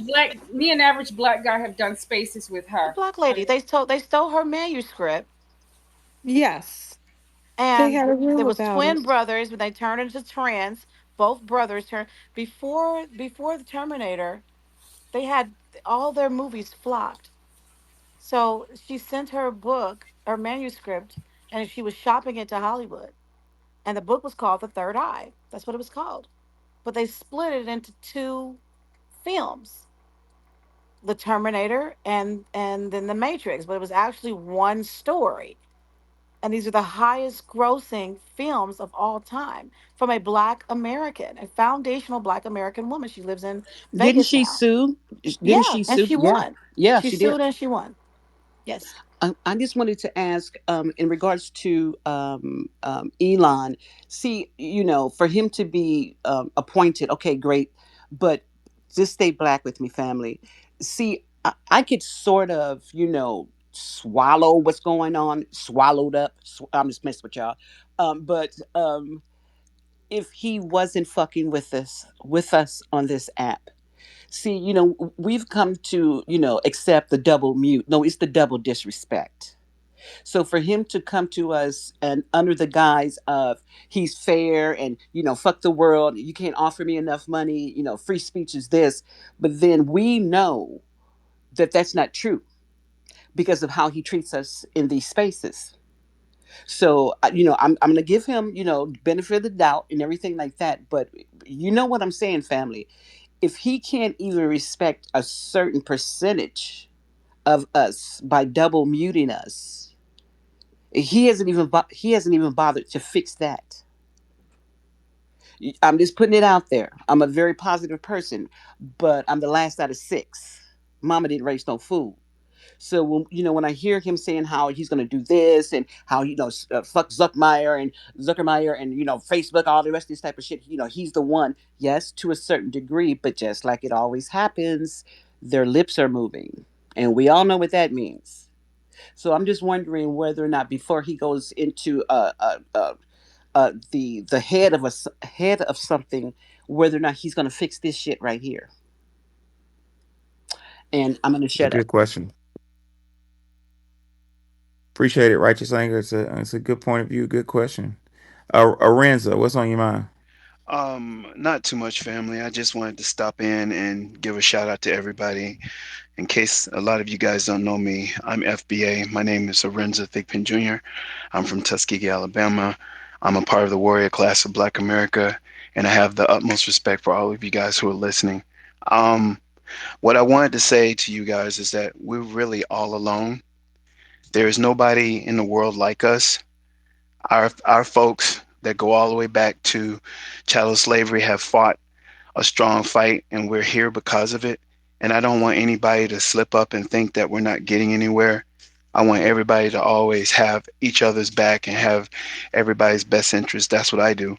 me and average black guy have done spaces with The her. black lady. They stole her manuscript, Yes, they and had a there room was about twin it. brothers when they turned into trans. Both brothers turned before the Terminator. They had all their movies flopped. So she sent her book, her manuscript, and she was shopping it to Hollywood. And the book was called The Third Eye. That's what it was called. But they split it into two films, The Terminator and then The Matrix. But it was actually one story. And these are the highest grossing films of all time from a black American, a foundational black American woman. She lives in Didn't Vegas she now. sue? Didn't Yeah, she and sue? she Yeah, won. yeah, She she did. sued and she won. Yes. I just wanted to ask, in regards to Elon. See, for him to be appointed, okay, great, but just stay black with me, family. See, I could sort of, swallow what's going on, swallowed up. I'm just messing with y'all. But if he wasn't fucking with us on this app. See, we've come to, accept the double mute. No, it's the double disrespect. So for him to come to us and under the guise of he's fair and fuck the world, you can't offer me enough money, free speech is this, but then we know that that's not true because of how he treats us in these spaces. So I'm gonna give him benefit of the doubt and everything like that. But you know what I'm saying, family. If he can't even respect a certain percentage of us by double muting us, he hasn't even bothered to fix that. I'm just putting it out there. I'm a very positive person, but I'm the last out of six. Mama didn't raise no fool. So when I hear him saying how he's going to do this and how fuck Zuckermeyer and Facebook, all the rest of this type of shit, he's the one. Yes, to a certain degree, but just like it always happens, their lips are moving, and we all know what that means. So I'm just wondering whether or not before he goes into the head of something, whether or not he's going to fix this shit right here. And I'm going to It's a shut up. good question. Appreciate it, Righteous Anger. It's a good point of view. Good question. Arenza, what's on your mind? Not too much, family. I just wanted to stop in and give a shout out to everybody. In case a lot of you guys don't know me, I'm FBA. My name is Sorenza Thigpen Jr. I'm from Tuskegee, Alabama. I'm a part of the warrior class of Black America, and I have the utmost respect for all of you guys who are listening. Um, what I wanted to say to you guys is that we're really all alone. There is nobody in the world like us. Our folks that go all the way back to chattel slavery have fought a strong fight, and we're here because of it. And I don't want anybody to slip up and think that we're not getting anywhere. I want everybody to always have each other's back and have everybody's best interest. That's what I do.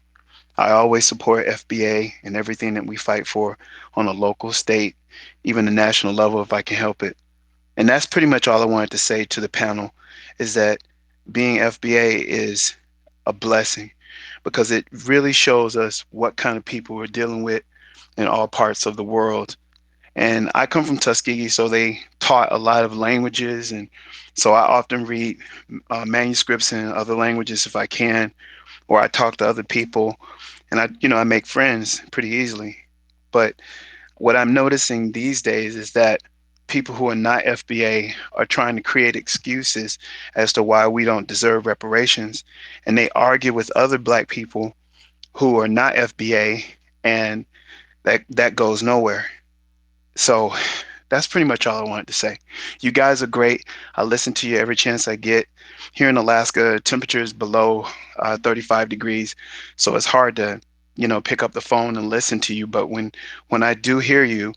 I always support FBA and everything that we fight for on a local, state, even the national level if I can help it. And that's pretty much all I wanted to say to the panel is that being FBA is a blessing because it really shows us what kind of people we're dealing with in all parts of the world. And I come from Tuskegee, so they taught a lot of languages, and so I often read manuscripts in other languages if I can, or I talk to other people, and I make friends pretty easily. But what I'm noticing these days is that people who are not FBA are trying to create excuses as to why we don't deserve reparations, and they argue with other black people who are not FBA, and that goes nowhere. So that's pretty much all I wanted to say. You guys are great. I listen to you every chance I get. Here in Alaska, temperature is below 35 degrees, so it's hard to, pick up the phone and listen to you. But when I do hear you,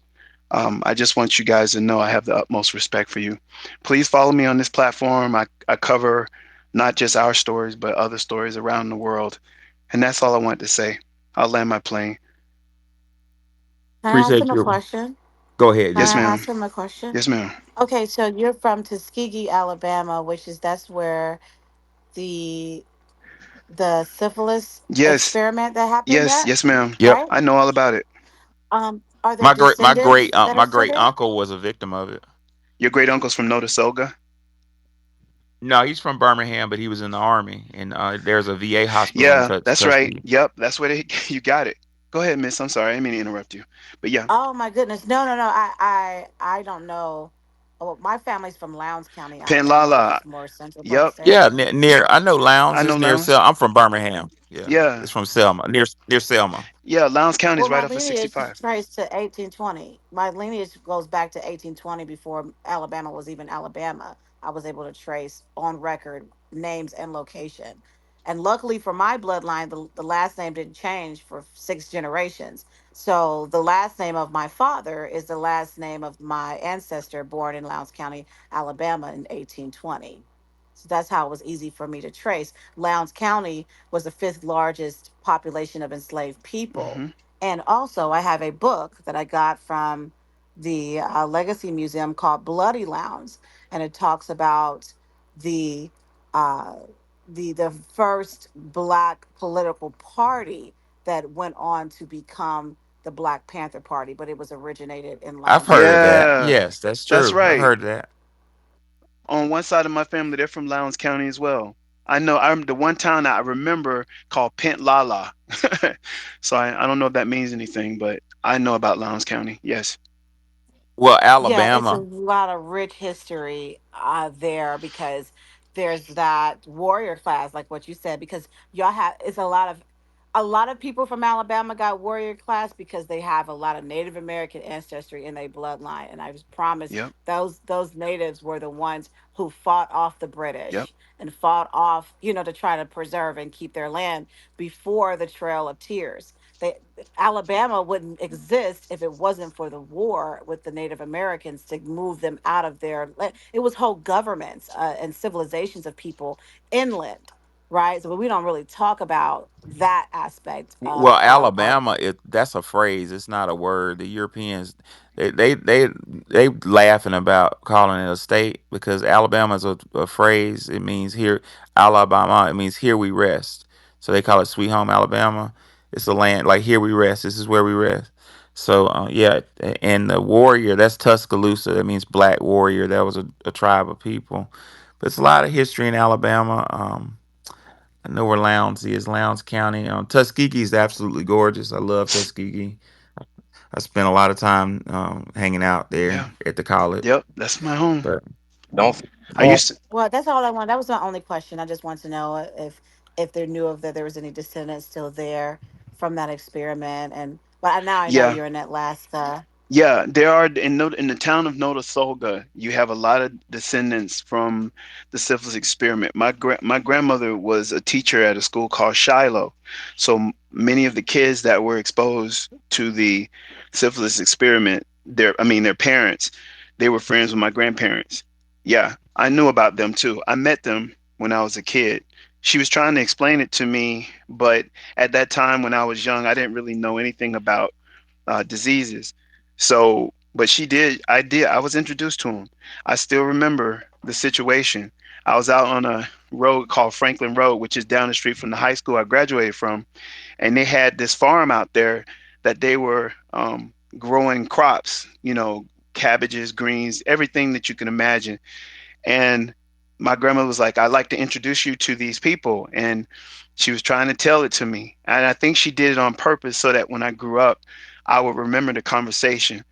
I just want you guys to know I have the utmost respect for you. Please follow me on this platform. I cover not just our stories, but other stories around the world. And that's all I want to say. I'll land my plane. Can I ask him Appreciate a you. question? Go ahead. Can Yes, I Yeah. ma'am. ask him a question? Yes, ma'am. Okay, so you're from Tuskegee, Alabama, which is that's where the the syphilis Yes, experiment that happened yes, at, yes, ma'am. Yep. right? I know all about it. Are there descendants that are My still great there? uncle was a victim of it. Your great uncle's from Notasulga. No, he's from Birmingham, but he was in the army, and there's a VA hospital in Yeah, that's right. Tuskegee. Yep, that's where they. You got it. Go ahead, miss. I'm sorry. I didn't mean to interrupt you. But yeah, Oh my goodness. No, no, no. I don't know. Oh, my family's from Lowndes County, Alabama, which Penlala. is more central part of the Yep, state. Yeah, near. I know I Lowndes. know It's near Lowndes. Selma. I'm from Birmingham. Yeah, Yeah, it's from Selma, near Selma. yeah. Lowndes County is Well, right my off of lineage is 65. traced to 1820. My lineage goes back to 1820 before Alabama was even Alabama. I was able to trace on record names and location. And luckily for my bloodline, the last name didn't change for 6 generations. So the last name of my father is the last name of my ancestor born in Lowndes County, Alabama in 1820. So that's how it was easy for me to trace. Lowndes County was the fifth largest population of enslaved people. Hmm. And also, I have a book that I got from the Legacy Museum called Bloody Lowndes, and it talks about the uh, the first black political party that went on to become the Black Panther Party, but it was originated in I've Lowndes heard of County. that. Yeah, Yes, that's that's true. I've right. heard of that. On one side of my family, they're from Lowndes County as well. I know. I'm the one town that I remember called Penlala. So I don't know if that means anything, but I know about Lowndes County. Yes. Well, Yeah, it's a Alabama. lot of rich history there because there's that warrior class, like what you said, because y'all have it's a lot of people from Alabama got warrior class because they have a lot of Native American ancestry in their bloodline. And I was promised Yep. those natives were the ones who fought off the Yep. British and fought off, to try to preserve and keep their land before the Trail of Tears. They Alabama wouldn't exist if it wasn't for the war with the Native Americans to move them out of their. It was whole governments and civilizations of people inland, right? So we don't really talk about that aspect Well, of our. Alabama, that's a phrase. It's not a word. The Europeans, they laughing about calling it a state because Alabama is a phrase. It means here, Alabama. It means here we rest. So they call it Sweet Home Alabama. It's a land like here we rest. This is where we rest. So yeah, and the warrior, that's Tuscaloosa. That means black warrior. That was a tribe of people. But it's a lot of history in Alabama. I know where Lowndes is, Lowndes County. Tuskegee is absolutely gorgeous. I love Tuskegee. I spent a lot of time hanging out there Yeah. at the college. Yep. That's my home. But Don't I forget used to. Well, that's all I want. That was my only question. I just want to know if they knew if there was any descendants still there from that experiment. And but now I know Yeah. you're in Alaska. Yeah, there are in the town of Notasulga. You have a lot of descendants from the syphilis experiment. My grandmother was a teacher at a school called Shiloh, so many of the kids that were exposed to the syphilis experiment, their parents, they were friends with my grandparents. Yeah, I knew about them too. I met them when I was a kid. She was trying to explain it to me, but at that time when I was young, I didn't really know anything about diseases. So, but she did. I did. I was introduced to him. I still remember the situation. I was out on a road called Franklin Road, which is down the street from the high school I graduated from, and they had this farm out there that they were growing crops. Cabbages, greens, everything that you can imagine. And my grandma was like, "I'd like to introduce you to these people," and she was trying to tell it to me, and I think she did it on purpose so that when I grew up, I would remember the conversation.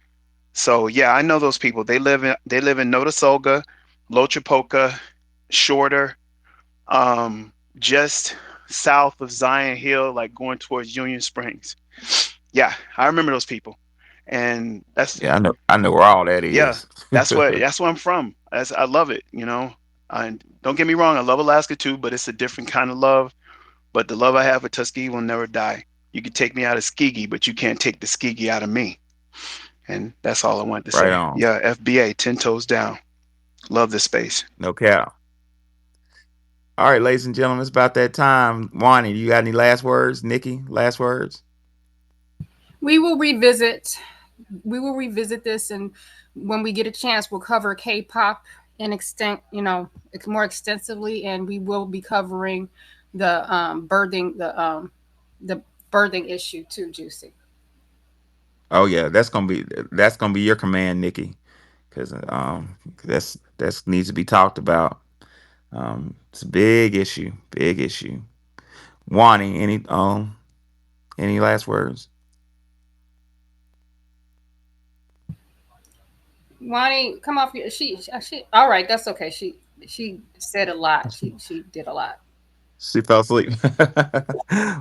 So yeah, I know those people. They live in Notasulga, Lochapoka, Shorter, just south of Zion Hill, like going towards Union Springs. Yeah, I remember those people, and that's yeah, I know where all that yeah, is. that's where I'm from. I love it. And don't get me wrong, I love Alaska too, but it's a different kind of love. But the love I have for Tuskegee will never die. You can take me out of Skegee, but you can't take the Skegee out of me. And that's all I wanted to Right say. on. Yeah, FBA, 10 toes down. Love this space. No cap. All right, ladies and gentlemen, it's about that time. Wani, you got any last words? Nikki, last words? We will revisit. We will revisit this, and when we get a chance, we'll cover K-pop in extent, more extensively, and we will be covering the birthing issue too, Juicy. Oh yeah, that's gonna be your command, Nikki, because that's needs to be talked about. It's a big issue, big issue. Wani, any last words? Wani, come off your she. All right, that's okay. She said a lot. She did a lot. She fell asleep.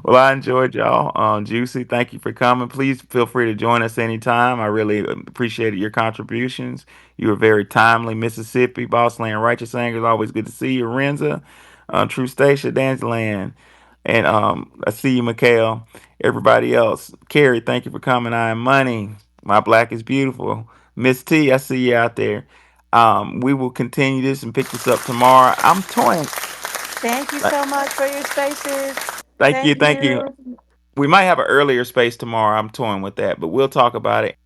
Well, I enjoyed y'all. Juicy, thank you for coming. Please feel free to join us anytime. I really appreciated your contributions. You were very timely. Mississippi, Boss Land, Righteous Anger. Always good to see you. Renza, True Station, Danceland. And I see you, Mikhail. Everybody else. Carrie, thank you for coming. I am Money. My Black is Beautiful. Miss T, I see you out there. We will continue this and pick this up tomorrow. I'm toying. Thank you so much for your spaces. Thank you. Thank Thank you. you. We might have an earlier space tomorrow. I'm toying with that, but we'll talk about it.